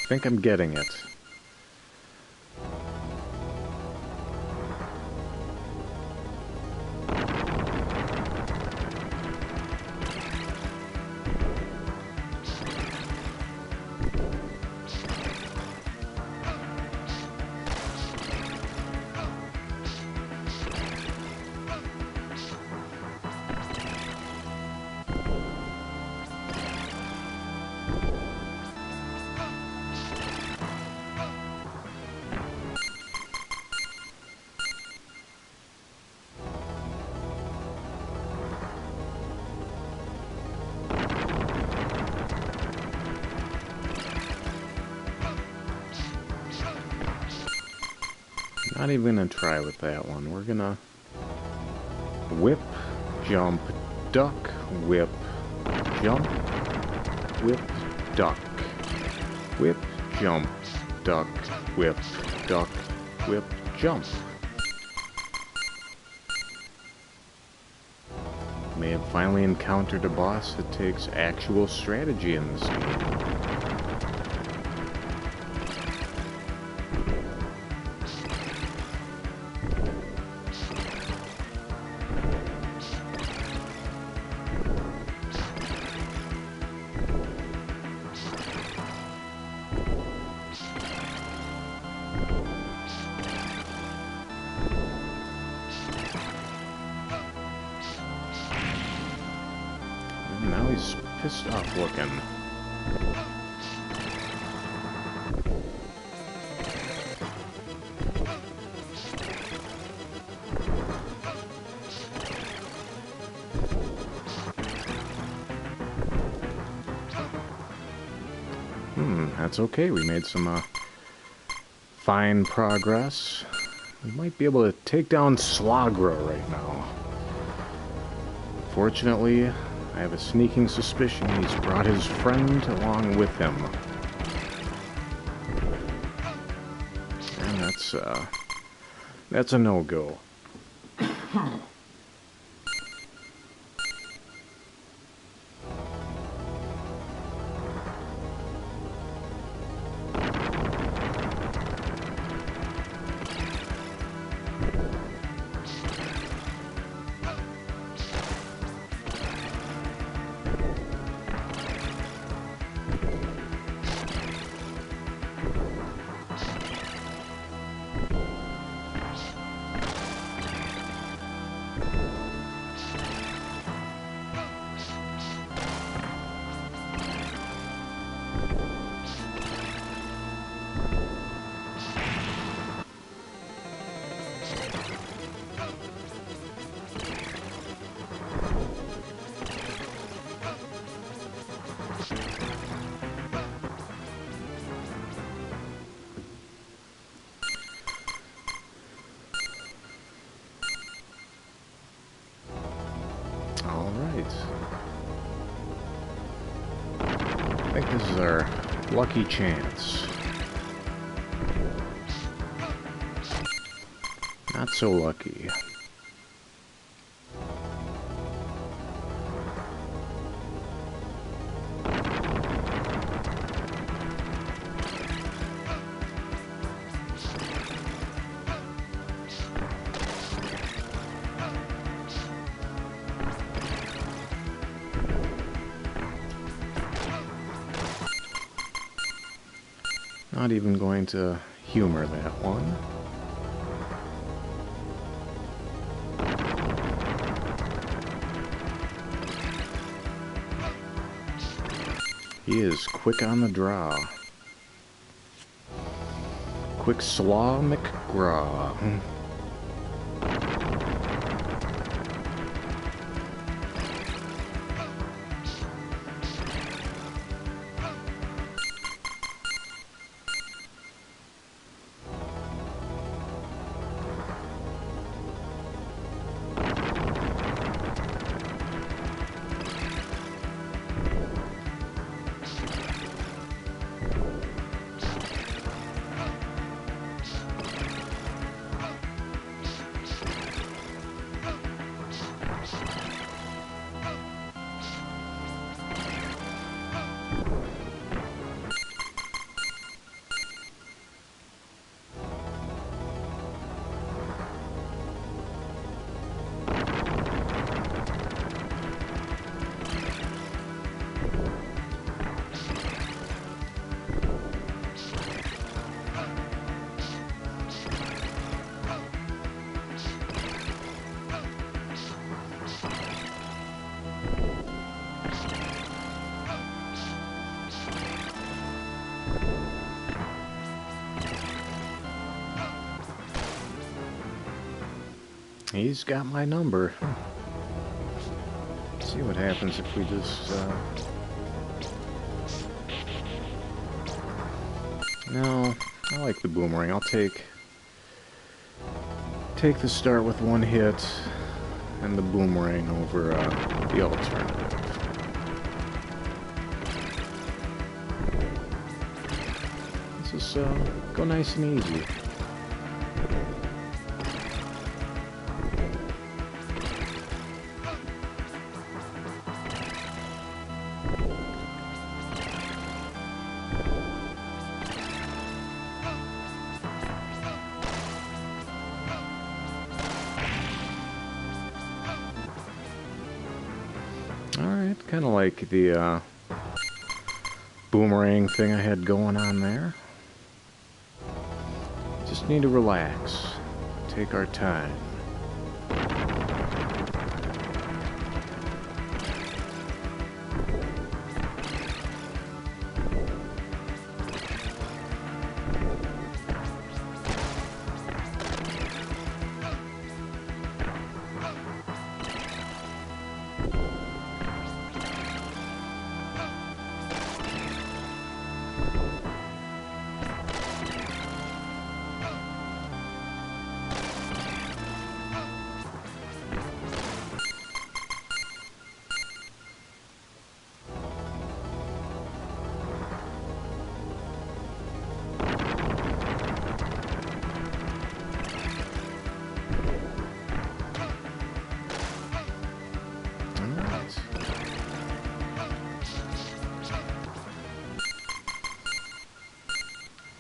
think I'm getting it. Not even gonna try with that one. We're gonna whip, jump, duck, whip, jump, whip, duck, whip, jump, duck, whip, duck, whip, jump. may have finally encountered a boss that takes actual strategy in this game. Now he's pissed off looking. That's okay. We made some fine progress. We might be able to take down Slogra right now. Fortunately, I have a sneaking suspicion he's brought his friend along with him. And that's a no-go. I think this is our lucky chance. Not so lucky. Not even going to humor that one. He is quick on the draw. Quick Slaw McGraw. He's got my number. Let's see what happens if we just, No, I like the boomerang. I'll take the start with one hit and the boomerang over, the alternative. Let's just, go nice and easy. Alright, kind of like the boomerang thing I had going on there. Just need to relax. Take our time.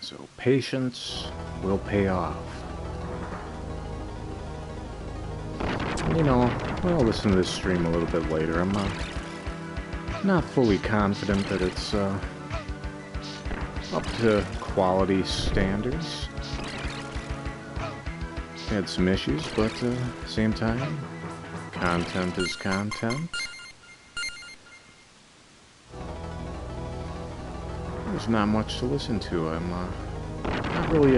So patience will pay off. You know, I'll listen to this stream a little bit later. I'm not fully confident that it's up to quality standards. Had some issues, but at the same time, content is content. There's not much to listen to. I'm not really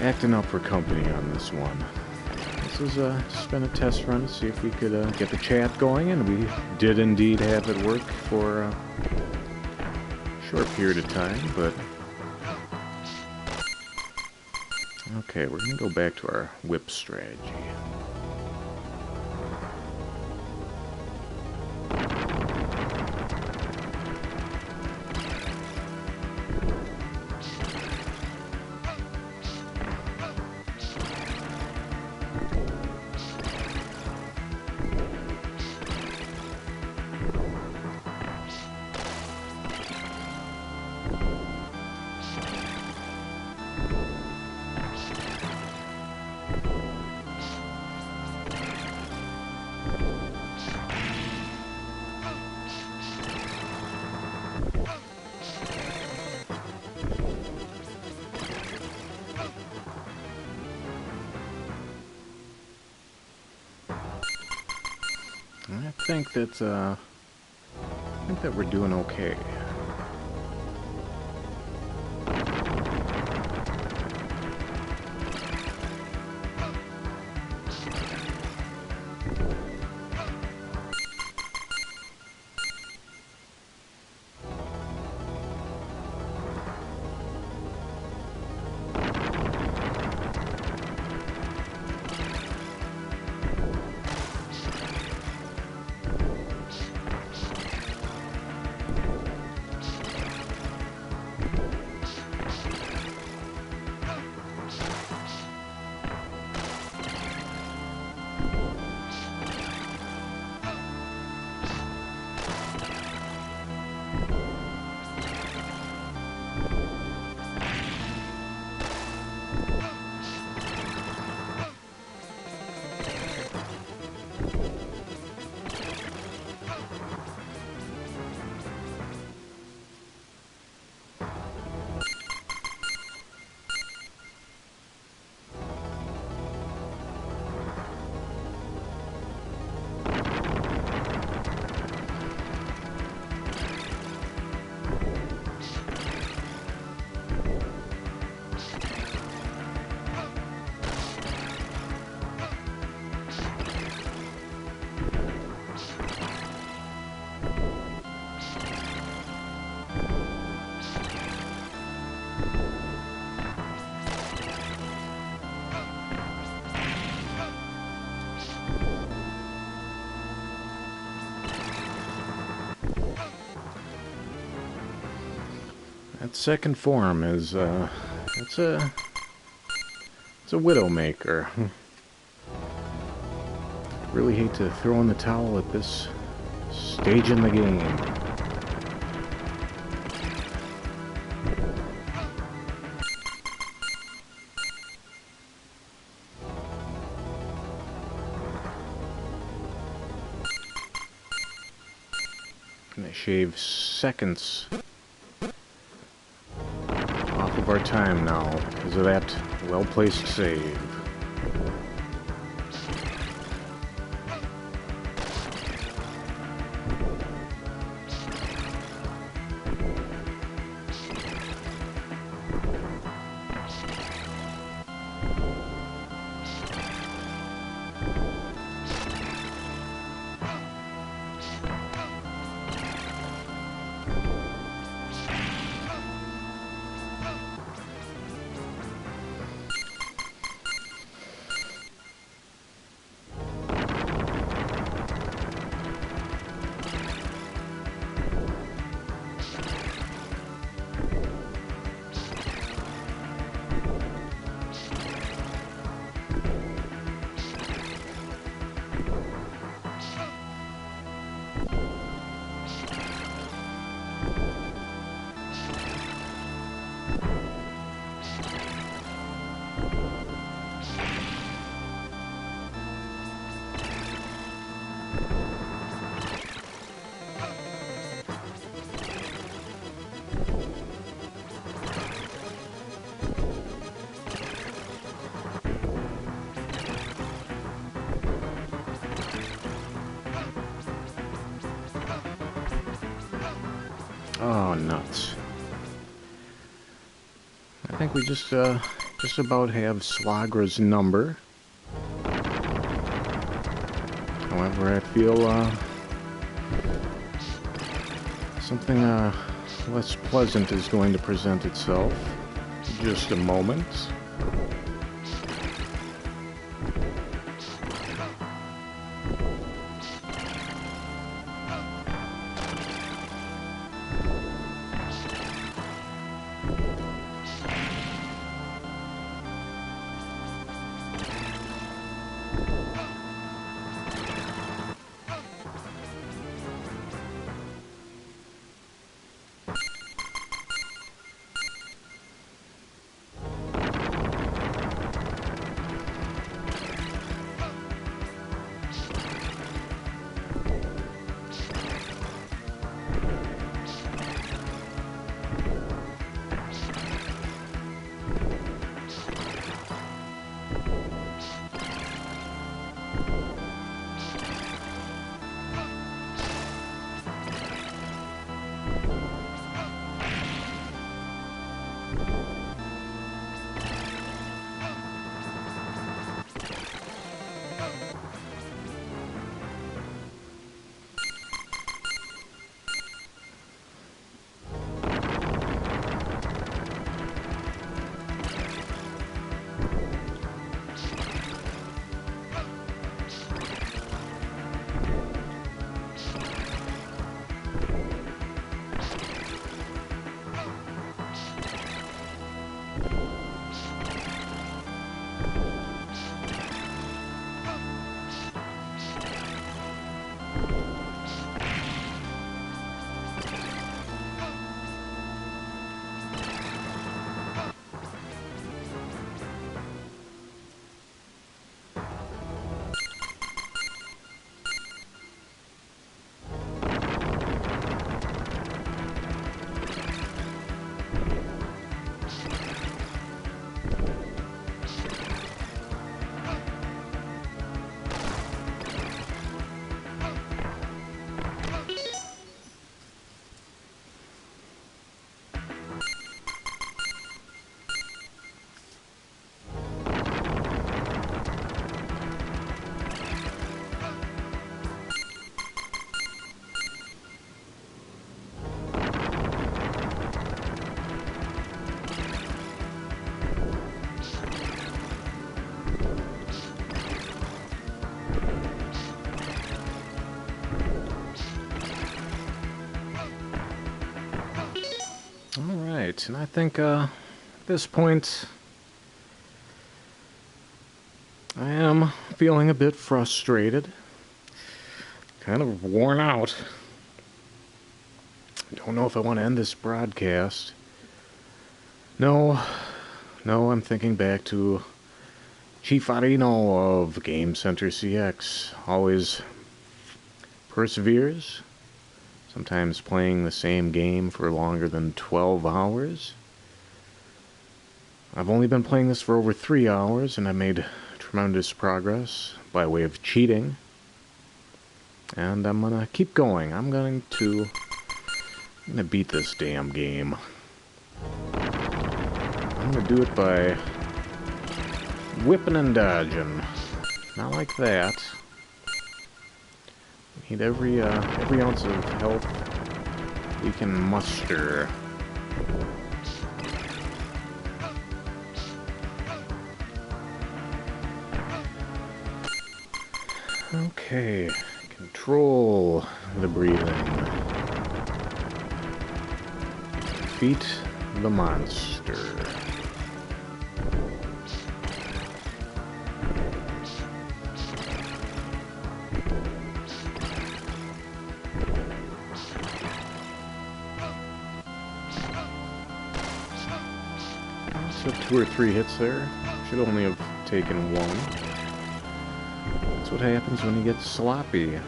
acting up for company on this one. This is just been a test run to see if we could get the chat going, and we did indeed have it work for a short period of time, but okay, we're gonna go back to our whip strategy. I think that we're doing okay. That second form is, it's a Widowmaker. Really hate to throw in the towel at this stage in the game. Gonna shave seconds off of our time now because of that well-placed save. Oh, nuts. I think we just about have Slogra's number. However, I feel, something, less pleasant is going to present itself. Just a moment. Alright, and I think at this point I am feeling a bit frustrated, kind of worn out. Don't know if I want to end this broadcast. No, I'm thinking back to Chief Arino of Game Center CX. Always perseveres. sometimes playing the same game for longer than 12 hours. I've only been playing this for over 3 hours, and I made tremendous progress by way of cheating. And I'm gonna keep going. I'm gonna beat this damn game. I'm gonna do it by whipping and dodging. Not like that. We need every ounce of health we can muster. Okay, control the breathing. Defeat the monster. So 2 or 3 hits there. Should only have taken 1. That's what happens when you get sloppy.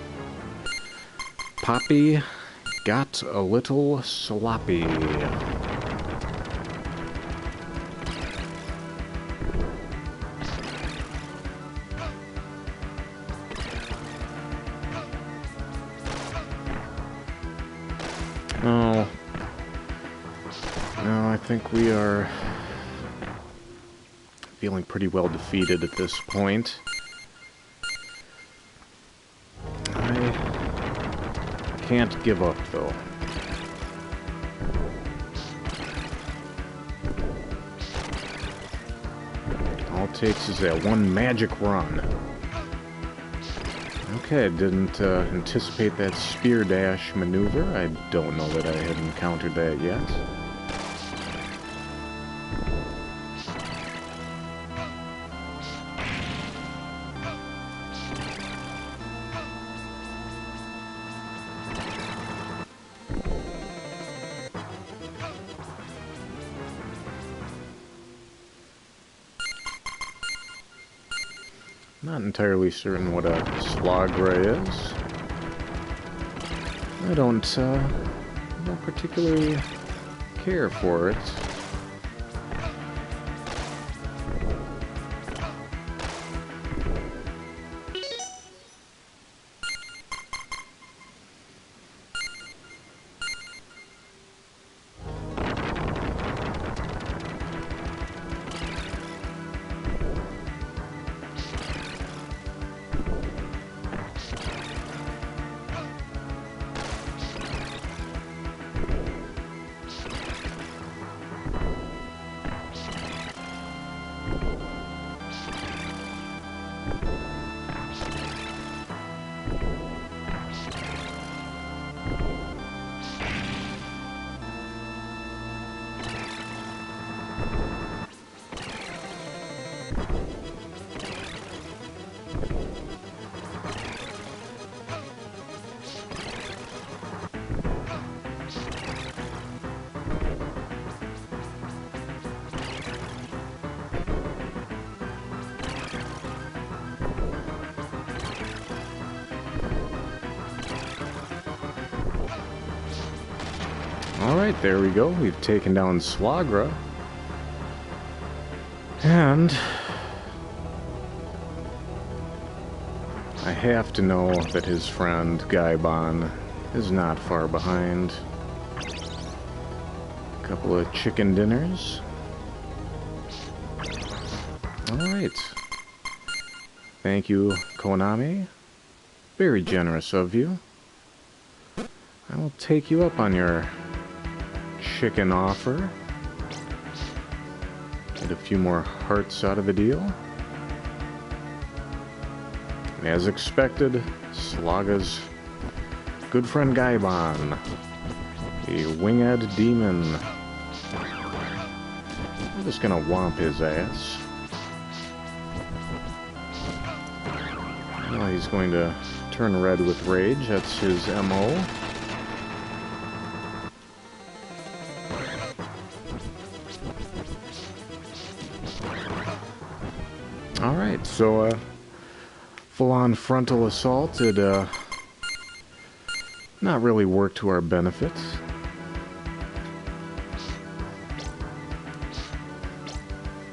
Poppy got a little sloppy. Oh. No, I think we are feeling pretty well defeated at this point. I can't give up, though. All it takes is that one magic run. Okay, I didn't anticipate that spear dash maneuver. I don't know that I had encountered that yet. Not entirely certain what a Slogra is. I don't particularly care for it. Alright, there we go. We've taken down Slogra. And I have to know that his friend Gaibon is not far behind. A couple of chicken dinners. Alright. Thank you, Konami. Very generous of you. I will take you up on your chicken offer. Get a few more hearts out of the deal. And as expected, Sloga's good friend Gaibon, a winged demon. I'm just gonna whomp his ass. Oh, he's going to turn red with rage. That's his MO. Alright, so full-on frontal assault at not really work to our benefit.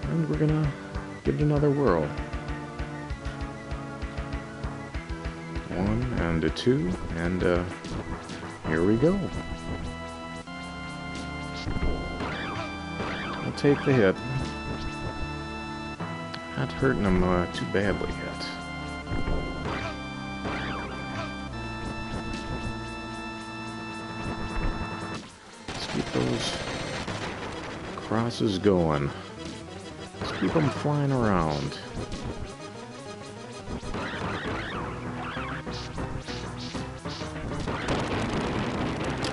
And we're gonna give it another whirl. 1 and a 2, and here we go. I'll take the hit. Not hurting him too badly yet. Let's keep those crosses going. Let's keep them flying around.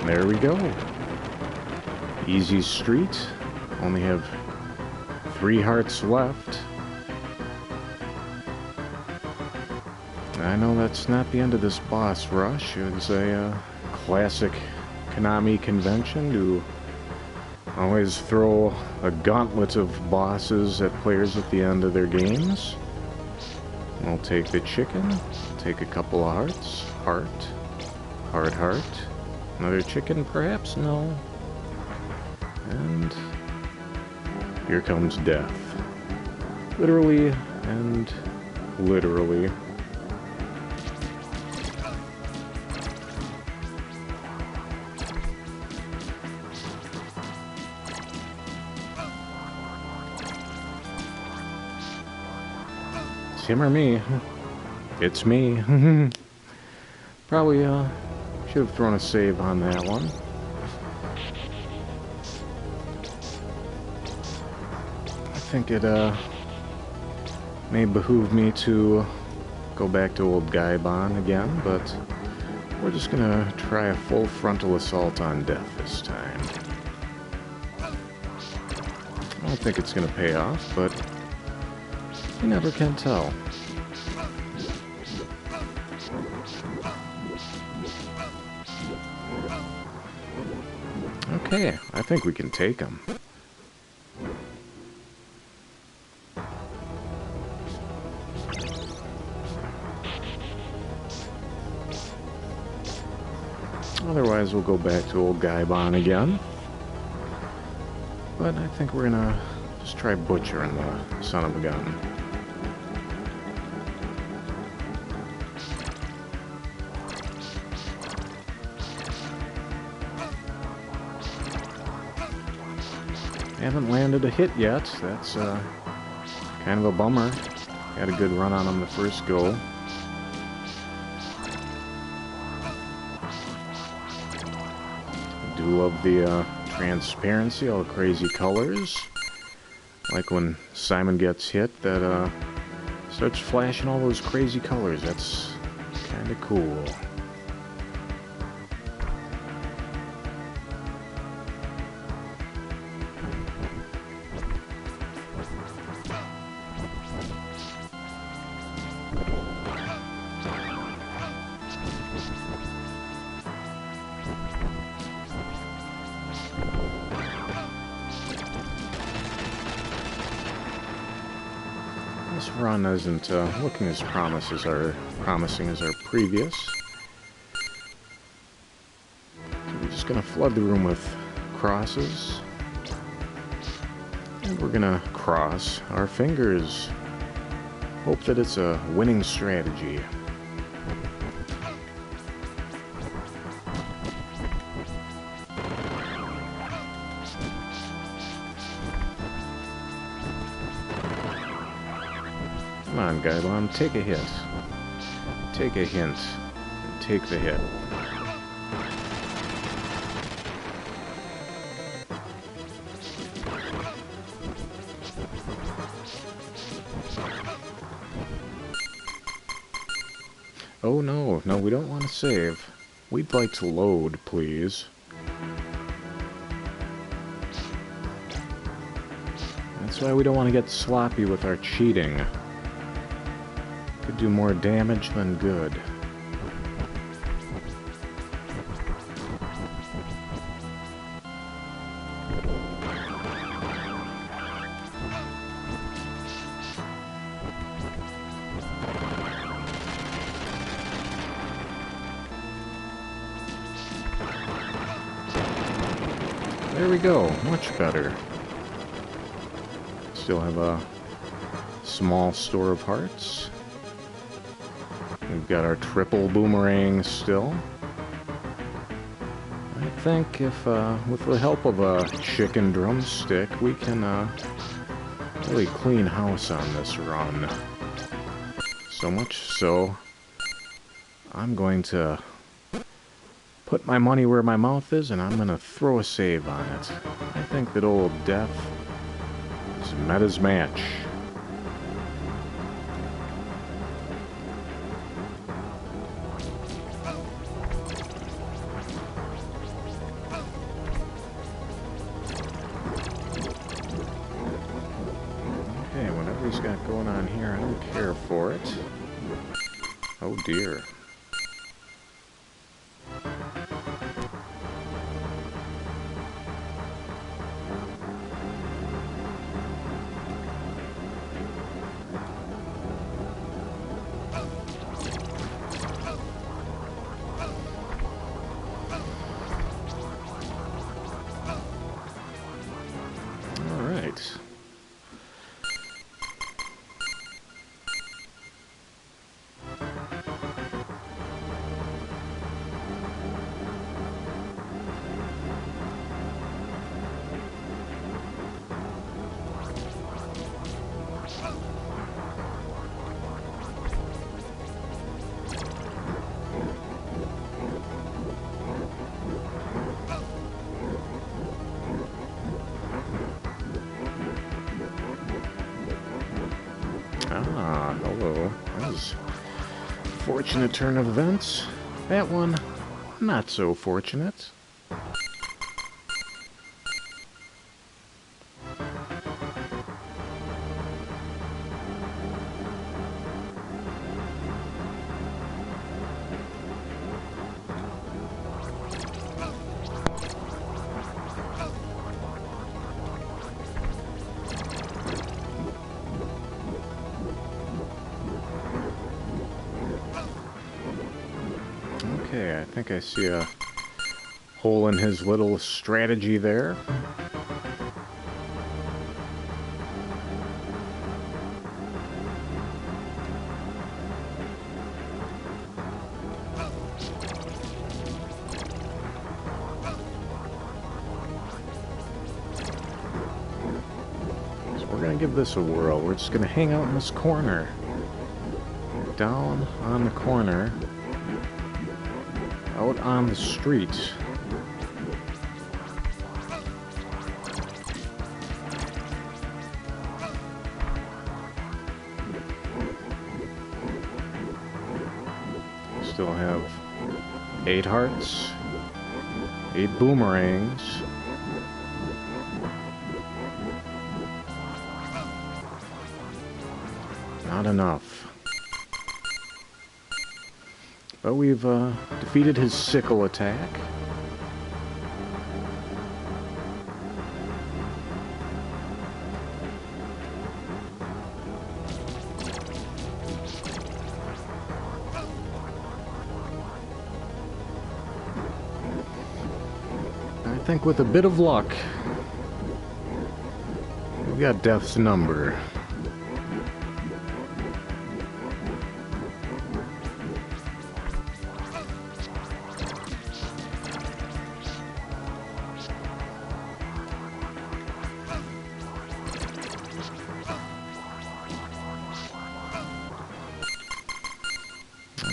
There we go. Easy street. Only have 3 hearts left. I know that's not the end of this boss rush. It was a classic Konami convention to always throw a gauntlet of bosses at players at the end of their games. I'll take the chicken, take a couple of hearts, heart, another chicken perhaps, no. And here comes death. Literally and literally. It's him or me. It's me. Probably should have thrown a save on that one. I think it may behoove me to go back to old Gaibon again, but we're just gonna try a full frontal assault on death this time. I don't think it's gonna pay off, but you never can tell. Okay, I think we can take him. Otherwise, we'll go back to old Gaibon again. But I think we're gonna just try butchering the son of a gun. Haven't landed a hit yet. That's kind of a bummer. Had a good run on him the first go. I do love the transparency, all the crazy colors. Like when Simon gets hit, that starts flashing all those crazy colors. That's kind of cool. This run isn't looking as promising as our previous. So we're just gonna flood the room with crosses, and we're gonna cross our fingers. Hope that it's a winning strategy. Come on, Gaibon, take a hit. Take a hint. And take the hit. Oh no, no, we don't want to save. We'd like to load, please. That's why we don't want to get sloppy with our cheating. Could do more damage than good. There we go. Much better. Still have a small store of hearts. We've got our triple boomerang still. I think if, with the help of a chicken drumstick, we can, really clean house on this run. So much so, I'm going to put my money where my mouth is, and I'm going to throw a save on it. I think that old Death has met his match. He's got going on here. I don't care for it. Oh dear. All right. Ah, hello. That was a fortunate turn of events. That one, not so fortunate. Okay, I think I see a hole in his little strategy there. So we're gonna give this a whirl. We're just gonna hang out in this corner. Down on the corner. Out on the street. Still have 8 hearts, 8 boomerangs. Not enough. But we've defeated his sickle attack. I think with a bit of luck, we've got Death's number.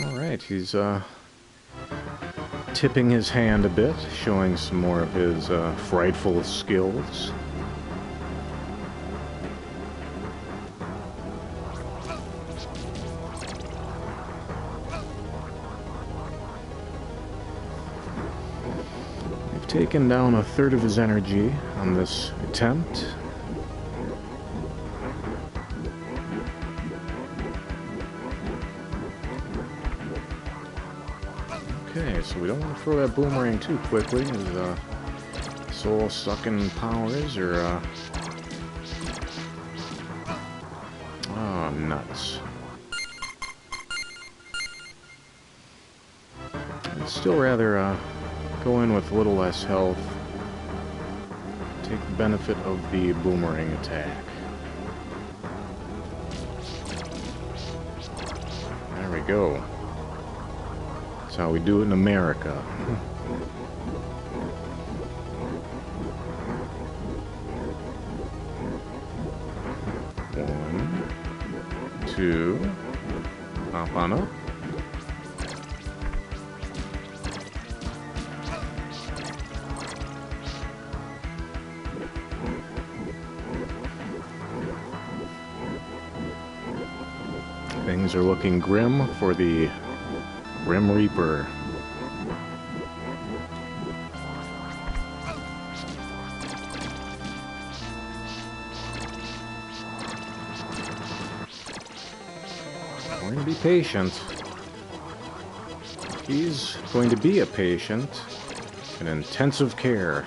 Alright, he's tipping his hand a bit, showing some more of his frightful skills. We've taken down a third of his energy on this attempt. Okay, so we don't want to throw that boomerang too quickly. His soul-sucking powers are, oh, nuts. I'd still rather, go in with a little less health. benefit of the boomerang attack. There we go. That's how we do it in America. One, two, hop on up. Things are looking grim for the Grim Reaper. We're going to be patient. He's going to be a patient in intensive care.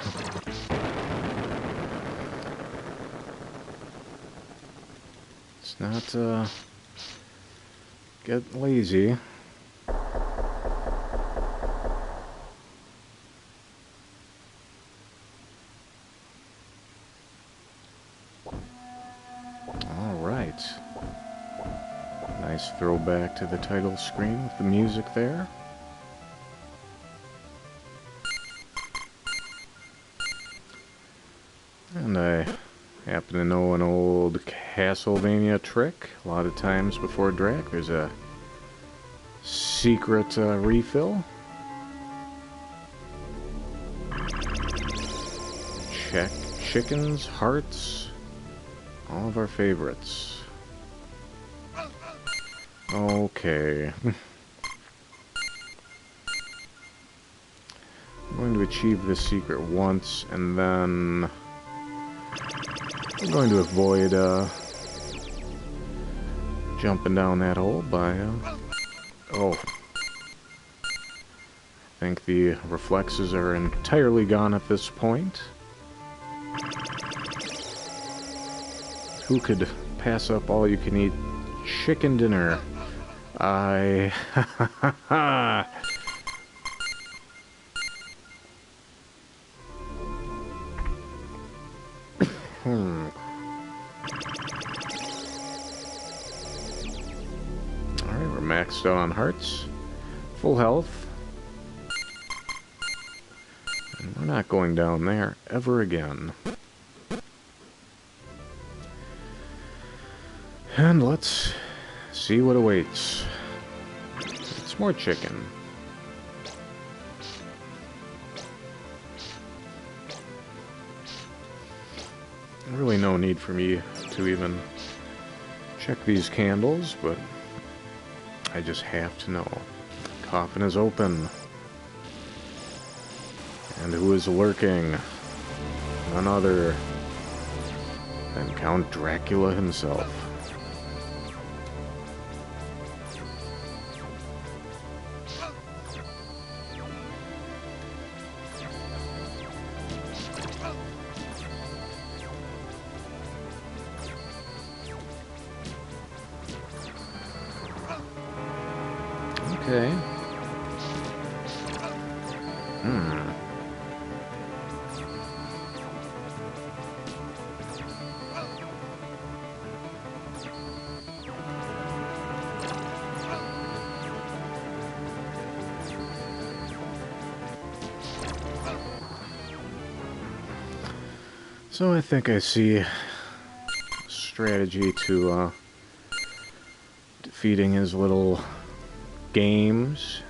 It's not, get lazy. Alright. Nice throwback to the title screen with the music there. And I happen to know an old Castlevania trick. A lot of times before Drac, there's a secret refill. Check chickens, hearts, all of our favorites. Okay. I'm going to achieve this secret once, and then I'm going to avoid jumping down that hole by oh. I think the reflexes are entirely gone at this point. Who could pass up all-you-can-eat chicken dinner? I... Alright, we're maxed out on hearts. Full health. And we're not going down there ever again. And let's see what awaits. It's more chicken. Really no need for me to even check these candles, but I just have to know. Coffin is open. And who is lurking? None other than Count Dracula himself. Okay. So I think I see a strategy to defeating his little schemes.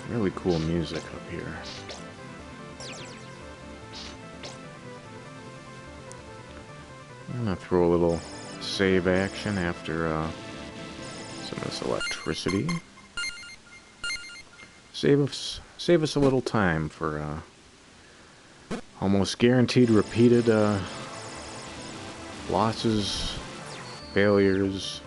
Really cool music up here. I'm gonna throw a little save action after some of this electricity. Save us a little time for almost guaranteed repeated losses, failures.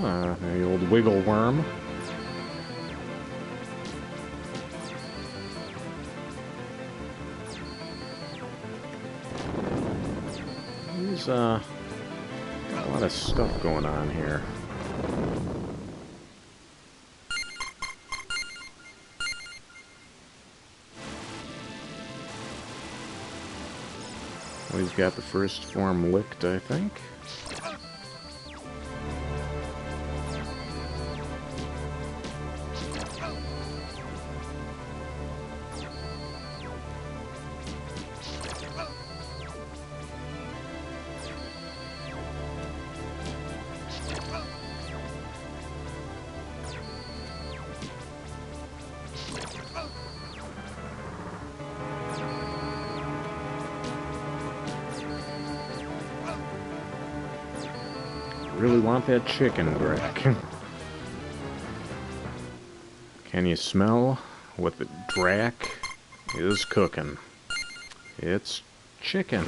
the old wiggle worm. There's got a lot of stuff going on here. We've got the first form licked, I think. Really want that chicken, Drac. Can you smell what the Drac is cooking? It's chicken.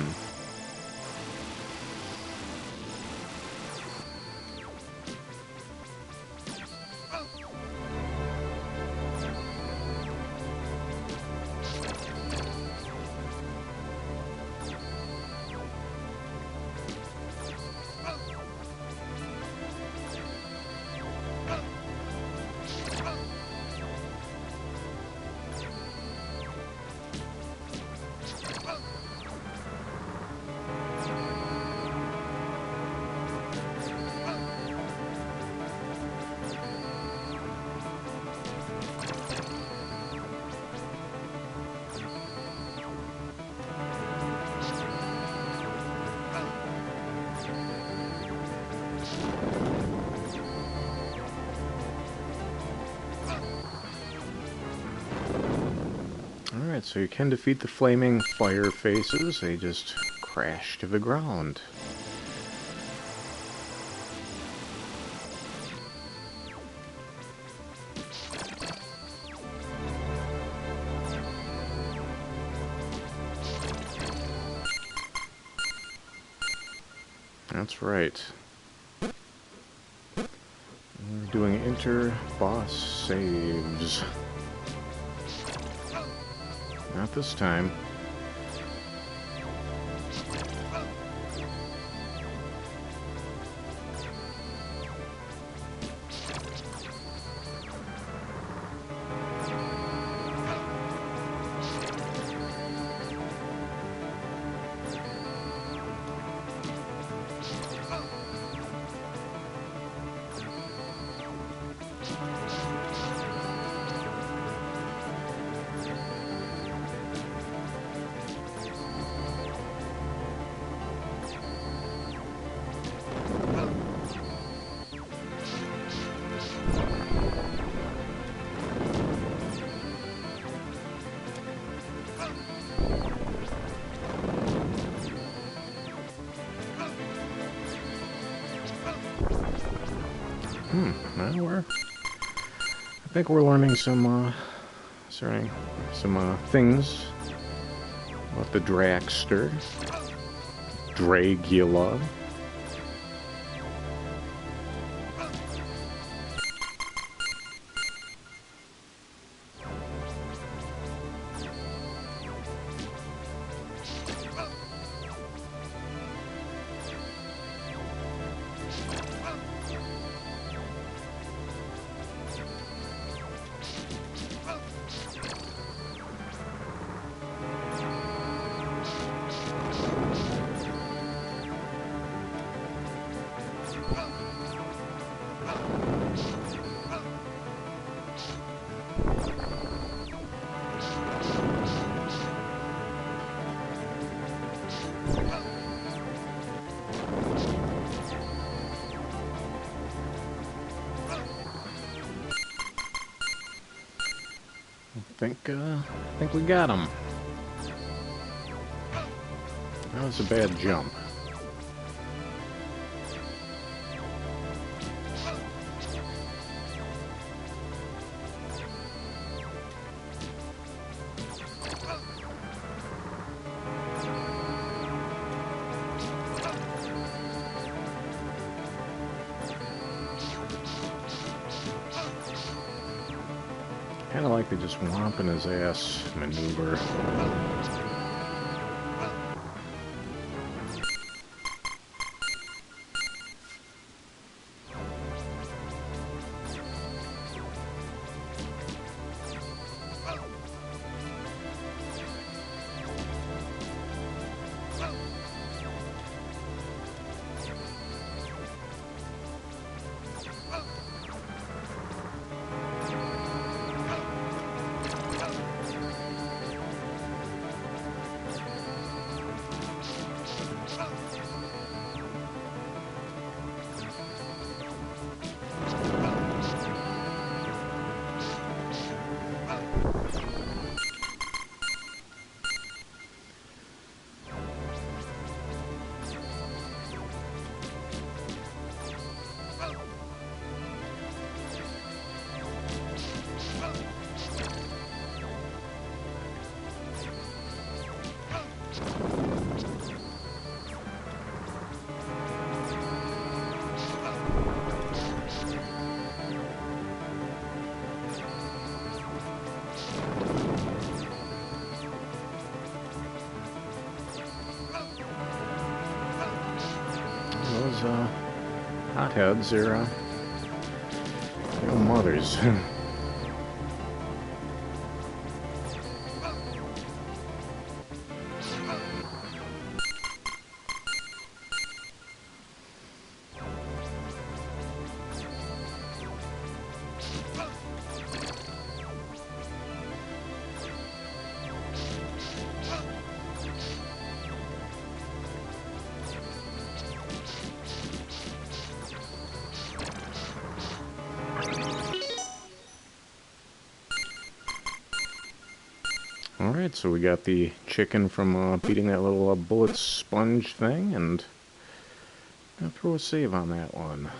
Alright, so you can defeat the flaming fire faces, they just crash to the ground. That's right. We're doing inter-boss saves. Not this time. Well, I think we're learning some things about the Dragster, Dragula. I think we got him. That was a bad jump. Kinda like the just whomping his ass maneuver. Those hotheads are real mothers. Alright, so we got the chicken from beating that little bullet sponge thing, and I'll throw a save on that one.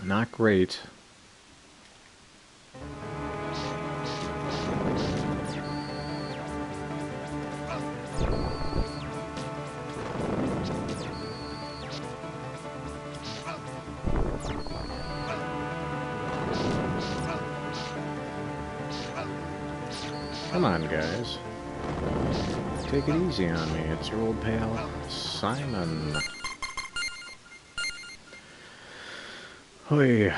Not great. Come on, guys. Take it easy on me. It's your old pal, Simon. Hoi.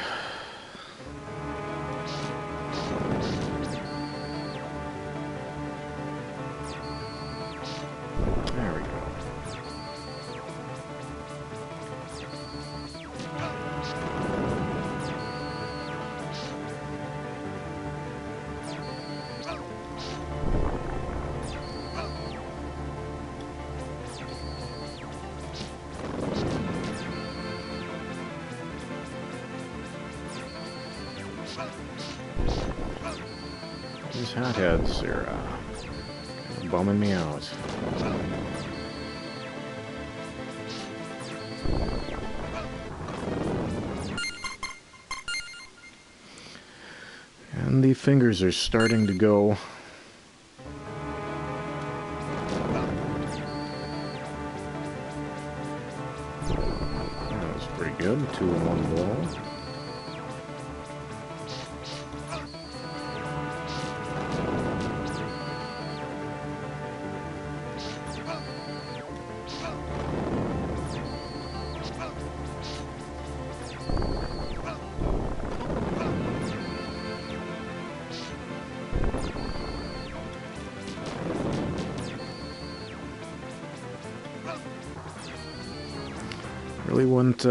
There we go. These hotheads are bumming me out. And the fingers are starting to go. That was pretty good. 2 in 1 ball. Really wouldn't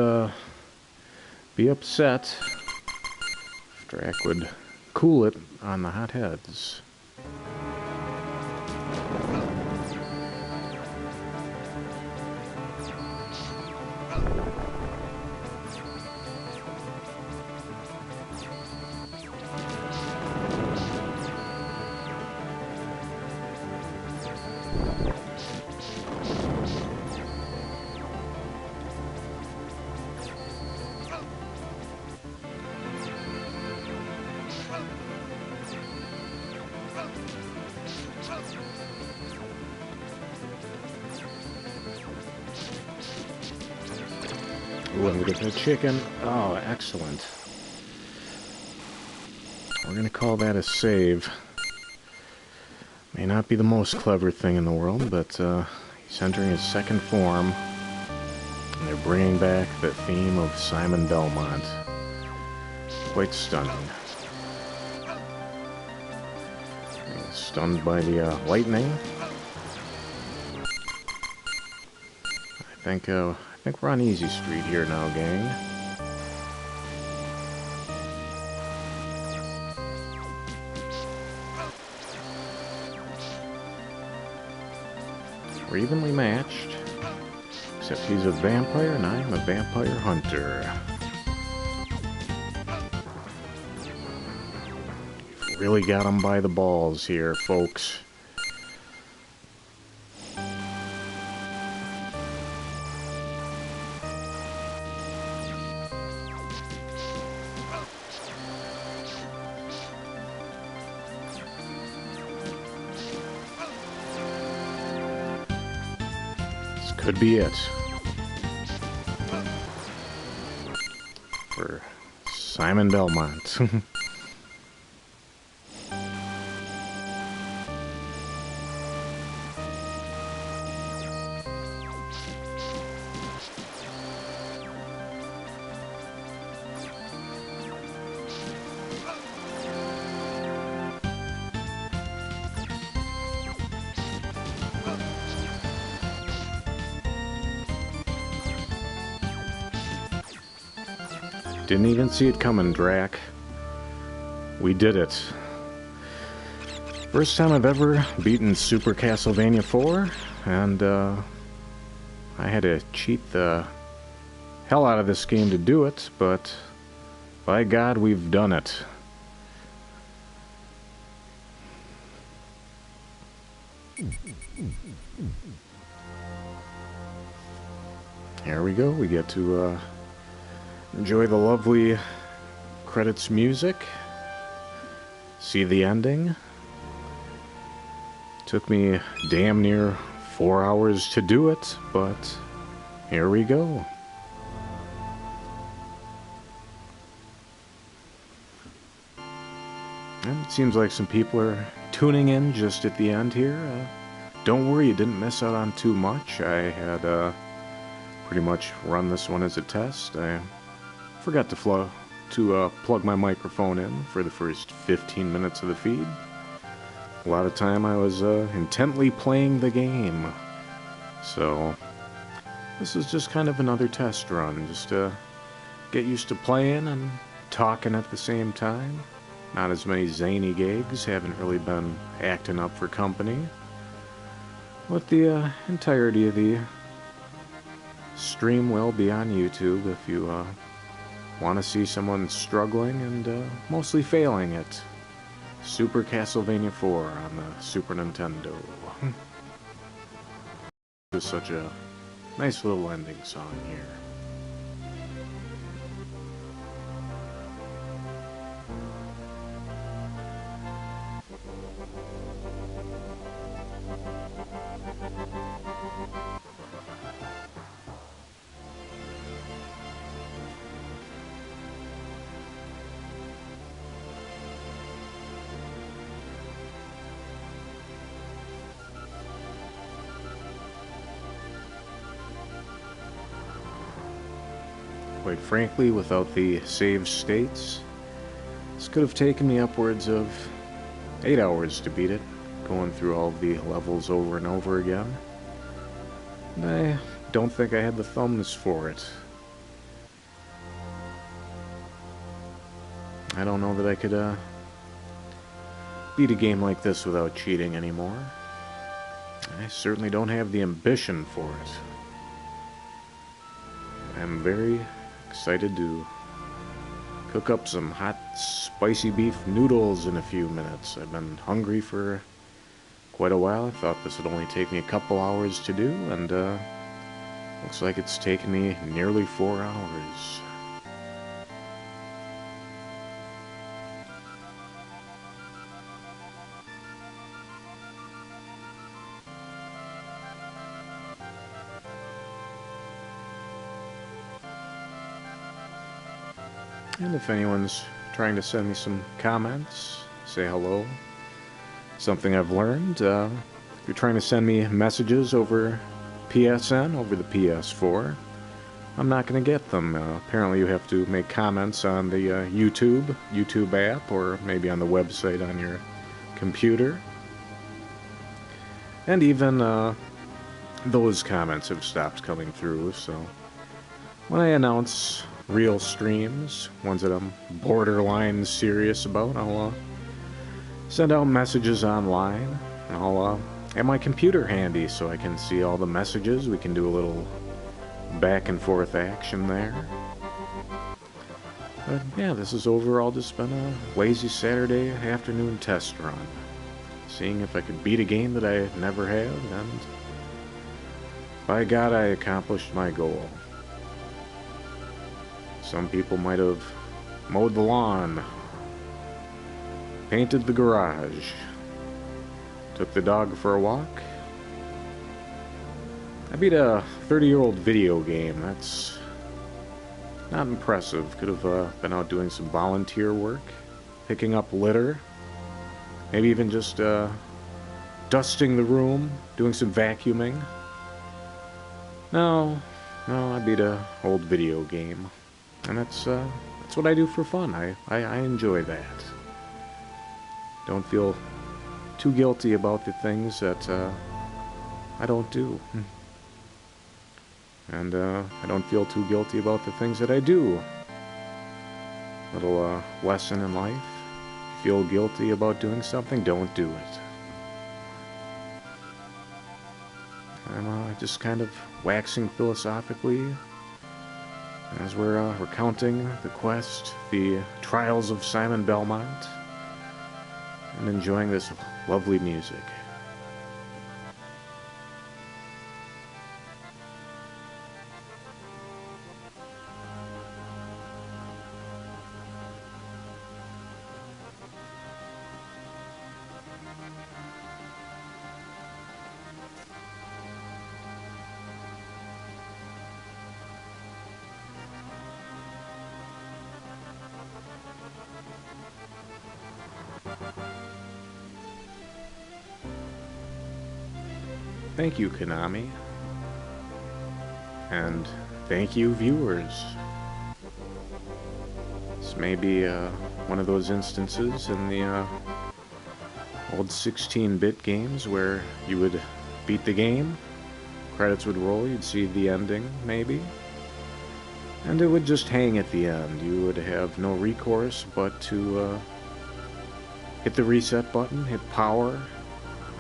be upset if Drac would cool it on the hotheads. Ooh, and we get the chicken. Oh, excellent. We're gonna call that a save. May not be the most clever thing in the world, but he's entering his second form. And they're bringing back the theme of Simon Belmont. Quite stunning. He's stunned by the lightning. I think we're on easy street here now, gang. We're evenly matched, except he's a vampire and I'm a vampire hunter. You've really got him by the balls here, folks. Could be it. For Simon Belmont. Didn't even see it coming, Drac. We did it. First time I've ever beaten Super Castlevania IV, and I had to cheat the hell out of this game to do it, but by God, we've done it. Here we go, we get to enjoy the lovely credits music, see the ending. Took me damn near 4 hours to do it, but here we go. And it seems like some people are tuning in just at the end here. Don't worry, you didn't miss out on too much. I had pretty much run this one as a test. I forgot to plug my microphone in for the first 15 minutes of the feed. A lot of time I was intently playing the game. So this is just kind of another test run, just to get used to playing and talking at the same time. Not as many zany gigs, haven't really been acting up for company. But the entirety of the stream will be on YouTube if you want to see someone struggling and mostly failing at Super Castlevania IV on the Super Nintendo. Just such a nice little ending song here. Quite frankly, without the save states, this could have taken me upwards of 8 hours to beat it, going through all the levels over and over again. And I don't think I had the thumbs for it. I don't know that I could beat a game like this without cheating anymore. I certainly don't have the ambition for it. I'm very excited to cook up some hot, spicy beef noodles in a few minutes. I've been hungry for quite a while. I thought this would only take me a couple hours to do, and looks like it's taken me nearly 4 hours. And if anyone's trying to send me some comments, say hello, something I've learned, if you're trying to send me messages over PSN, over the PS4, I'm not going to get them. Apparently you have to make comments on the YouTube app, or maybe on the website on your computer. And even those comments have stopped coming through, so when I announce real streams, ones that I'm borderline serious about, I'll send out messages online. I'll have my computer handy so I can see all the messages. We can do a little back and forth action there. But yeah, this has overall just been a lazy Saturday afternoon test run. Seeing if I could beat a game that I never had, and by God, I accomplished my goal. Some people might have mowed the lawn, painted the garage, took the dog for a walk. I beat a 30-year-old video game. That's not impressive. Could have been out doing some volunteer work, picking up litter, maybe even just dusting the room, doing some vacuuming. No, I beat a old video game, and that's what I do for fun. I enjoy that. Don't feel too guilty about the things that I don't do. And I don't feel too guilty about the things that I do. Little lesson in life. If you feel guilty about doing something, don't do it. I'm just kind of waxing philosophically as we're recounting the quest, the trials of Simon Belmont, and enjoying this lovely music. Thank you, Konami. And thank you, viewers. This may be one of those instances in the old 16-bit games where you would beat the game, credits would roll, you'd see the ending, maybe, and it would just hang at the end. You would have no recourse but to hit the reset button, hit power,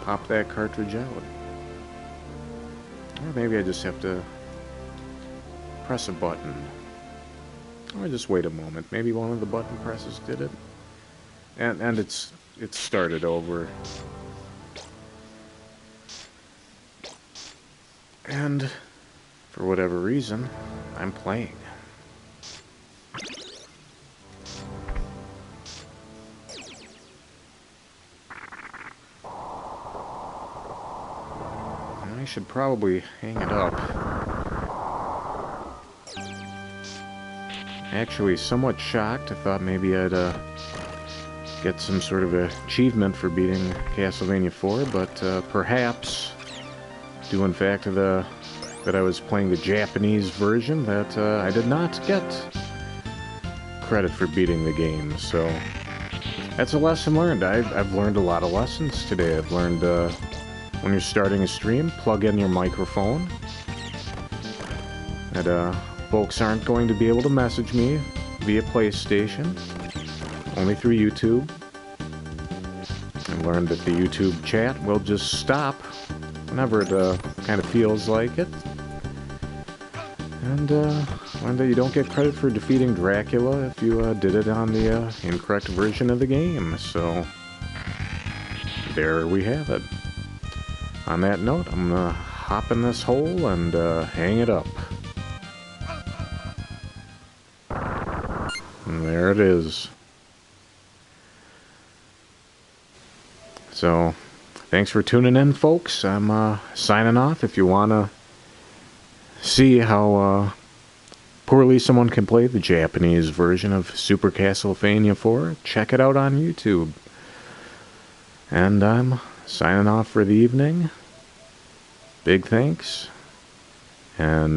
pop that cartridge out. Or maybe I just have to press a button. Or just wait a moment. Maybe one of the button presses did it. And it's started over. And for whatever reason, I'm playing. I should probably hang it up. Actually, somewhat shocked. I thought maybe I'd get some sort of achievement for beating Castlevania IV, but perhaps, due in fact to that I was playing the Japanese version, that I did not get credit for beating the game. So that's a lesson learned. I've learned a lot of lessons today. I've learned when you're starting a stream, plug in your microphone. That folks aren't going to be able to message me via PlayStation, only through YouTube. I learned that the YouTube chat will just stop whenever it kind of feels like it. And learned that you don't get credit for defeating Dracula if you did it on the incorrect version of the game. So there we have it. On that note, I'm gonna hop in this hole and hang it up. And there it is. So, thanks for tuning in, folks. I'm signing off. If you wanna see how poorly someone can play the Japanese version of Super Castlevania IV, check it out on YouTube. And I'm signing off for the evening. Big thanks. And